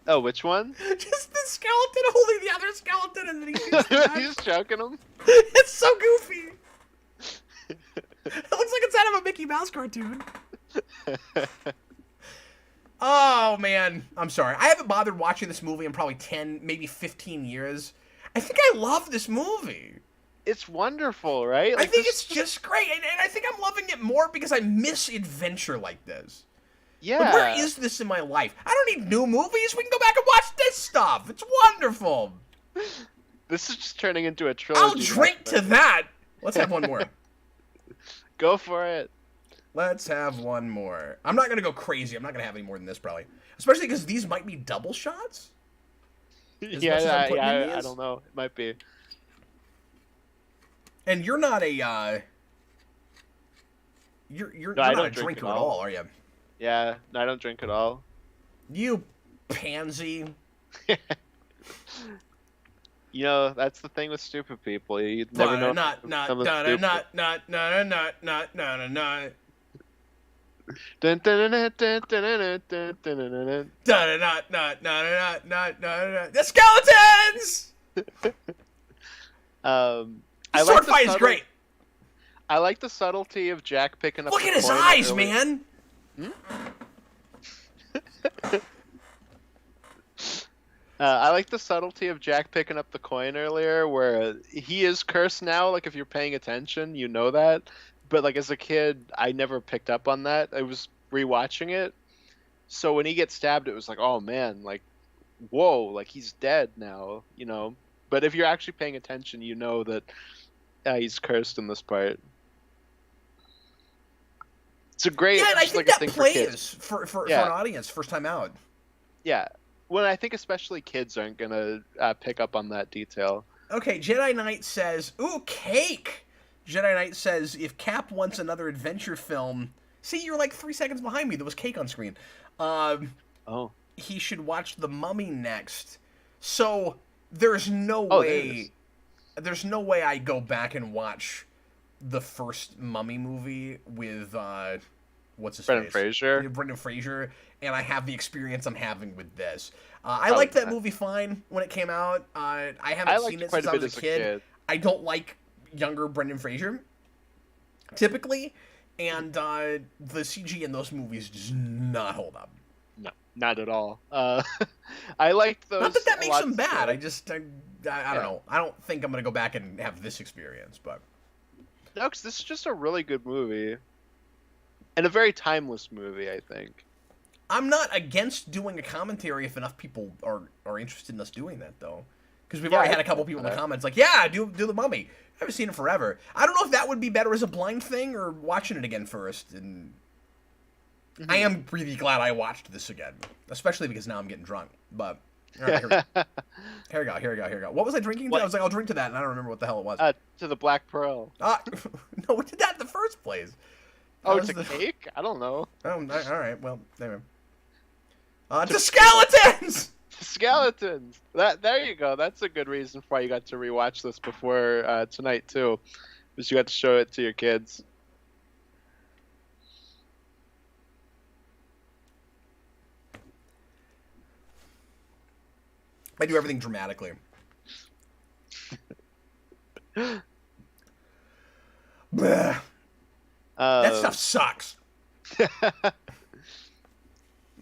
Oh, which one? Just the skeleton holding the other skeleton, and then he shoots the guy. He's choking him. It's so goofy. It looks like it's out of a Mickey Mouse cartoon. Oh, man. I'm sorry. I haven't bothered watching this movie in probably 10, maybe 15 years. I think I love this movie. It's wonderful, right? I think it's just great. And I think I'm loving it more because I miss adventure like this. Yeah. Like, where is this in my life? I don't need new movies. We can go back and watch this stuff. It's wonderful. This is just turning into a trilogy. I'll drink to that. Let's have one more. Go for it. Let's have one more. I'm not going to go crazy. I'm not going to have any more than this, probably. Especially because these might be double shots. As much as I'm putting in I these. don't know. It might be. And you're not a, you're No, I not don't a drink drinker at at all. all, are you? Yeah, no, I don't drink at all. You pansy. You know, that's the thing with stupid people. You never know. Not. Dun, dun, dun, dun, dun, dun, dun, dun, dun, dun. The skeletons! I Sword like the fight is great. I like the subtlety of Jack picking up. Look the at his coin eyes, early. man. I like the subtlety of Jack picking up the coin earlier, where he is cursed now. Like if you're paying attention, you know that. But like as a kid, I never picked up on that. I was rewatching it, so when he gets stabbed, it was like, oh man, like, whoa, like he's dead now, you know. But if you're actually paying attention, you know that he's cursed in this part. It's a great, Yeah, and I just think like a that thing for kids. plays for Yeah. an audience first time out. Yeah. Well, I think especially kids aren't gonna pick up on that detail. Okay, Jedi Knight says, ooh, cake! Jedi Knight says, if Cap wants another adventure film... See, you're like 3 seconds behind me. There was cake on screen. Oh. He should watch The Mummy next. So, there's no Oh, way... There's no way I go back and watch the first Mummy movie with, what's his Brendan face? Fraser. Brendan Fraser, and I have the experience I'm having with this. I liked that movie fine when it came out. I haven't seen it since I was a kid. I don't like younger Brendan Fraser, typically, and the CG in those movies does not hold up. No, not at all. I liked those. Not that that a makes lot them bad. still. I don't know. I don't think I'm gonna go back and have this experience, but No, 'cause this is just a really good movie. And a very timeless movie, I think. I'm not against doing a commentary if enough people are interested in us doing that, though. Because we've Yeah, already I had a couple get people in the that. comments like, yeah, do the Mummy. I haven't seen it forever. I don't know if that would be better as a blind thing or watching it again first. And I Mhm. am really glad I watched this again, especially because now I'm getting drunk. But all right, here we go. What was I drinking? I What? was like, I'll drink to that, and I don't remember what the hell it was. To the Black Pearl. No, we did that in the first place. That Oh, was to the. cake? I don't know. Oh, all right. Well, anyway. To skeletons. Skeletons. There you go. That's a good reason why you got to rewatch this before tonight too, because you got to show it to your kids. I do everything dramatically. Bleh. That stuff sucks.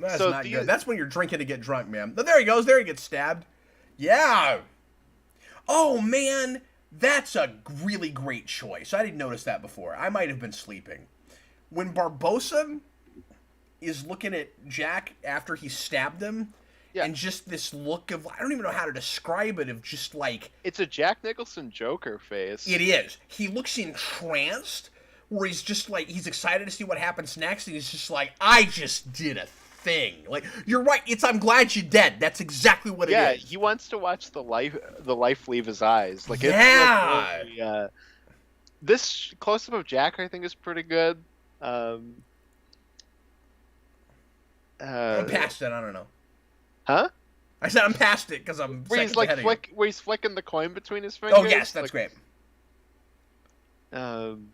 That's So not do good. you- That's when you're drinking to get drunk, man. But there he goes. There he gets stabbed. Yeah. Oh, man. That's a really great choice. I didn't notice that before. I might have been sleeping. When Barbosa is looking at Jack after he stabbed him, Yeah. and just this look of, I don't even know how to describe it, of just like, It's a Jack Nicholson Joker face. it is. He looks entranced, where he's just like, he's excited to see what happens next, and he's just like, I just did a thing. Like, you're right, it's I'm glad you're dead. That's exactly what it Yeah, is. he wants to watch the life leave his eyes. Like, it's Yeah. like really, this close up of Jack, I think, is pretty good. I'm past it, I don't know. Huh? I said I'm past it, because I'm Where he's seconds like ahead of you. where he's flicking the coin between his fingers. Oh, yes, that's like, great. Um,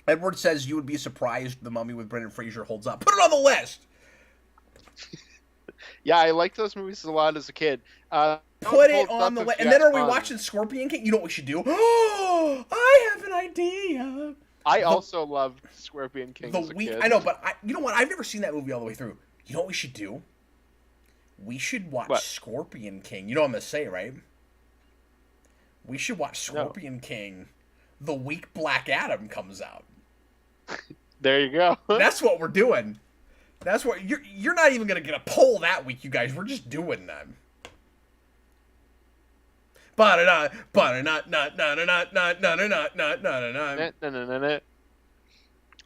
Edward says you would be surprised the Mummy with Brendan Fraser holds up. Put it on the list! yeah, I liked those movies a lot as a kid. Put it Holds on up the if list. you And then ask are we Bonnie. watching Scorpion King? You know what we should do? Oh, I have an idea. I also loved Scorpion King as a kid. I know, but you know what? I've never seen that movie all the way through. You know what we should do? We should watch What? Scorpion King. You know what I'm gonna say, right? We should watch Scorpion King the week Black Adam comes out. There you go. That's what we're doing. That's what you're not even gonna get a poll that week, you guys. We're just doing that. Butternut, butternut, nut, nut, nut, nut, nut, nut, nut, nut,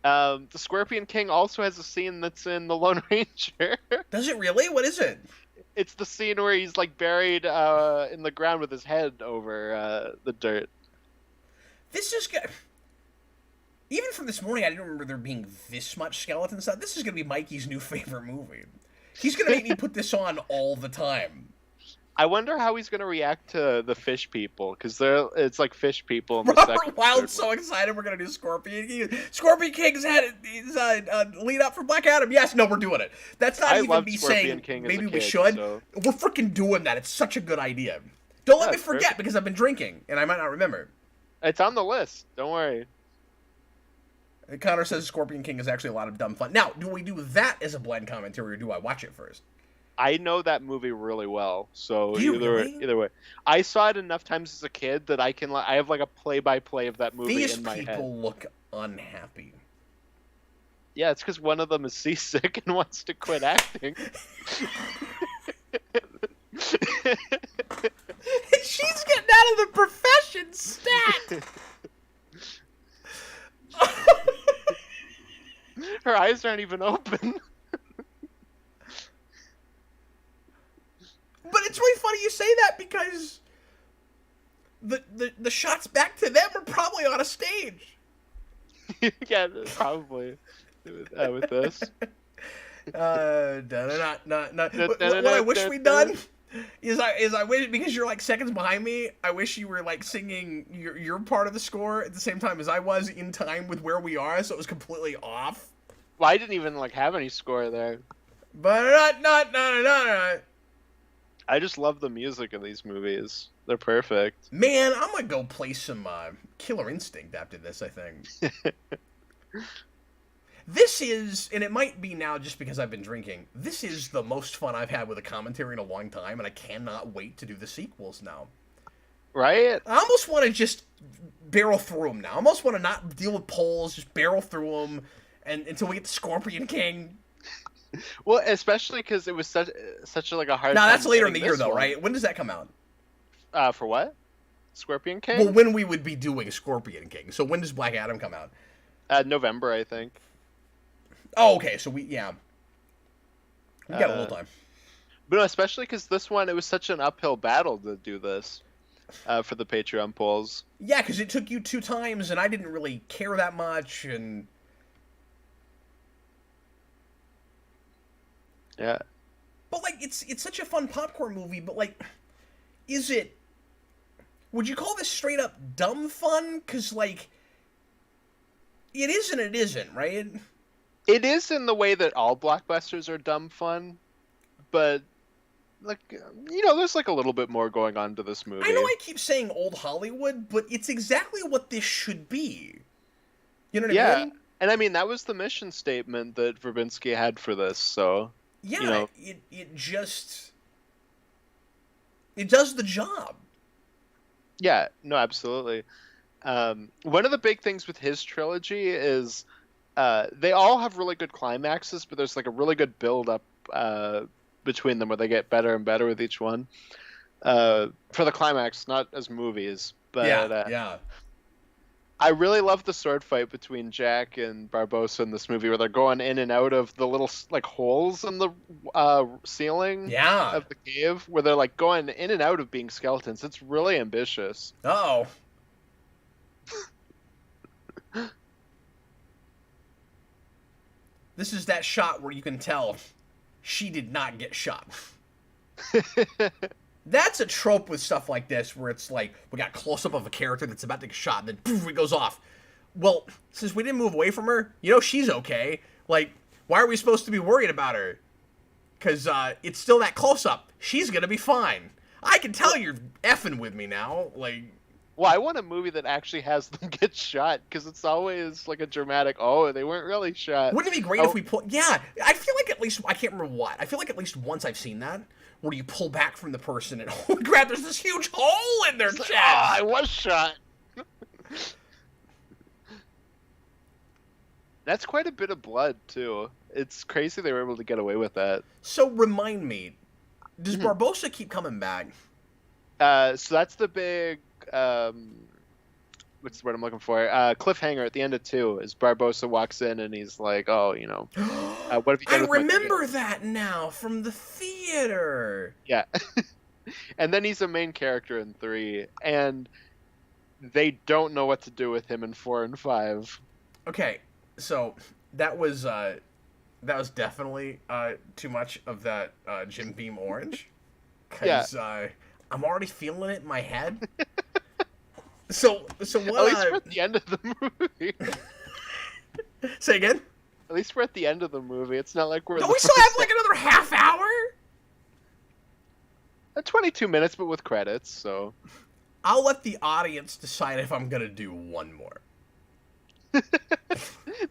nut. The Scorpion King also has a scene that's in The Lone Ranger. Does it really? What is it? It's the scene where he's like buried in the ground with his head over the dirt. This is good. Even from this morning, I didn't remember there being this much skeleton stuff. This is gonna be Mikey's new favorite movie. He's gonna make me put this on all the time. I wonder how he's gonna react to the fish people, because it's like fish people in the Robert second. Wild's so excited we're gonna do Scorpion King. Scorpion King's had his lead up for Black Adam. Yes, no, we're doing it. That's not I even loved me Scorpion saying King as maybe a we kid, should. so- We're freaking doing that. It's such a good idea. Don't let Yeah, me it's forget perfect. because I've been drinking and I might not remember. It's on the list. Don't worry. Connor says Scorpion King is actually a lot of dumb fun. Now, do we do that as a blind commentary or do I watch it first? I know that movie really well, so Do you really? either way, I saw it enough times as a kid that I have like a play-by-play of that movie These in my people head. look unhappy. Yeah, it's because one of them is seasick and wants to quit acting. She's getting out of the profession, stat! Her eyes aren't even open. But it's really funny you say that because the shots back to them are probably on a stage. Yeah, probably with this. What I wish we'd done is I wish, because you're like seconds behind me, I wish you were like singing your part of the score at the same time as I was in time with where we are, so it was completely off. Well, I didn't even like have any score there. But I just love the music in these movies. They're perfect. man, I'm gonna go play some Killer Instinct after this, I think. This is, and it might be now just because I've been drinking, this is the most fun I've had with a commentary in a long time, and I cannot wait to do the sequels now. Right? I almost want to just barrel through them now. I almost want to not deal with polls, just barrel through them, and until we get the Scorpion King. Well, especially because it was such like a hard Now time that's later in getting the year, this though, one. right? When does that come out? For what? Scorpion Well, King? when we would be doing Scorpion King. So when does Black Adam come out? November, I think. Oh, okay. So we got a little Uh, time. but no, especially because this one, it was such an uphill battle to do this for the Patreon polls. Yeah, because it took you 2 times, and I didn't really care that much, and Yeah. but like it's such a fun popcorn movie. But like, is it? Would you call this straight up dumb fun? Because like, it is and it isn't, right? It is in the way that all blockbusters are dumb fun, but like there's like a little bit more going on to this movie. I know I keep saying old Hollywood, but it's exactly what this should be. You know what I mean? And I mean that was the mission statement that Verbinski had for this, so Yeah, it just it does the job. yeah, no, absolutely. One of the big things with his trilogy is they all have really good climaxes, but there's like a really good build up between them where they get better and better with each one. For the climax, not as movies, but yeah. I really love the sword fight between Jack and Barbossa in this movie, where they're going in and out of the little like holes in the ceiling Yeah. of the cave, where they're like going in and out of being skeletons. It's really ambitious. Uh-oh. This is that shot where you can tell she did not get shot. That's a trope with stuff like this, where it's like, we got close-up of a character that's about to get shot, and then poof, it goes off. Well, since we didn't move away from her, she's okay. Like, why are we supposed to be worried about her? Because it's still that close-up. She's gonna be fine. I can tell you're effing with me now. Like, Well, I want a movie that actually has them get shot, because it's always like a dramatic, oh, they weren't really shot. wouldn't it be great if we pull... Yeah, I feel like at least... I can't remember what. I feel like at least once I've seen that, where you pull back from the person and, oh, crap, there's this huge hole in their chest! I was shot! That's quite a bit of blood, too. It's crazy they were able to get away with that. So, remind me, does Barbossa keep coming back? So that's the big... what's the word I'm looking for? Cliffhanger at the end of 2 is Barbossa walks in and he's like, oh, what have you done I with my remember that now from the theater. Yeah. And then he's a main character in 3, and they don't know what to do with him in 4 and 5. Okay, so that was definitely too much of that Jim Beam orange. Because I'm already feeling it in my head. So what? At least we're at the end of the movie. Say again? At least we're at the end of the movie. It's not like we're. Don't we still have like another half hour? 22 minutes, but with credits. So I'll let the audience decide if I'm gonna do one more.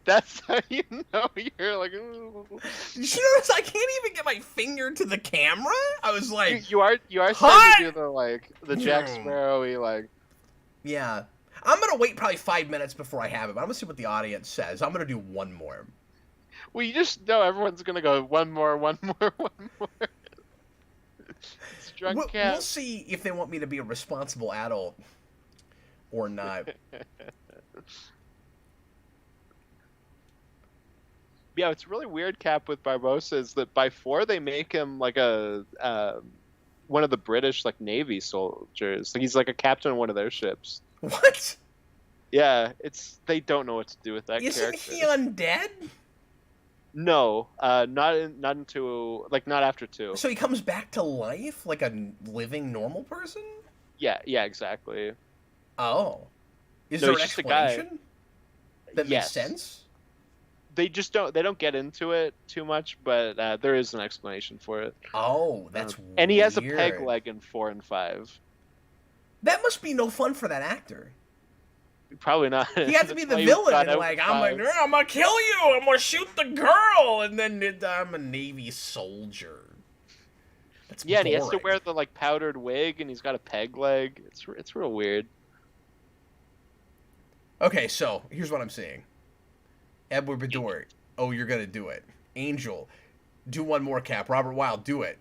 that's how you know you're like. Ooh. Did you notice I can't even get my finger to the camera? I was like, You are starting to do the Jack Sparrow-y like. Yeah. I'm gonna wait probably 5 minutes before I have it, but I'm gonna see what the audience says. I'm gonna do one more. Well, you just know everyone's gonna go one more, one more, one more. It's drunk cat. We'll see if they want me to be a responsible adult or not. Yeah, it's really weird, Cap, with Barbossa is that by 4 they make him like a one of the British Navy soldiers. He's like a captain of one of their ships. What? Yeah, they don't know what to do with that Isn't character. he undead? No, not after 2. So he comes back to life like a living normal person? Yeah, exactly. Oh. Is No, there an he's just a guy. explanation that Yes. makes sense? They don't get into it too much, but there is an explanation for it. Oh, that's weird. And he has a peg leg in 4 and 5. That must be no fun for that actor. Probably not. He had to be the villain, and I'm gonna kill you, I'm gonna shoot the girl, and then I'm a Navy soldier. That's Yeah, and he has to boring. wear the like powdered wig, and he's got a peg leg. It's real weird. Okay, so here's what I'm seeing. Edward Bedore, oh, you're gonna do it. Angel, do one more, Cap. Robert Wilde, do it.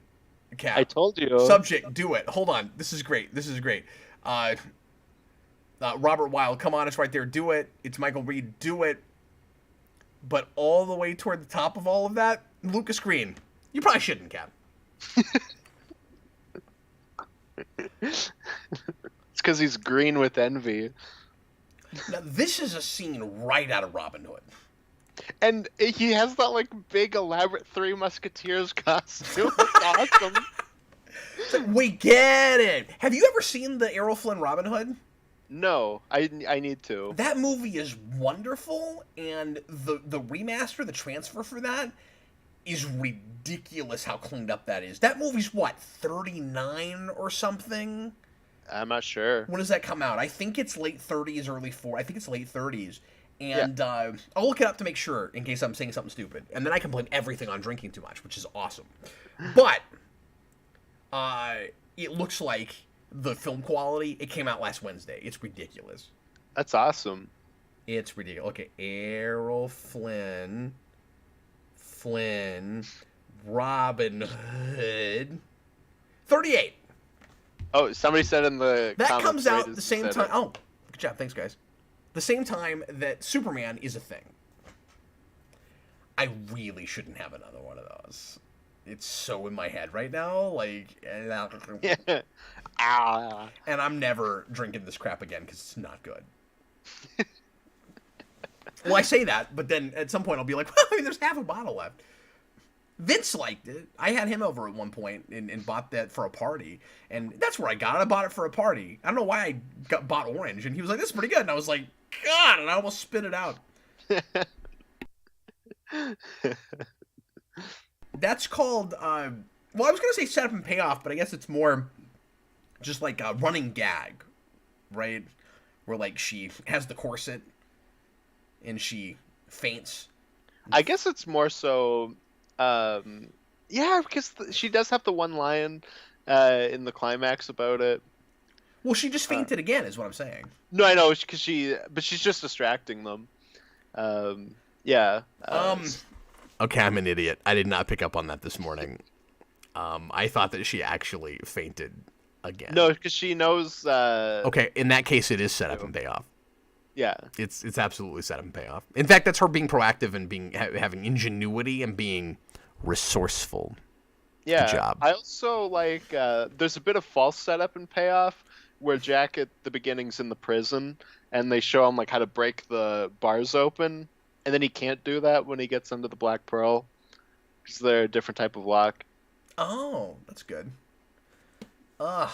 I Cap. told you. Subject, do it. Hold on. This is great. This is great. Robert Wilde, come on, it's right there. Do it. It's Michael Reed. Do it. But all the way toward the top of all of that, Lucas Green. You probably shouldn't, Cap. It's because he's green with envy. Now, this is a scene right out of Robin Hood. And he has that like big elaborate Three Musketeers costume. It's awesome. It's like, we get it. Have you ever seen the Errol Flynn Robin Hood? No, I need to. That movie is wonderful, and the remaster, the transfer for that, is ridiculous how cleaned up that is. That movie's what, 39 or something? I'm not sure. When does that come out? I think it's late 30s, early 40s. I think it's late 30s. And I'll look it up to make sure in case I'm saying something stupid. And then I can blame everything on drinking too much, which is awesome. But it looks like the film quality, it came out last Wednesday. It's ridiculous. That's awesome. It's ridiculous. Okay, Errol Flynn, Robin Hood, 38. Oh, somebody said in the That comments comes out right the same said time. it. Oh, good job. Thanks, guys. The same time that Superman is a thing. I really shouldn't have another one of those. It's so in my head right now. Like, Yeah. Ah. and I'm never drinking this crap again because it's not good. Well, I say that, but then at some point I'll be like, well, I mean, there's half a bottle left. Vince liked it. I had him over at one point and bought that for a party. And that's where I got it. I bought it for a party. I don't know why I bought orange. And he was like, this is pretty good. And I was like, God, and I almost spit it out. That's called, well, I was going to say setup and payoff, but I guess it's more just like a running gag, right? Where, like, she has the corset and she faints. I guess it's more so, yeah, because she does have the one line in the climax about it. Well, she just fainted again, is what I'm saying. No, I know, because but she's just distracting them. Yeah. Okay, I'm an idiot. I did not pick up on that this morning. I thought that she actually fainted again. No, because she knows. Okay, in that case, it is set up and payoff. Yeah. It's absolutely set up and payoff. In fact, that's her being proactive and being having ingenuity and being resourceful. Yeah. Good job. I also like. There's a bit of false setup and payoff where Jack at the beginning's in the prison and they show him like how to break the bars open, and then he can't do that when he gets under the Black Pearl because they're a different type of lock. Oh, that's good. Ugh.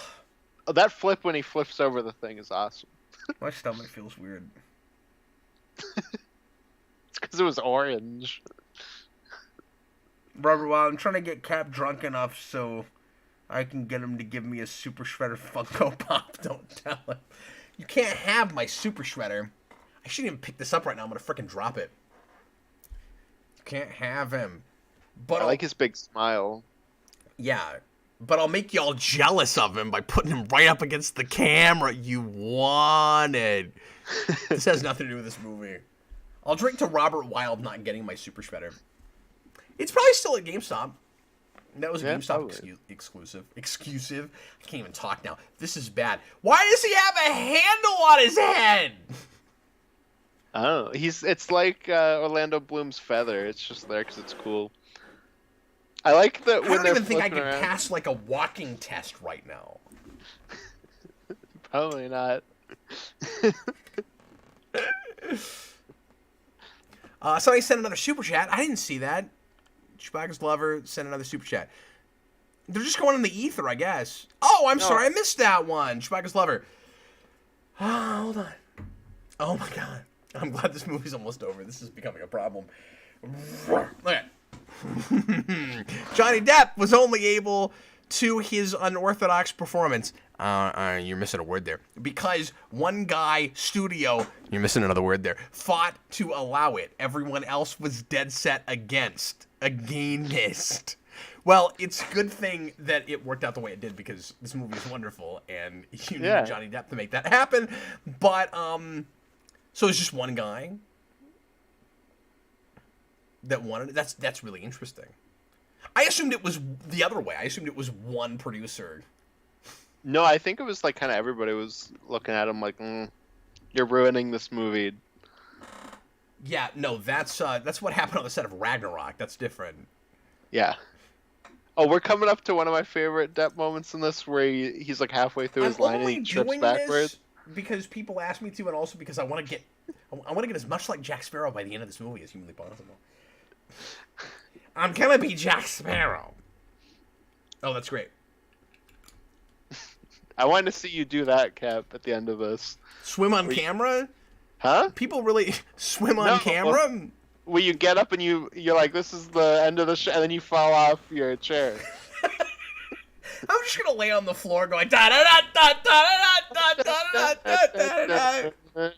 Oh, that flip when he flips over the thing is awesome. My stomach feels weird. It's because it was orange. Robert Wild, I'm trying to get Cap drunk enough so I can get him to give me a Super Shredder Funko Pop. Don't tell him. You can't have my Super Shredder. I shouldn't even pick this up right now. I'm going to frickin' drop it. You can't have him. But I like his big smile. Yeah, but I'll make y'all jealous of him by putting him right up against the camera you wanted. This has nothing to do with this movie. I'll drink to Robert Wilde not getting my Super Shredder. It's probably still at GameStop. That was a GameStop exclusive. Exclusive? I can't even talk now. This is bad. Why does he have a handle on his head? I don't know. It's like Orlando Bloom's feather. It's just there because it's cool. I like that when I don't they're even think I flipping can around. pass like a walking test right now. Probably not. Somebody sent another super chat. I didn't see that. Chewbacca's lover sent another super chat. They're just going in the ether, I guess. Oh, I'm sorry. I missed that one. Chewbacca's lover. Hold on. Oh, my God. I'm glad this movie's almost over. This is becoming a problem. Okay. Johnny Depp was only able to his unorthodox performance. You're missing a word there. Because one guy, studio, you're missing another word there, fought to allow it. Everyone else was dead set against. Against. Well, it's a good thing that it worked out the way it did because this movie is wonderful and you needed Yeah. Johnny Depp to make that happen. But so it's just one guy that wanted it. That's really interesting. I assumed it was the other way. I assumed it was one producer. No, I think it was like kind of everybody was looking at him like, "You're ruining this movie." Yeah, no, that's what happened on the set of Ragnarok. That's different. Yeah. Oh, we're coming up to one of my favorite Depp moments in this, where he's like halfway through his line and he trips backwards. Because people ask me to, and also because I want to get as much like Jack Sparrow by the end of this movie as humanly possible. I'm gonna be Jack Sparrow. Oh, that's great. I wanted to see you do that, Cap, at the end of this. Swim on camera? Huh? People really swim on No. camera? Where you get up and you're like, this is the end of the show, and then you fall off your chair. I'm just gonna lay on the floor going da da da da da da da da da da da.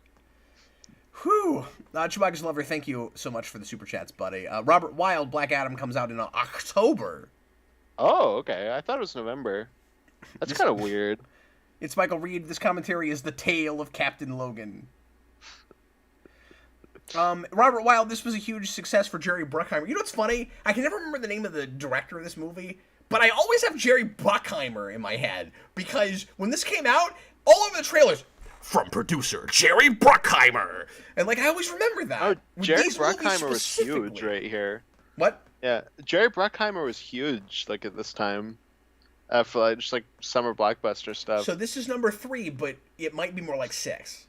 Whew. Chewbacca's Lover, thank you so much for the super chats, buddy. Robert Wilde, Black Adam comes out in October. Oh, okay. I thought it was November. That's kind of weird. It's Michael Reed. This commentary is the tale of Captain Logan. Robert Wilde, this was a huge success for Jerry Bruckheimer. You know what's funny? I can never remember the name of the director of this movie, but I always have Jerry Bruckheimer in my head, because when this came out, all over the trailers, from producer Jerry Bruckheimer. And, like, I always remember that. Oh, With Jerry these movies Bruckheimer was huge specifically. right here. What? Yeah, Jerry Bruckheimer was huge, like, at this time. For, like, just, like, summer blockbuster stuff. So this is number 3, but it might be more like 6.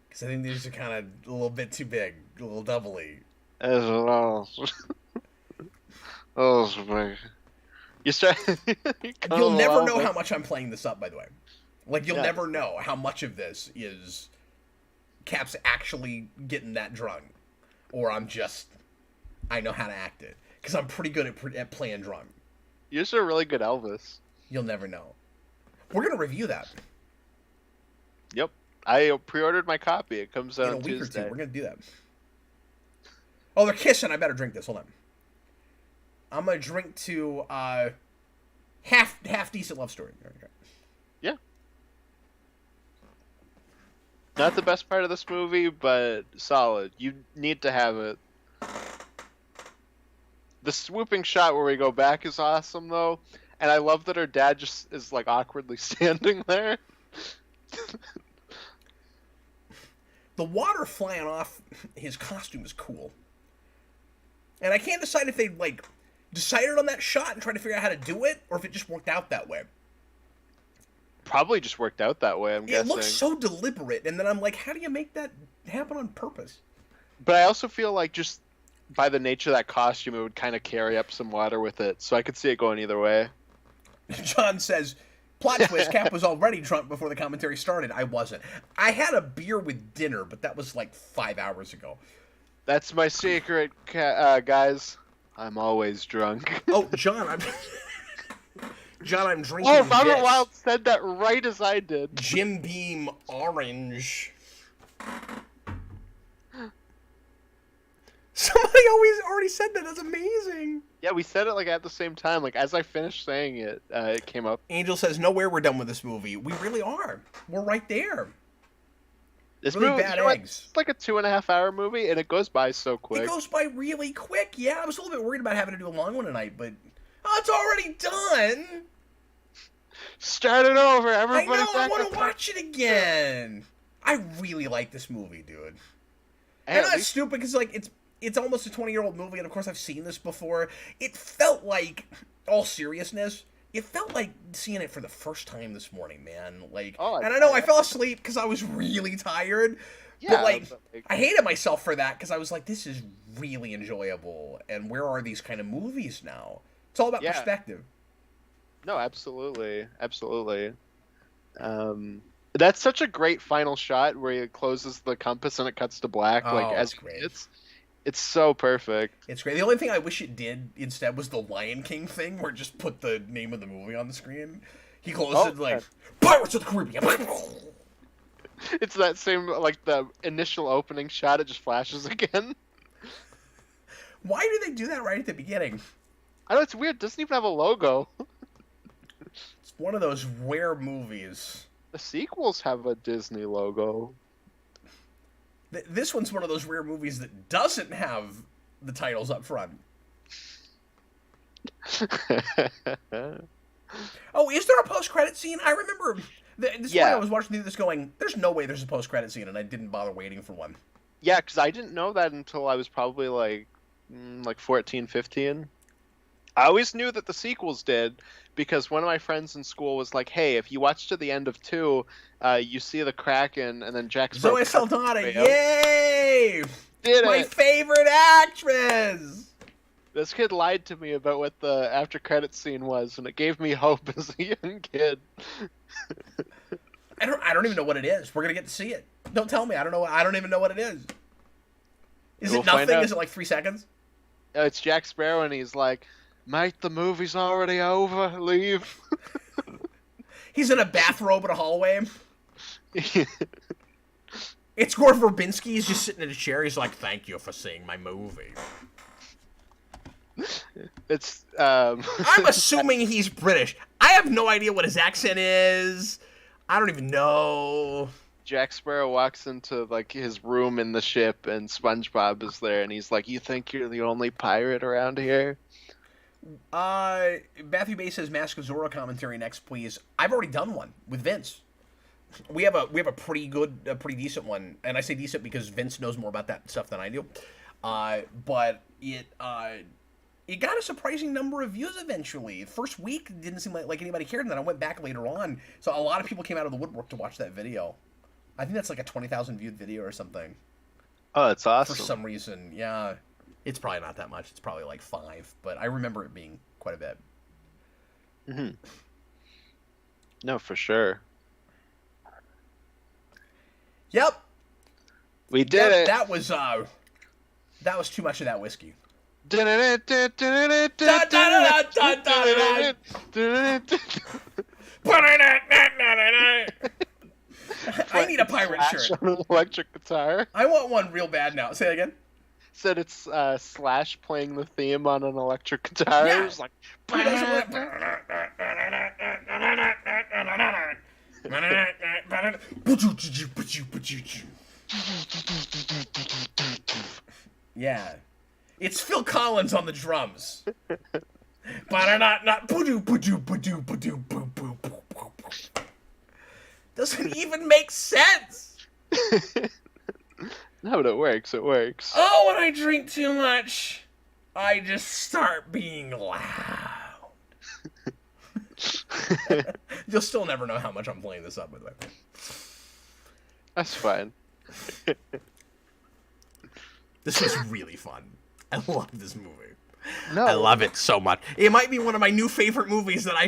Because I think these are kind of a little bit too big, a little doubly. As well. Oh, my. You start. You'll never know how much I'm playing this up, by the way. Like, you'll Yeah. never know how much of this is Cap's actually getting that drunk. Or I know how to act it. Because I'm pretty good at playing drunk. You're just a really good Elvis. You'll never know. We're going to review that. Yep. I pre-ordered my copy. It comes out In a on week Tuesday. or two. We're going to do that. Oh, they're kissing. I better drink this. Hold on. I'm going to drink to half decent love story. Okay. Yeah. Not the best part of this movie, but solid. You need to have it. The swooping shot where we go back is awesome, though. And I love that her dad just is, like, awkwardly standing there. The water flying off his costume is cool. And I can't decide if they, like, decided on that shot and tried to figure out how to do it, or if it just worked out that way. Probably just worked out that way, I'm guessing. It looks so deliberate, and then I'm like, how do you make that happen on purpose? But I also feel like just by the nature of that costume, it would kind of carry up some water with it, so I could see it going either way. John says, plot twist, Cap was already drunk before the commentary started. I wasn't. I had a beer with dinner, but that was like 5 hours ago. That's my secret, guys. I'm always drunk. Oh, John, I'm drinking Oh, Robert this Wilde said that right as I did. Jim Beam Orange. Somebody already said that. That's amazing. Yeah, we said it like at the same time. Like as I finished saying it, it came up. Angel says, "Nowhere we're done with this movie. We really are. We're right there. This really movie, bad you know what? eggs. It's like a 2.5-hour movie, and it goes by so quick. It goes by really quick. Yeah, I was a little bit worried about having to do a long one tonight, but it's already done. Start it over, I everybody. know. I want to watch it again. I really like this movie, dude. And that's stupid because like it's almost a 20-year-old movie, and of course I've seen this before. It felt like, all seriousness, it felt like seeing it for the first time this morning, man. Like, and I know I fell asleep because I was really tired. Yeah, but like, I hated myself for that because I was like, this is really enjoyable. And where are these kind of movies now? It's all about perspective. No, absolutely, absolutely. That's such a great final shot where it closes the compass and it cuts to black. Like as it's so perfect. It's great. The only thing I wish it did instead was the Lion King thing, where it just put the name of the movie on the screen. He closed it like Pirates of the Caribbean. It's that same like the initial opening shot. It just flashes again. Why do they do that right at the beginning? I know it's weird. It doesn't even have a logo. It's one of those rare movies. The sequels have a Disney logo. This one's one of those rare movies that doesn't have the titles up front. Oh, is there a post-credit scene? I remember this morning I was watching this going, there's no way there's a post-credit scene, and I didn't bother waiting for one. Yeah, because I didn't know that until I was probably like 14, 15. I always knew that the sequels did because one of my friends in school was like, "Hey, if you watch to the end of 2, you see the Kraken and then Jack Sparrow." Zoe Saldana, yay! Did My favorite actress. This kid lied to me about what the after credits scene was, and it gave me hope as a young kid. I don't even know what it is. We're gonna get to see it. Don't tell me. I don't know. I don't even know what it is. Is it nothing? Is it like 3 seconds? It's Jack Sparrow, and he's like, "Mate, the movie's already over. Leave." He's in a bathrobe in a hallway. It's Gore Verbinski. He's just sitting in a chair. He's like, "Thank you for seeing my movie." It's I'm assuming he's British. I have no idea what his accent is. I don't even know. Jack Sparrow walks into like his room in the ship, and SpongeBob is there, and he's like, "You think you're the only pirate around here?" Matthew Bay says Mask of Zorro commentary next, please. I've already done one with Vince. We have a pretty good, a pretty decent one, and I say decent because Vince knows more about that stuff than I do. But it got a surprising number of views eventually. First week it didn't seem like anybody cared, and then I went back later on, so a lot of people came out of the woodwork to watch that video. I think that's like a 20,000 viewed video or something. Oh, that's awesome. For some reason, yeah. It's probably not that much. It's probably like 5, but I remember it being quite a bit. Mm-hmm. No, for sure. Yep. We did it. That was too much of that whiskey. I need a pirate shirt. On an electric guitar. I want one real bad now. Say that again. Said it's Slash playing the theme on an electric guitar. Yeah. It was like, yeah. It's Phil Collins on the drums. Doesn't even make sense. No, but it works. It works. Oh, when I drink too much, I just start being loud. You'll still never know how much I'm playing this up, by the way. That's fine. This was really fun. I love this movie. No. I love it so much. It might be one of my new favorite movies that I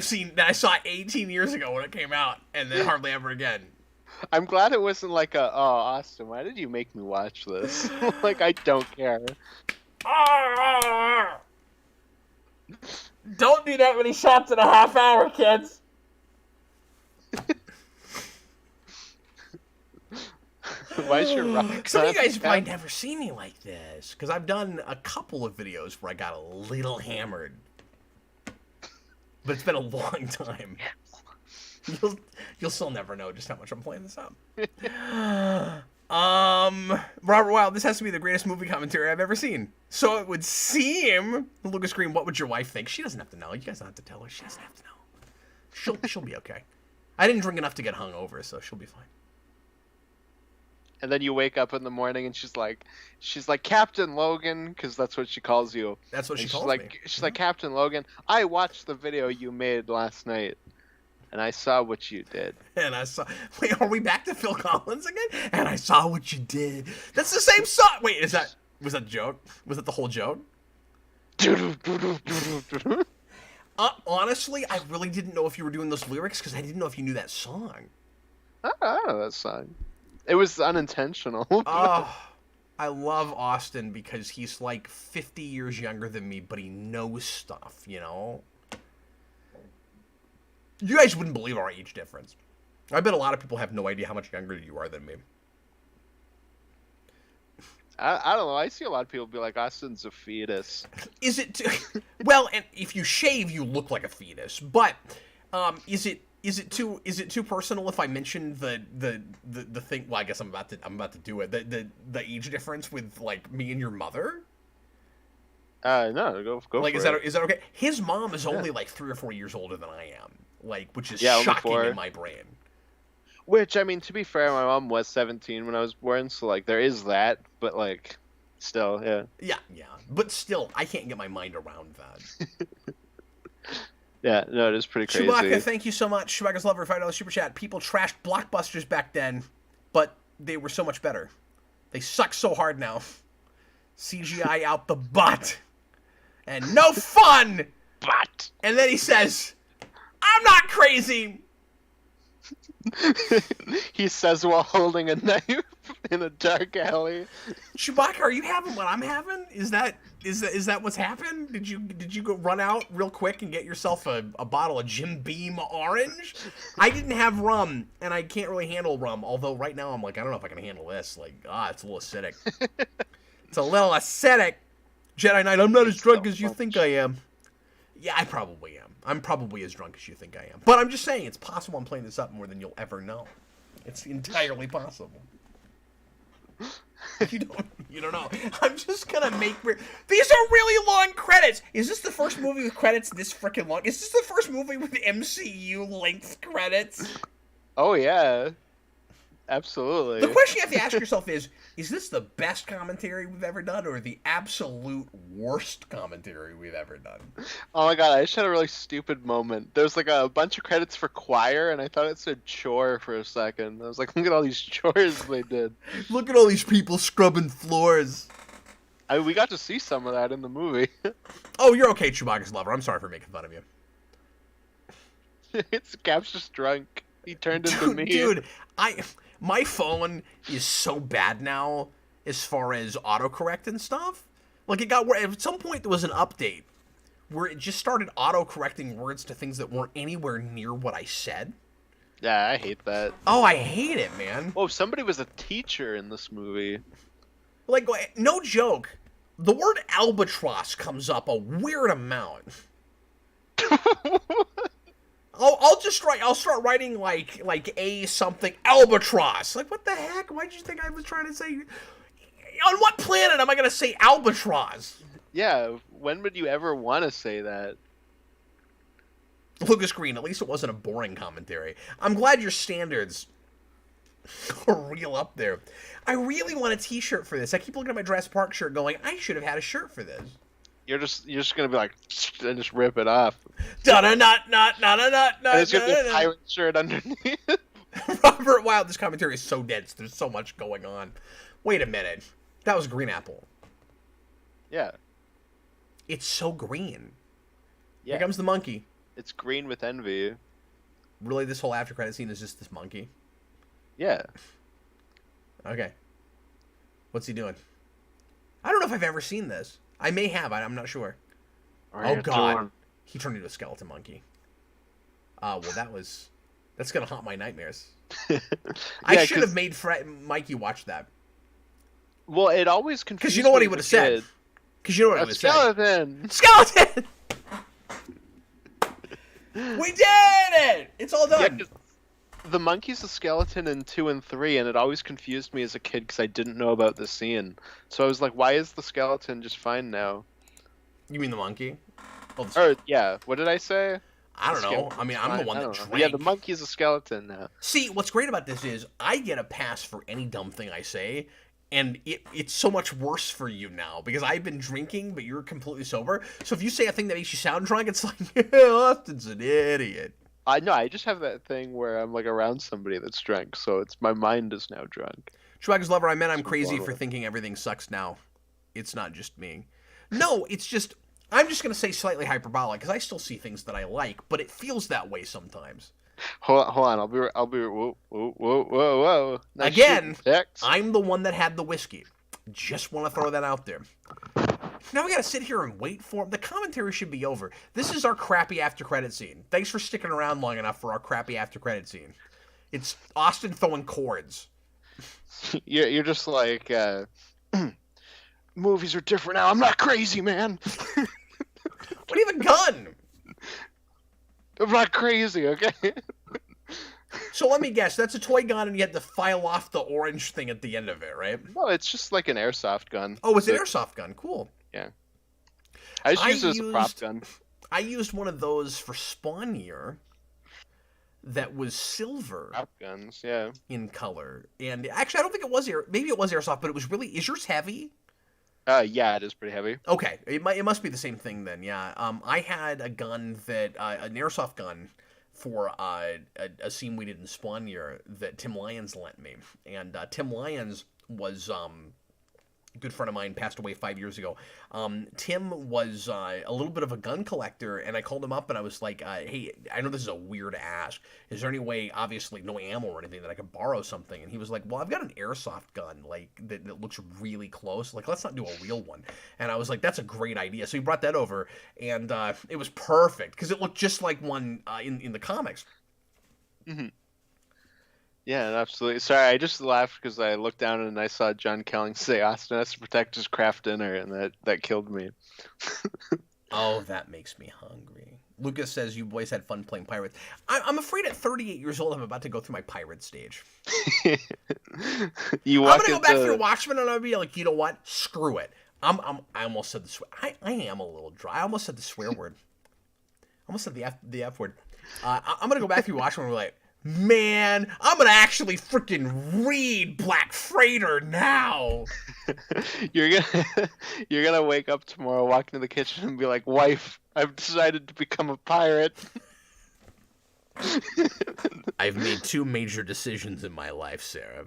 saw 18 years ago when it came out, and then hardly ever again. I'm glad it wasn't like oh, Austin, why did you make me watch this? Like, I don't care. Don't do that many shots in a half hour, kids. Why's your rock? Some of you guys might never see me like this, because I've done a couple of videos where I got a little hammered. But it's been a long time. You'll still never know just how much I'm playing this up. Robert Wild, this has to be the greatest movie commentary I've ever seen. So it would seem, Lucas Green, what would your wife think? She doesn't have to know. You guys don't have to tell her. She doesn't have to know. She'll be okay. I didn't drink enough to get hungover, so she'll be fine. And then you wake up in the morning and she's like Captain Logan, because that's what she calls you. That's what she calls me. She's like, Captain Logan, I watched the video you made last night, and I saw what you did. And I saw. Wait, are we back to Phil Collins again? And I saw what you did. That's the same song. Wait, was that a joke? Was that the whole joke? Honestly, I really didn't know if you were doing those lyrics because I didn't know if you knew that song. I don't know that song. It was unintentional. Oh, I love Austin because he's like 50 years younger than me, but he knows stuff, you know? You guys wouldn't believe our age difference. I bet a lot of people have no idea how much younger you are than me. I don't know. I see a lot of people be like, Austin's a fetus. Is it well, and if you shave, you look like a fetus. But is it too personal if I mention the thing? Well, I guess I'm about to do it. The age difference with like me and your mother. No, go Like, for is it. that okay? His mom is Yeah. only like 3 or 4 years older than I am. Like, which is Yeah, only shocking in 4. my brain. Which, I mean, to be fair, my mom was 17 when I was born, so like there is that, but like still, yeah. Yeah, yeah. But still, I can't get my mind around that. Yeah, no, it is pretty Chewbacca, crazy. thank you so much. Chewbacca's lover, $5 super chat. People trashed blockbusters back then, but they were so much better. They suck so hard now. CGI out the butt. And no fun! But And then he says, I'm not crazy! he says while holding a knife in a dark alley. Chewbacca, are you having what I'm having? Is that what's happened? Did you go run out real quick and get yourself a bottle of Jim Beam Orange? I didn't have rum, and I can't really handle rum. Although right now I'm like, I don't know if I can handle this. Like, it's a little acidic. It's a little acidic. Jedi Knight, I'm not as drunk as you think I am. Yeah, I probably am. I'm probably as drunk as you think I am. But I'm just saying, it's possible I'm playing this up more than you'll ever know. It's entirely possible. You don't know. I'm just gonna make... These are really long credits! Is this the first movie with credits this freaking long? Is this the first movie with MCU-length credits? Oh yeah, absolutely. The question you have to ask yourself is this the best commentary we've ever done, or the absolute worst commentary we've ever done? Oh my god, I just had a really stupid moment. There's like a bunch of credits for choir, and I thought it said chore for a second. I was like, look at all these chores they did. Look at all these people scrubbing floors. We got to see some of that in the movie. Oh, you're okay, Chewbacca's lover. I'm sorry for making fun of you. It's Cap's just drunk. He turned into me. Dude, my phone is so bad now as far as autocorrect and stuff. Like, it got at some point there was an update where it just started autocorrecting words to things that weren't anywhere near what I said. Yeah, I hate that. Oh, I hate it, man. Oh, somebody was a teacher in this movie. Like, no joke. The word albatross comes up a weird amount. I'll start writing like a something albatross. Like, what the heck? Why did you think I was trying to say? On what planet am I gonna say albatross? Yeah, when would you ever want to say that? Lucas Green, at least it wasn't a boring commentary. I'm glad your standards are real up there. I really want a t-shirt for this. I keep looking at my Jurassic Park shirt going, I should have had a shirt for this. You're just gonna be like, and just rip it off. Da-da-nut-nut-nut-nut-nut. And it's gonna be a pirate shirt underneath. Robert, wow, this commentary is so dense. There's so much going on. Wait a minute. That was Green Apple. Yeah. It's so green. Yeah. Here comes the monkey. It's green with envy. Really, this whole after credit scene is just this monkey? Yeah. Okay. What's he doing? I don't know if I've ever seen this. I may have. I'm not sure. Oh, God. He turned into a skeleton monkey. Well, that's going to haunt my nightmares. I should have made Mikey watch that. Well, it always confused me. Because you know what he would have said. Because you know what he would have said. Skeleton! Skeleton! We did it! It's all done. Yeah, the monkey's a skeleton in 2 and 3, and it always confused me as a kid because I didn't know about the scene. So I was like, why is the skeleton just fine now? You mean the monkey? Oh, Or, yeah, what did I say? I don't know. I mean, I'm the one that drank. Yeah, the monkey's a skeleton now. See, what's great about this is I get a pass for any dumb thing I say, and it's so much worse for you now because I've been drinking, but you're completely sober. So if you say a thing that makes you sound drunk, it's like, yeah, Austin's an idiot. I know, I just have that thing where I'm like around somebody that's drunk, so it's my mind is now drunk. Chewbacca's lover, I meant I'm crazy for thinking everything sucks now. It's not just me. No, it's just, I'm just going to say slightly hyperbolic because I still see things that I like, but it feels that way sometimes. Hold on, I'll be, whoa. Nice Again, shooting, I'm the one that had the whiskey. Just want to throw that out there. Now we gotta sit here and wait for him. The commentary should be over. This is our crappy after credit scene. Thanks for sticking around long enough for our crappy after credit scene. It's Austin throwing chords. You're just like, movies are different now. I'm not crazy, man. What do you have a gun? I'm not crazy, okay? So let me guess, that's a toy gun and you had to file off the orange thing at the end of it, right? No, it's just like an airsoft gun. Oh, it's an So, airsoft gun. Cool. yeah. I just I used it as a prop used gun. I used one of those for Spawn Year that was silver Prop guns, yeah. in color. And actually, I don't think it was maybe it was airsoft, but it was really. Is yours heavy? Yeah, it is pretty heavy. Okay, it must be the same thing then. Yeah. I had a gun that an airsoft gun for a scene we did in Spawn Year that Tim Lyons lent me, and Tim Lyons was a good friend of mine, passed away 5 years ago. Tim was a little bit of a gun collector, and I called him up and I was like, hey, I know this is a weird ask. Is there any way, obviously no ammo or anything, that I could borrow something? And he was like, well, I've got an airsoft gun, like, that looks really close. Like, let's not do a real one. And I was like, that's a great idea. So he brought that over, and it was perfect, because it looked just like one in the comics. Hmm. Yeah, absolutely. Sorry, I just laughed because I looked down and I saw John Kelling say Austin has to protect his craft dinner, and that killed me. Oh, that makes me hungry. Lucas says you boys had fun playing pirates. I'm afraid at 38 years old I'm about to go through my pirate stage. You I'm walk gonna go back into through Watchmen and I'll be like, you know what? Screw it. I almost said the swear. I am a little dry. I almost said the swear word. I almost said the F word. I'm gonna go back through Watchmen and be like, man, I'm gonna actually freaking read Black Freighter now. you're gonna you're gonna wake up tomorrow, walk into the kitchen, and be like, "Wife, I've decided to become a pirate." I've made two major decisions in my life, Sarah.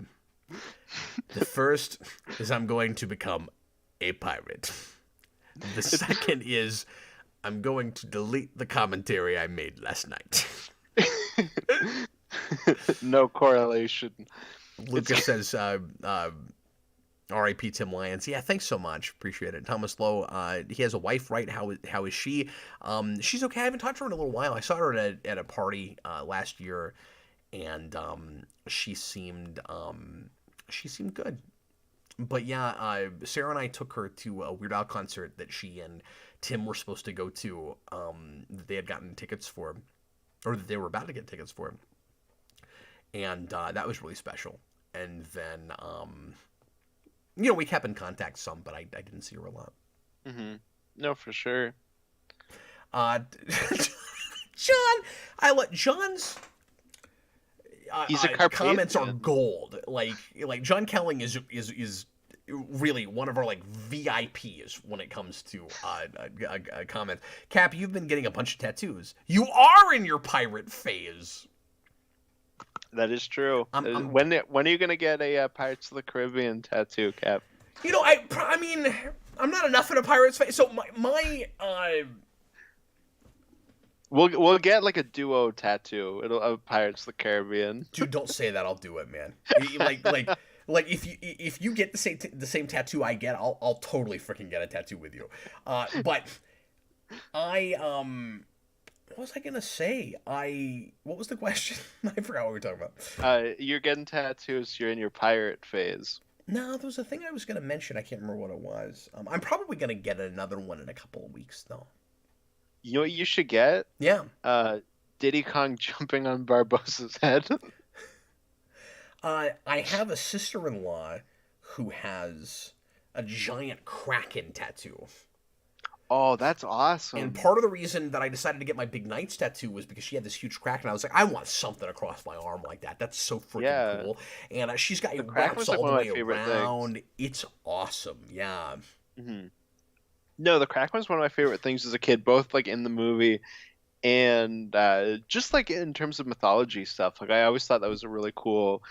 The first is I'm going to become a pirate. The second is I'm going to delete the commentary I made last night. No correlation. Lucas says, R.I.P. Tim Lyons. Yeah, thanks so much. Appreciate it. Thomas Lowe, he has a wife, right? How is she? She's okay. I haven't talked to her in a little while. I saw her at a party last year, and she seemed good. But yeah, Sarah and I took her to a Weird Al concert that she and Tim were supposed to go to. That they had gotten tickets for, or that they were about to get tickets for, and that was really special. And then, we kept in contact some, but I didn't see her a lot. Mm-hmm. No, for sure. John's He's a Carpathian. comments are gold. Like John Kelling is really one of our like VIPs when it comes to comments. Cap, you've been getting a bunch of tattoos. You are in your pirate phase. That is true. When are you gonna get a Pirates of the Caribbean tattoo, Cap? I mean, I'm not enough in a pirate's phase. So my We'll get like a duo tattoo. Of Pirates of the Caribbean. Dude, don't say that. I'll do it, man. Like if you get the same tattoo I get, I'll totally freaking get a tattoo with you. But what was I gonna say? What was the question? I forgot what we were talking about. You're getting tattoos. You're in your pirate phase. No, there was a thing I was gonna mention. I can't remember what it was. I'm probably gonna get another one in a couple of weeks, though. You know what you should get? Yeah. Diddy Kong jumping on Barbossa's head. I have a sister-in-law who has a giant Kraken tattoo. Oh, that's awesome. And part of the reason that I decided to get my Big Knights tattoo was because she had this huge Kraken. I was like, I want something across my arm like that. That's so freaking cool. And she's got wraps all the way around. Things. It's awesome. Yeah. Mm-hmm. No, the Kraken was one of my favorite things as a kid, both like in the movie and just like in terms of mythology stuff. Like I always thought that was a really cool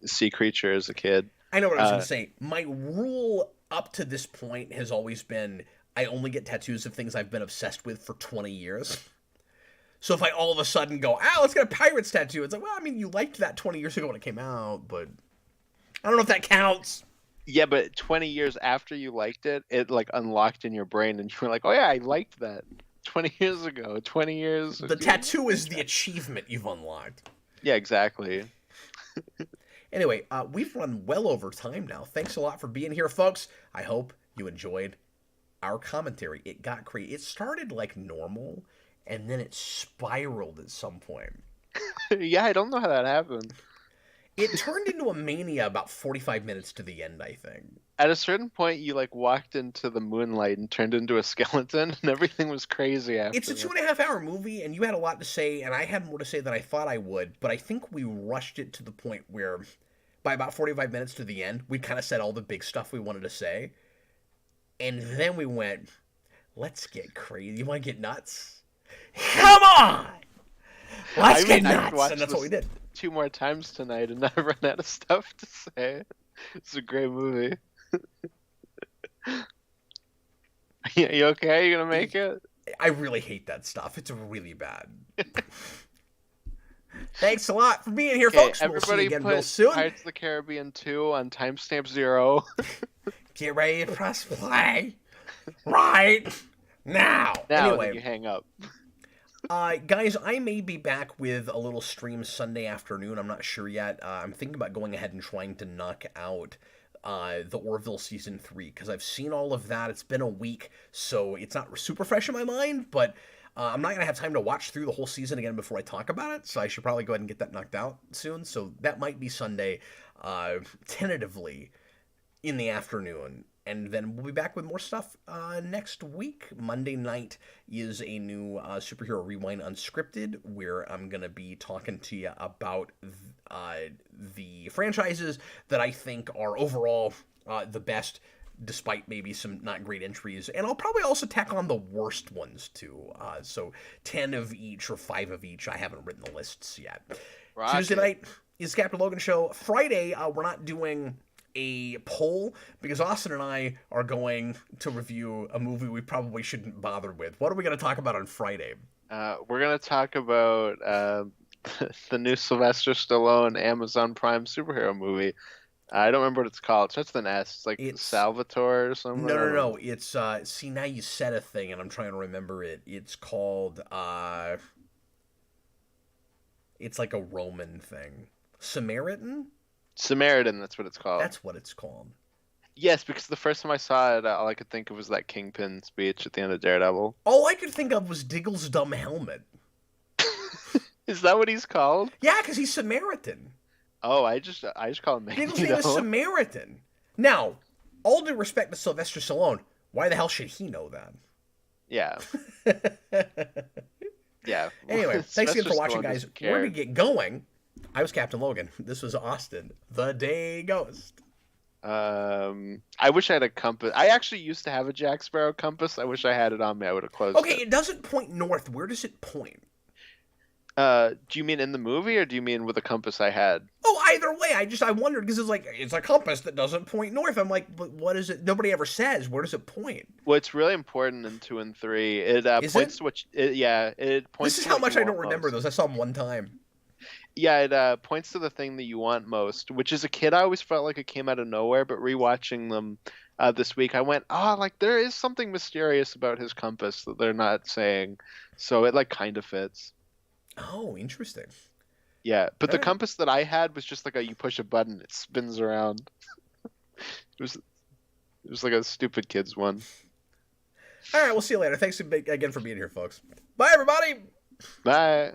sea creature as a kid. I know what I was going to say. My rule up to this point has always been I only get tattoos of things I've been obsessed with for 20 years. So if I all of a sudden go, let's get a pirate's tattoo, it's like, well, I mean, you liked that 20 years ago when it came out, but I don't know if that counts. Yeah, but 20 years after you liked it, it like unlocked in your brain and you were like, oh yeah, I liked that 20 years ago. 20 years. The tattoo is the achievement you've unlocked. Yeah, exactly. Anyway, we've run well over time now. Thanks a lot for being here, folks. I hope you enjoyed our commentary. It got crazy. It started like normal, and then it spiraled at some point. Yeah, I don't know how that happened. It turned into a mania about 45 minutes to the end, I think. At a certain point, you like walked into the moonlight and turned into a skeleton, and everything was crazy It's after a two that. and a half hour movie, and you had a lot to say, and I had more to say than I thought I would, but I think we rushed it to the point where by about 45 minutes to the end, we kind of said all the big stuff we wanted to say. And then we went, let's get crazy. You want to get nuts? Come on! Let's get I could nuts! watch And that's what we this did. 2 more times tonight and not run out of stuff to say. It's a great movie. You okay? You gonna make it? I really hate that stuff. It's really bad. Thanks a lot for being here, Okay, folks. We'll see you everybody again real put soon. Pirates of the Caribbean 2 on timestamp 0. Get ready to press play right now. Now Anyway, that you hang up. guys, I may be back with a little stream Sunday afternoon. I'm not sure yet. I'm thinking about going ahead and trying to knock out the Orville Season 3, because I've seen all of that. It's been a week, so it's not super fresh in my mind, but I'm not going to have time to watch through the whole season again before I talk about it, so I should probably go ahead and get that knocked out soon. So that might be Sunday, tentatively, in the afternoon. And then we'll be back with more stuff next week. Monday night is a new Superhero Rewind Unscripted, where I'm going to be talking to you about the franchises that I think are overall the best, despite maybe some not great entries. And I'll probably also tack on the worst ones, too. So 10 of each or 5 of each. I haven't written the lists yet. Tuesday night is Captain Logan Show. Friday, we're not doing a poll because Austin and I are going to review a movie we probably shouldn't bother with. What are we going to talk about on Friday? We're gonna talk about the new Sylvester Stallone Amazon Prime superhero movie. I don't remember what it's called. It starts with an S. It's like Salvatore or something. No. It's see, now you said a thing and I'm trying to remember it. It's called it's like a Roman thing. Samaritan? Samaritan, that's what it's called. That's what it's called. Yes, because the first time I saw it, all I could think of was that Kingpin speech at the end of Daredevil. All I could think of was Diggle's dumb helmet. Is that what he's called? Yeah, because he's Samaritan. Oh, I just call him Magneto. Diggle's name is Samaritan. Now, all due respect to Sylvester Stallone, why the hell should he know that? Yeah. Yeah. Anyway, thanks again for watching, guys. We're going to get going. I was Captain Logan. This was Austin, the Day Ghost. I wish I had a compass. I actually used to have a Jack Sparrow compass. I wish I had it on me. I would have closed it. Okay, it doesn't point north. Where does it point? Do you mean in the movie, or do you mean with the compass I had? Oh, either way. I wondered because it's like it's a compass that doesn't point north. I'm like, but what is it? Nobody ever says. Where does it point? Well, it's really important in 2 and 3. It points to what. It points. This is to how what much you I don't want remember most. those. I saw them one time. Yeah, it points to the thing that you want most. Which as a kid, I always felt like it came out of nowhere. But rewatching them this week, I went, like there is something mysterious about his compass that they're not saying. So it like kind of fits. Oh, interesting. Yeah, but the Alright. compass that I had was just like you push a button, it spins around. It was like a stupid kid's one. All right, we'll see you later. Thanks again for being here, folks. Bye, everybody. Bye.